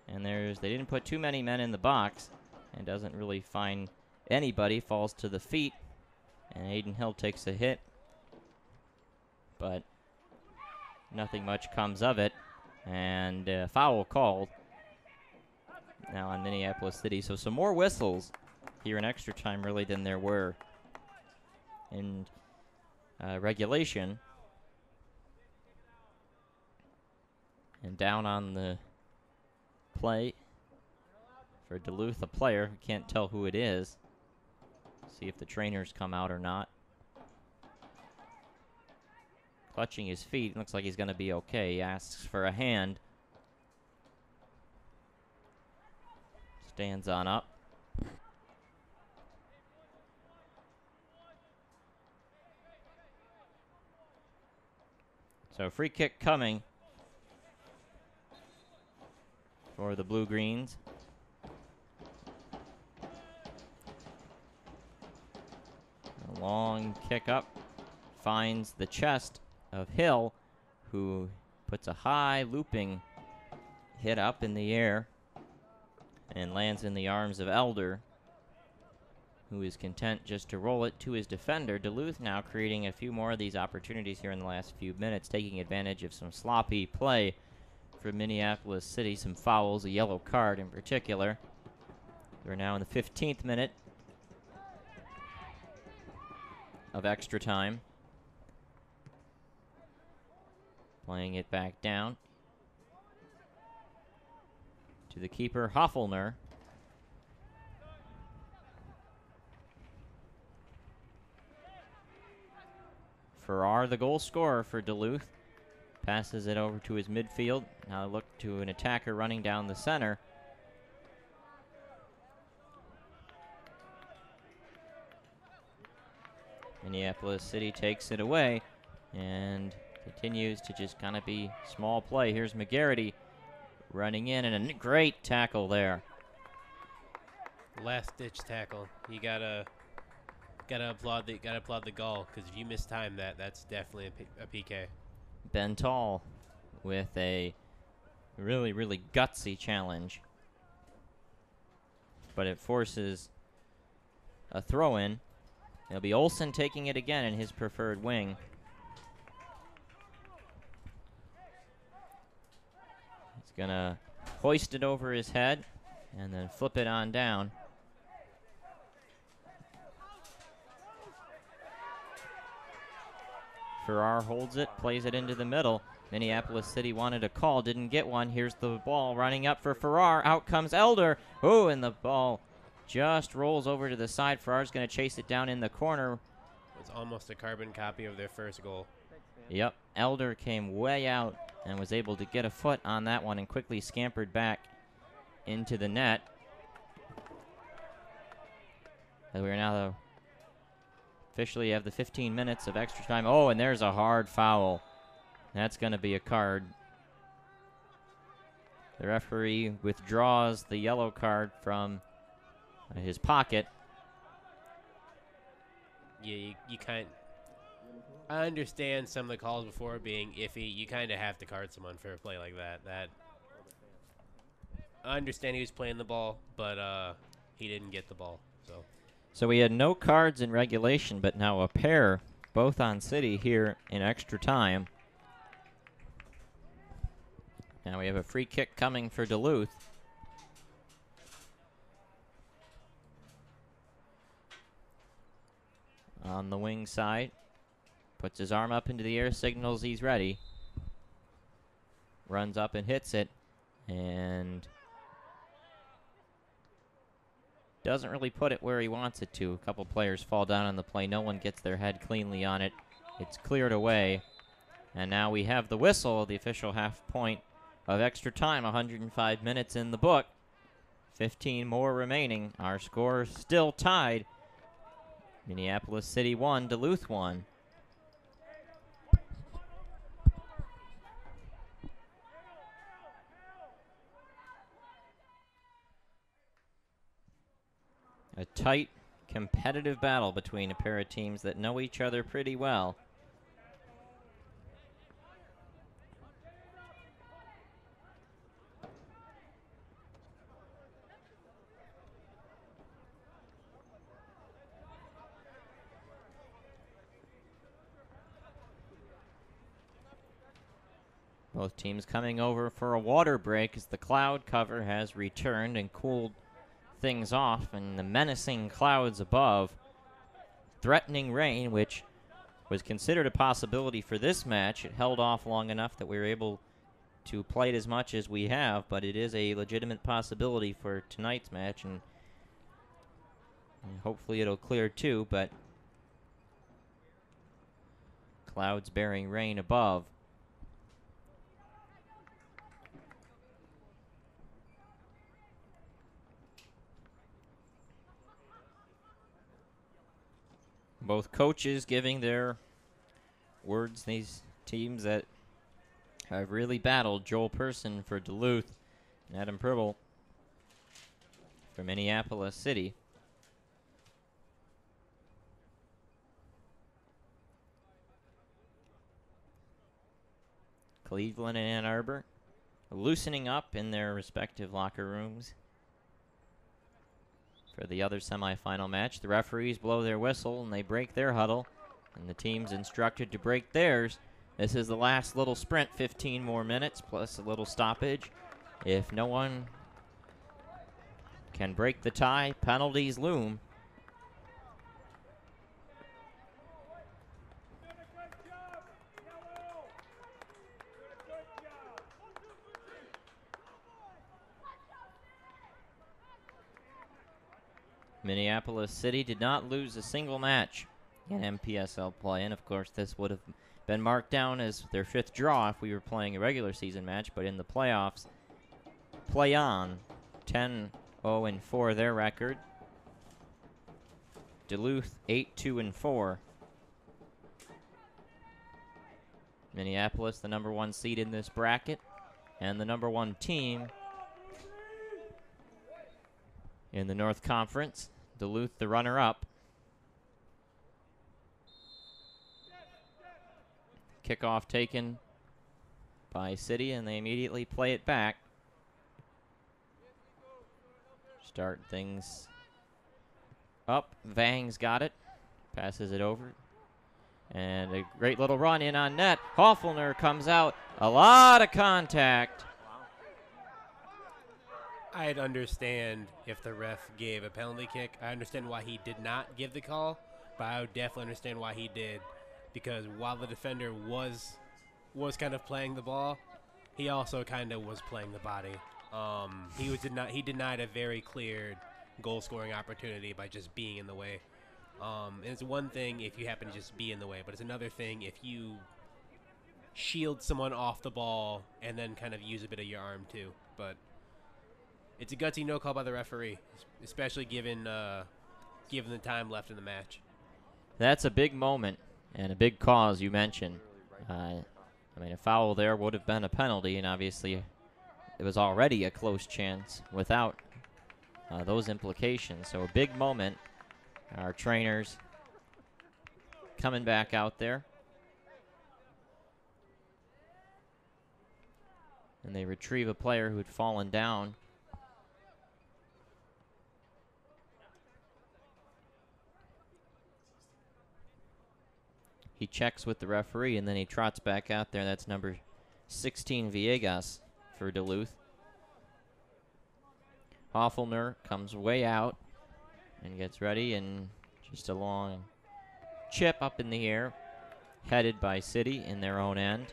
And they didn't put too many men in the box, and doesn't really find anybody, falls to the feet, and Aiden Hill takes a hit, but nothing much comes of it, and foul called now on Minneapolis City. So some more whistles here in extra time really than there were in regulation. And down on the play for Duluth, a player, we can't tell who it is. See if the trainers come out or not. Clutching his feet, looks like he's going to be okay. He asks for a hand. Stands on up. So free kick coming for the Blue-Greens. A long kick up finds the chest of Hill, who puts a high looping hit up in the air and lands in the arms of Elder, who is content just to roll it to his defender. Duluth now creating a few more of these opportunities here in the last few minutes, taking advantage of some sloppy play for Minneapolis City, some fouls, a yellow card in particular. We're now in the 15th minute of extra time. Playing it back down to the keeper, Hoffelner. Farrar, the goal scorer for Duluth, passes it over to his midfield. Now look to an attacker running down the center. Minneapolis City takes it away and continues to just kind of be small play. Here's McGarity running in, and a great tackle there. Last ditch tackle. You gotta applaud the goal, because if you mistime that, that's definitely a PK. Ben Tall with a really, really gutsy challenge, but it forces a throw-in. It'll be Olsen taking it again in his preferred wing. He's gonna hoist it over his head and then flip it on down. Farrar holds it, plays it into the middle. Minneapolis City wanted a call, didn't get one. Here's the ball running up for Farrar. Out comes Elder. Oh, and the ball just rolls over to the side. Farrar's going to chase it down in the corner. It's almost a carbon copy of their first goal. Yep, Elder came way out and was able to get a foot on that one and quickly scampered back into the net. And we're now officially have the 15 minutes of extra time. Oh, and there's a hard foul. That's going to be a card. The referee withdraws the yellow card from his pocket. Yeah, you kind. I understand some of the calls before being iffy. You kind of have to card someone for a play like that. I understand he was playing the ball, but he didn't get the ball. So we had no cards in regulation, but now a pair, both on City here in extra time. Now we have a free kick coming for Duluth. On the wing side, puts his arm up into the air, signals he's ready. Runs up and hits it, and doesn't really put it where he wants it to. A couple players fall down on the play. No one gets their head cleanly on it. It's cleared away. And now we have the whistle, the official half point of extra time. 105 minutes in the book. 15 more remaining. Our score still tied. Minneapolis City 1, Duluth 1. A tight, competitive battle between a pair of teams that know each other pretty well. Both teams coming over for a water break as the cloud cover has returned and cooled things off, and the menacing clouds above, threatening rain, which was considered a possibility for this match. It held off long enough that we were able to play it as much as we have, but it is a legitimate possibility for tonight's match, and hopefully it'll clear too, but clouds bearing rain above. Both coaches giving their words, these teams that have really battled. Joel Person for Duluth and Adam Pribble for Minneapolis City. Cleveland and Ann Arbor loosening up in their respective locker rooms for the other semifinal match. The referees blow their whistle and they break their huddle, and the team's instructed to break theirs. This is the last little sprint, 15 more minutes plus a little stoppage. If no one can break the tie, penalties loom. Minneapolis City did not lose a single match in MPSL play, and of course this would have been marked down as their 5th draw if we were playing a regular season match, but in the playoffs, play on. 10-0-4 their record. Duluth 8-2-4. Minneapolis, the number 1 seed in this bracket, and the number 1 team in the North Conference. Duluth, the runner-up. Kickoff taken by City, and they immediately play it back. Start things up. Vang's got it. Passes it over. And a great little run in on net. Hofffelner comes out. A lot of contact. I'd understand if the ref gave a penalty kick. I understand why he did not give the call, but I would definitely understand why he did, because while the defender was kind of playing the ball, he also kind of was playing the body. He denied a very clear goal-scoring opportunity by just being in the way. And it's one thing if you happen to just be in the way, but it's another thing if you shield someone off the ball and then kind of use a bit of your arm too. But it's a gutsy no call by the referee, especially given the time left in the match. That's a big moment and a big cause you mentioned. I mean, a foul there would have been a penalty, and obviously it was already a close chance without those implications. So a big moment. Our trainers coming back out there. And they retrieve a player who had fallen down. He checks with the referee, and then he trots back out there. That's number 16, Villegas, for Duluth. Hofffelner comes way out and gets ready, and just a long chip up in the air, headed by City in their own end.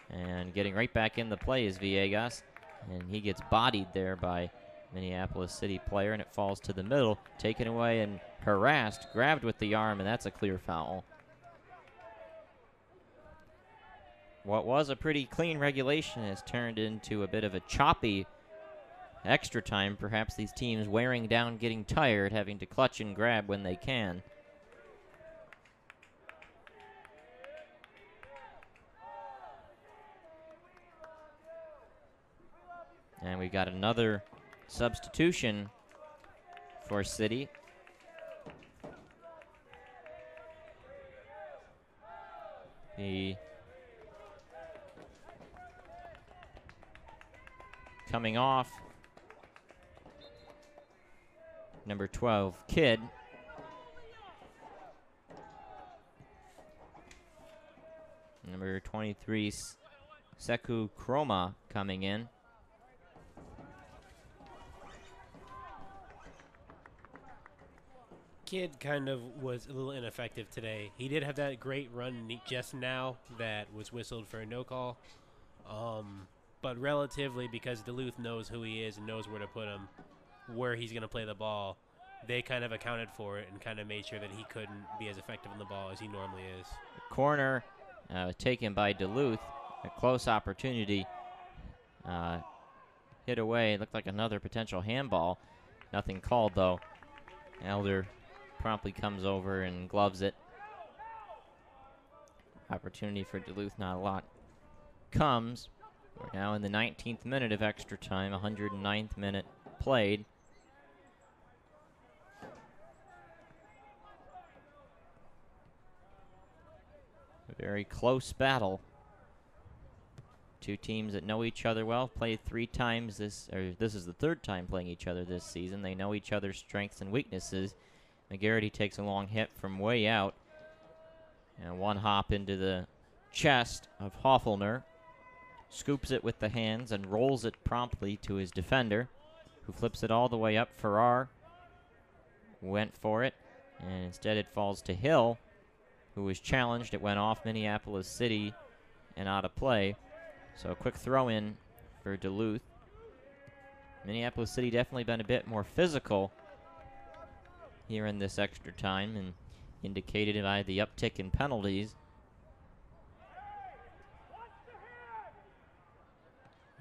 And getting right back in the play is Villegas, and he gets bodied there by Minneapolis City player, and it falls to the middle, taken away and harassed, grabbed with the arm, and that's a clear foul. What was a pretty clean regulation has turned into a bit of a choppy extra time. Perhaps these teams wearing down, getting tired, having to clutch and grab when they can. And we've got another substitution for City. The coming off, number 12, Kidd. Number 23, Sekou Kroma coming in. Kidd kind of was a little ineffective today. He did have that great run just now that was whistled for a no call. But relatively, because Duluth knows who he is and knows where to put him, where he's going to play the ball, they kind of accounted for it and kind of made sure that he couldn't be as effective in the ball as he normally is. Corner taken by Duluth. A close opportunity. Hit away. Looked like another potential handball. Nothing called, though. Elder promptly comes over and gloves it. Opportunity for Duluth, not a lot comes. We're now in the 19th minute of extra time, 109th minute played. A very close battle. Two teams that know each other well, played 3 times this is the 3rd time playing each other this season. They know each other's strengths and weaknesses. McGarity takes a long hit from way out. And one hop into the chest of Hoffelner. Scoops it with the hands and rolls it promptly to his defender, who flips it all the way up. Farrar went for it, and instead it falls to Hill, who was challenged. It went off Minneapolis City and out of play. So a quick throw in for Duluth. Minneapolis City definitely been a bit more physical here in this extra time, and indicated by the uptick in penalties.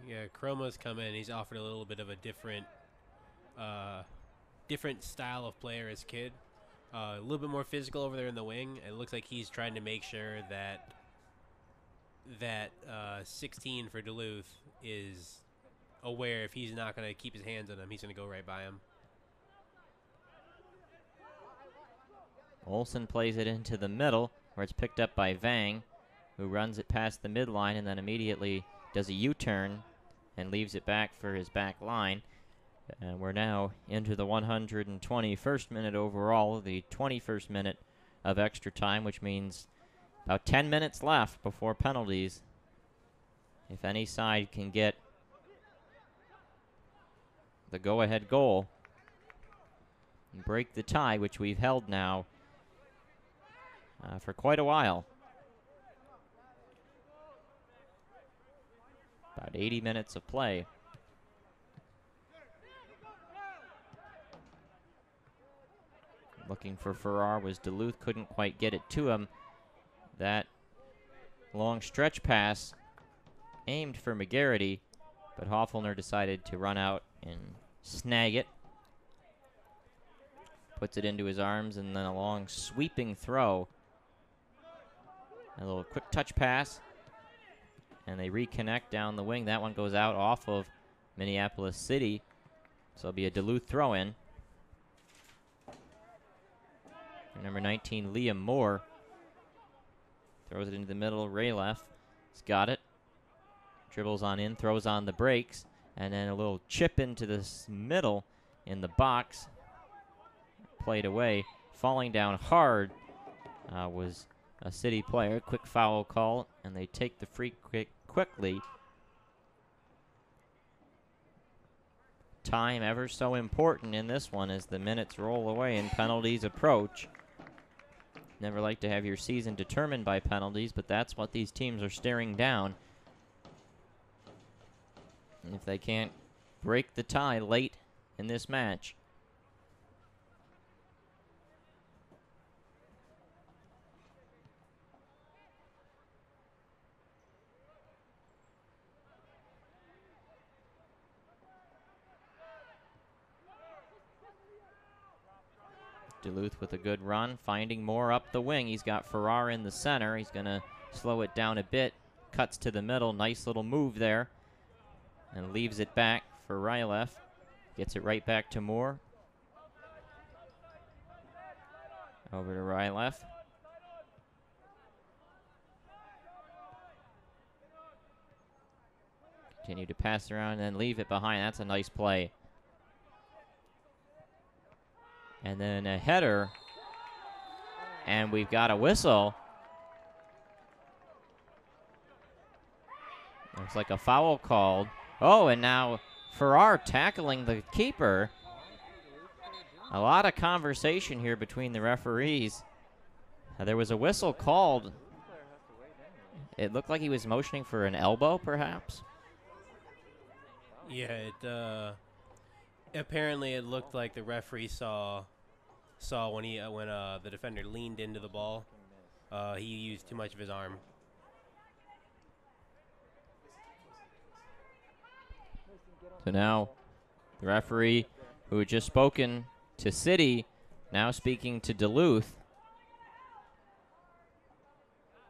Yeah, Chroma's come in. He's offered a little bit of a different style of player as kid. A little bit more physical over there in the wing. It looks like he's trying to make sure that 16 for Duluth is aware if he's not going to keep his hands on him, he's going to go right by him. Olsen plays it into the middle, where it's picked up by Vang, who runs it past the midline and then immediately does a U-turn and leaves it back for his back line. And we're now into the 121st minute overall, the 21st minute of extra time, which means about 10 minutes left before penalties. If any side can get the go-ahead goal and break the tie, which we've held now for quite a while. About 80 minutes of play. Looking for Farrar was Duluth, couldn't quite get it to him. That long stretch pass aimed for McGarity, but Hoffelner decided to run out and snag it. Puts it into his arms, and then a long sweeping throw. A little quick touch pass, and they reconnect down the wing. That one goes out off of Minneapolis City, so it'll be a Duluth throw-in. Number 19, Liam Moore, throws it into the middle. Rayleff has got it. Dribbles on in, throws on the brakes, and then a little chip into this middle in the box. Played away. Falling down hard was a City player. Quick foul call, and they take the free kick quickly. Time ever so important in this one as the minutes roll away and penalties approach. Never like to have your season determined by penalties, but that's what these teams are staring down. And if they can't break the tie late in this match, Duluth with a good run, finding Moore up the wing. He's got Farrar in the center. He's going to slow it down a bit. Cuts to the middle. Nice little move there. And leaves it back for Rylef. Gets it right back to Moore. Over to Rylef. Continue to pass around and then leave it behind. That's a nice play. And then a header, and we've got a whistle. Looks like a foul called. Oh, and now Farrar tackling the keeper. A lot of conversation here between the referees. There was a whistle called. It looked like he was motioning for an elbow, perhaps. Yeah, apparently it looked like the referee saw when the defender leaned into the ball. He used too much of his arm. So now the referee who had just spoken to City, now speaking to Duluth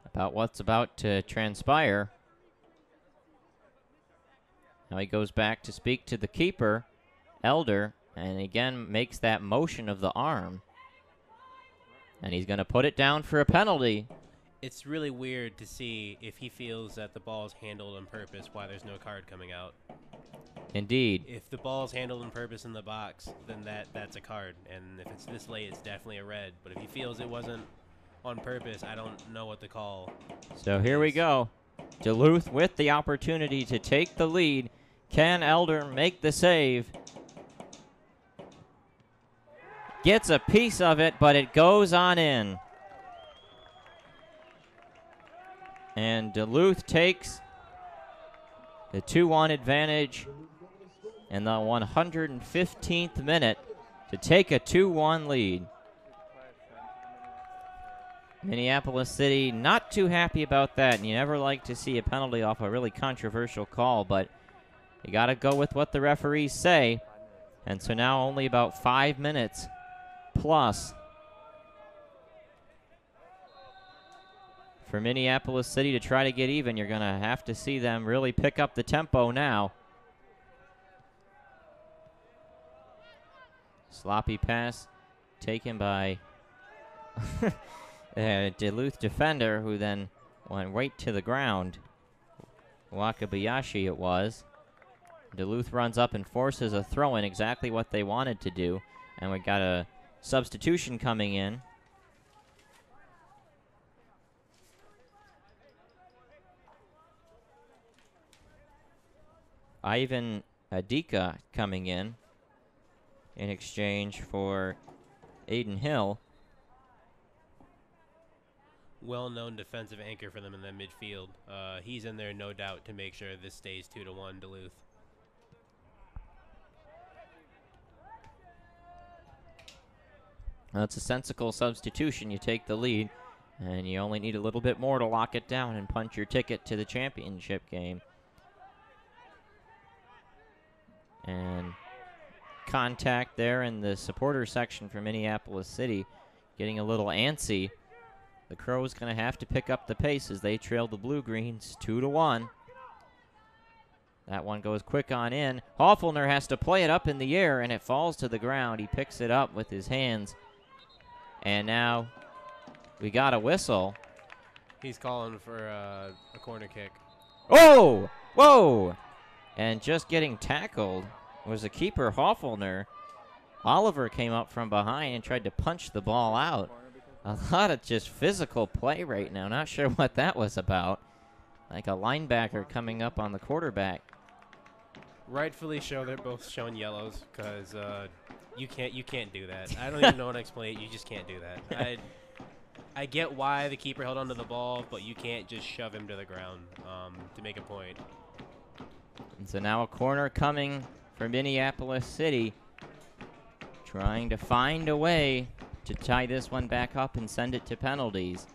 about what's about to transpire. Now he goes back to speak to the keeper, Elder, and again makes that motion of the arm. And he's going to put it down for a penalty. it's really weird to see if he feels that the ball is handled on purpose, why there's no card coming out. Indeed. If the ball is handled on purpose in the box, then that's a card. And if it's this late, it's definitely a red. But if he feels it wasn't on purpose, I don't know what to call. So here we go. Duluth with the opportunity to take the lead. Can Elder make the save? Gets a piece of it, but it goes on in. And Duluth takes the 2-1 advantage in the 115th minute to take a 2-1 lead. Minneapolis City not too happy about that, and you never like to see a penalty off a really controversial call, but you got to go with what the referees say. And so now only about 5 minutes plus for Minneapolis City to try to get even. You're going to have to see them really pick up the tempo now. Sloppy pass taken by a Duluth defender who then went right to the ground. Wakabayashi it was. Duluth runs up and forces a throw-in, exactly what they wanted to do. And we got a substitution coming in. Ivan Adika coming in exchange for Aiden Hill. Well-known defensive anchor for them in the midfield. He's in there, no doubt, to make sure this stays 2-1 Duluth. Well, it's a sensible substitution. You take the lead, and you only need a little bit more to lock it down and punch your ticket to the championship game. And contact there in the supporter section for Minneapolis City, getting a little antsy. The Crows going to have to pick up the pace as they trail the Blue-Greens 2-1. That one goes quick on in. Hoffelner has to play it up in the air, and it falls to the ground. He picks it up with his hands. And now we got a whistle. He's calling for a corner kick. Oh! Whoa! And just getting tackled was the keeper, Hoffelner. Oliver came up from behind and tried to punch the ball out. A lot of just physical play right now. Not sure what that was about. Like a linebacker coming up on the quarterback. Rightfully so, they're both showing yellows because you can't do that. I don't even know how to explain it. You just can't do that. I get why the keeper held onto the ball, but you can't just shove him to the ground to make a point. And so now a corner coming for Minneapolis City, trying to find a way to tie this one back up and send it to penalties.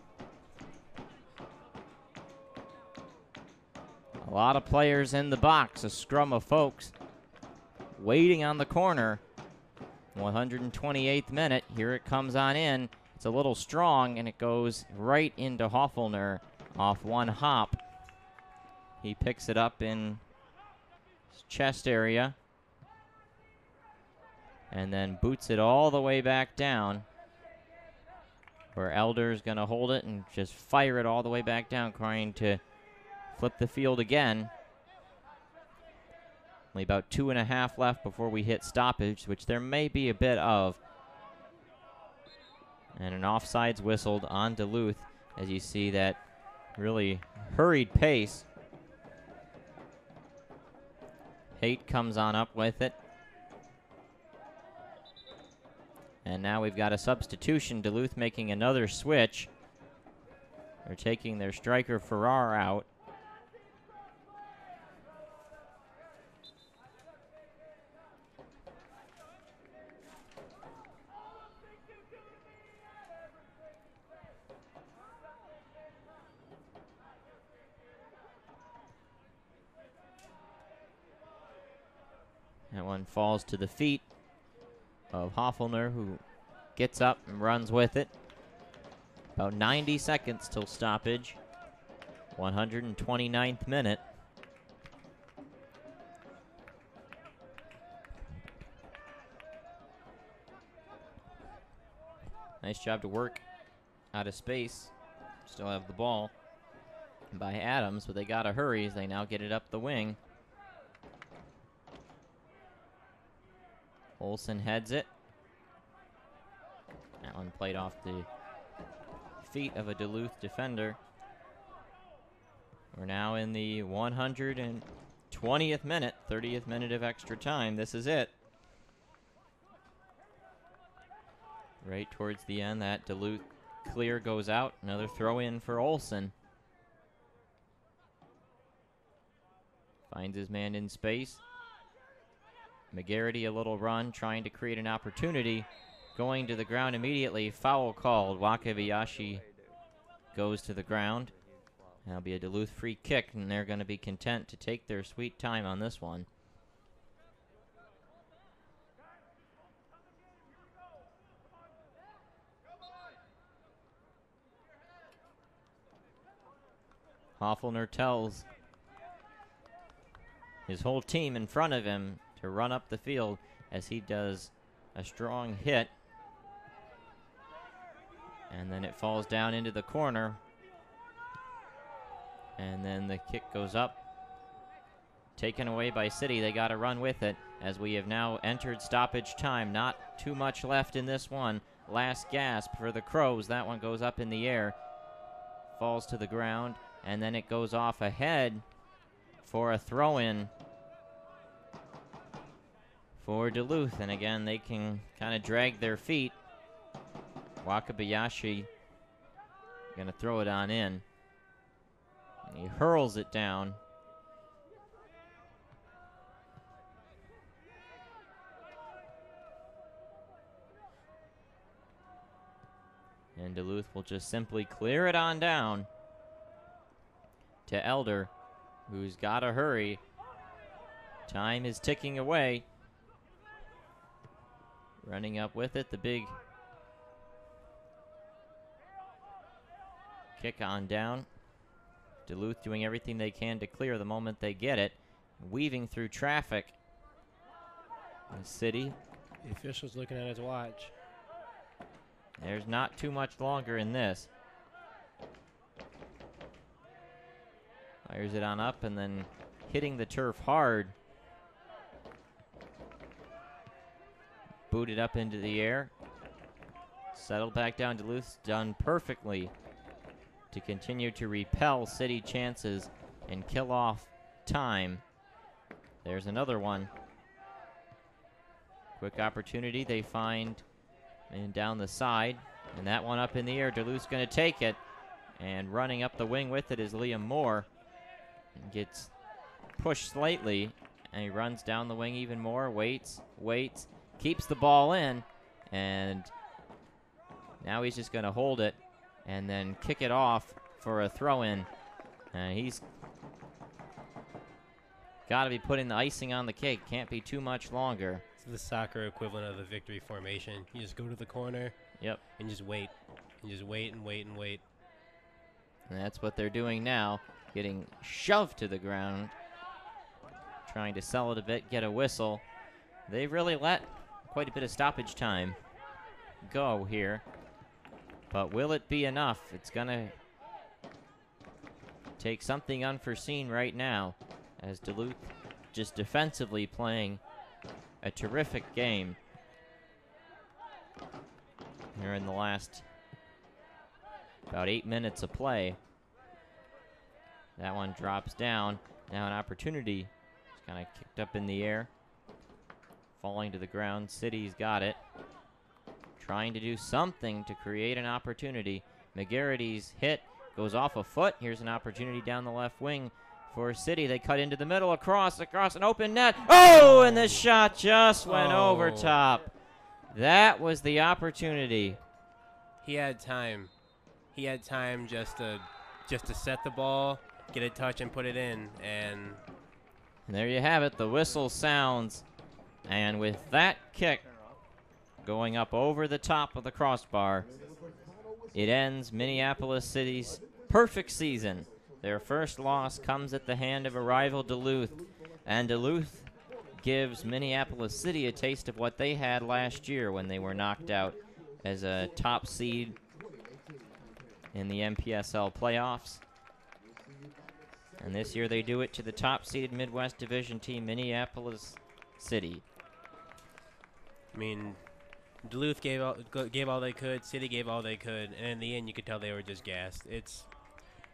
A lot of players in the box, a scrum of folks waiting on the corner. 128th minute, here it comes on in. It's a little strong, and it goes right into Hoffelner off one hop. He picks it up in his chest area and then boots it all the way back down, where Elder's going to hold it and just fire it all the way back down, trying to flip the field again. Only about 2.5 left before we hit stoppage, which there may be a bit of. And an offsides whistled on Duluth, as you see that really hurried pace. Haight comes on up with it. And now we've got a substitution. Duluth making another switch. They're taking their striker Farrar out. That one falls to the feet of Hoffelner, who gets up and runs with it. About 90 seconds till stoppage. 129th minute. Nice job to work out of space. Still have the ball by Adams, but they got to hurry as they now get it up the wing. Olsen heads it. That one played off the feet of a Duluth defender. We're now in the 120th minute, 30th minute of extra time. This is it. Right towards the end, that Duluth clear goes out. Another throw in for Olsen. Finds his man in space. McGarity a little run, trying to create an opportunity. Going to the ground immediately. Foul called. Wakabayashi goes to the ground. That'll be a Duluth free kick, and they're going to be content to take their sweet time on this one. Hoffelner tells his whole team in front of him to run up the field as he does a strong hit. And then it falls down into the corner. And then the kick goes up. Taken away by City. They got to run with it as we have now entered stoppage time. Not too much left in this one. Last gasp for the Crows. That one goes up in the air. Falls to the ground. And then it goes off ahead for a throw-in for Duluth. And again, they can kind of drag their feet. Wakabayashi going to throw it on in. He hurls it down. And Duluth will just simply clear it on down to Elder, who's got to hurry. Time is ticking away. Running up with it, the big kick on down. Duluth doing everything they can to clear the moment they get it. Weaving through traffic. The City. The official's looking at his watch. There's not too much longer in this. Fires it on up and then hitting the turf hard. Booted up into the air. Settled back down. Duluth's done perfectly to continue to repel City chances and kill off time. There's another one. Quick opportunity they find and down the side, and that one up in the air. Duluth's going to take it, and running up the wing with it is Liam Moore. Gets pushed slightly, and he runs down the wing even more, waits, keeps the ball in, and now he's just going to hold it and then kick it off for a throw-in. And he's got to be putting the icing on the cake. Can't be too much longer. It's the soccer equivalent of the victory formation. You just go to the corner. Yep. And just wait. And just wait and wait and wait. And that's what they're doing now. Getting shoved to the ground. Trying to sell it a bit, get a whistle. They've really let quite a bit of stoppage time go here. But will it be enough? It's going to take something unforeseen right now as Duluth just defensively playing a terrific game here in the last about 8 minutes of play. That one drops down. Now an opportunity. It's kind of kicked up in the air. Falling to the ground. City's got it. Trying to do something to create an opportunity. McGarity's hit goes off a foot. Here's an opportunity down the left wing for City. They cut into the middle, across an open net. Oh, and the shot just went over top. That was the opportunity. He had time. He had time just to set the ball, get a touch, and put it in. And there you have it. The whistle sounds. And with that kick going up over the top of the crossbar, it ends Minneapolis City's perfect season. Their first loss comes at the hand of a rival Duluth, and Duluth gives Minneapolis City a taste of what they had last year when they were knocked out as a top seed in the NPSL playoffs. And this year they do it to the top-seeded Midwest Division team, Minneapolis City. I mean, Duluth gave all they could, City gave all they could, and in the end you could tell they were just gassed.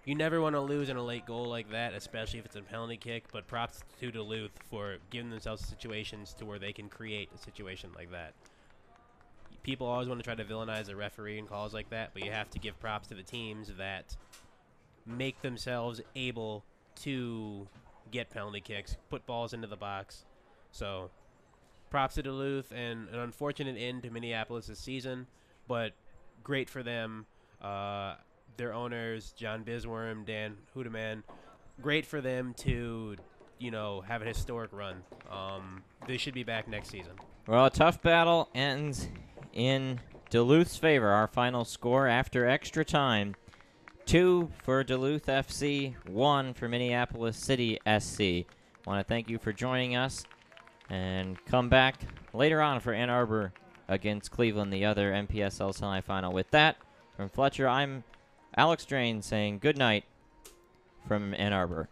You never want to lose in a late goal like that, especially if it's a penalty kick, but props to Duluth for giving themselves situations to where they can create a situation like that. People always want to try to villainize a referee and calls like that, but you have to give props to the teams that make themselves able to get penalty kicks, put balls into the box. So props to Duluth, and an unfortunate end to Minneapolis this season, but great for them. Their owners, John Bisworm, Dan Hudeman, great for them to, have a historic run. They should be back next season. Well, a tough battle ends in Duluth's favor. Our final score after extra time, 2 for Duluth FC, 1 for Minneapolis City SC. Want to thank you for joining us, and come back later on for Ann Arbor against Cleveland, the other NPSL semifinal. With that, from Fletcher, I'm Alex Drain saying good night from Ann Arbor.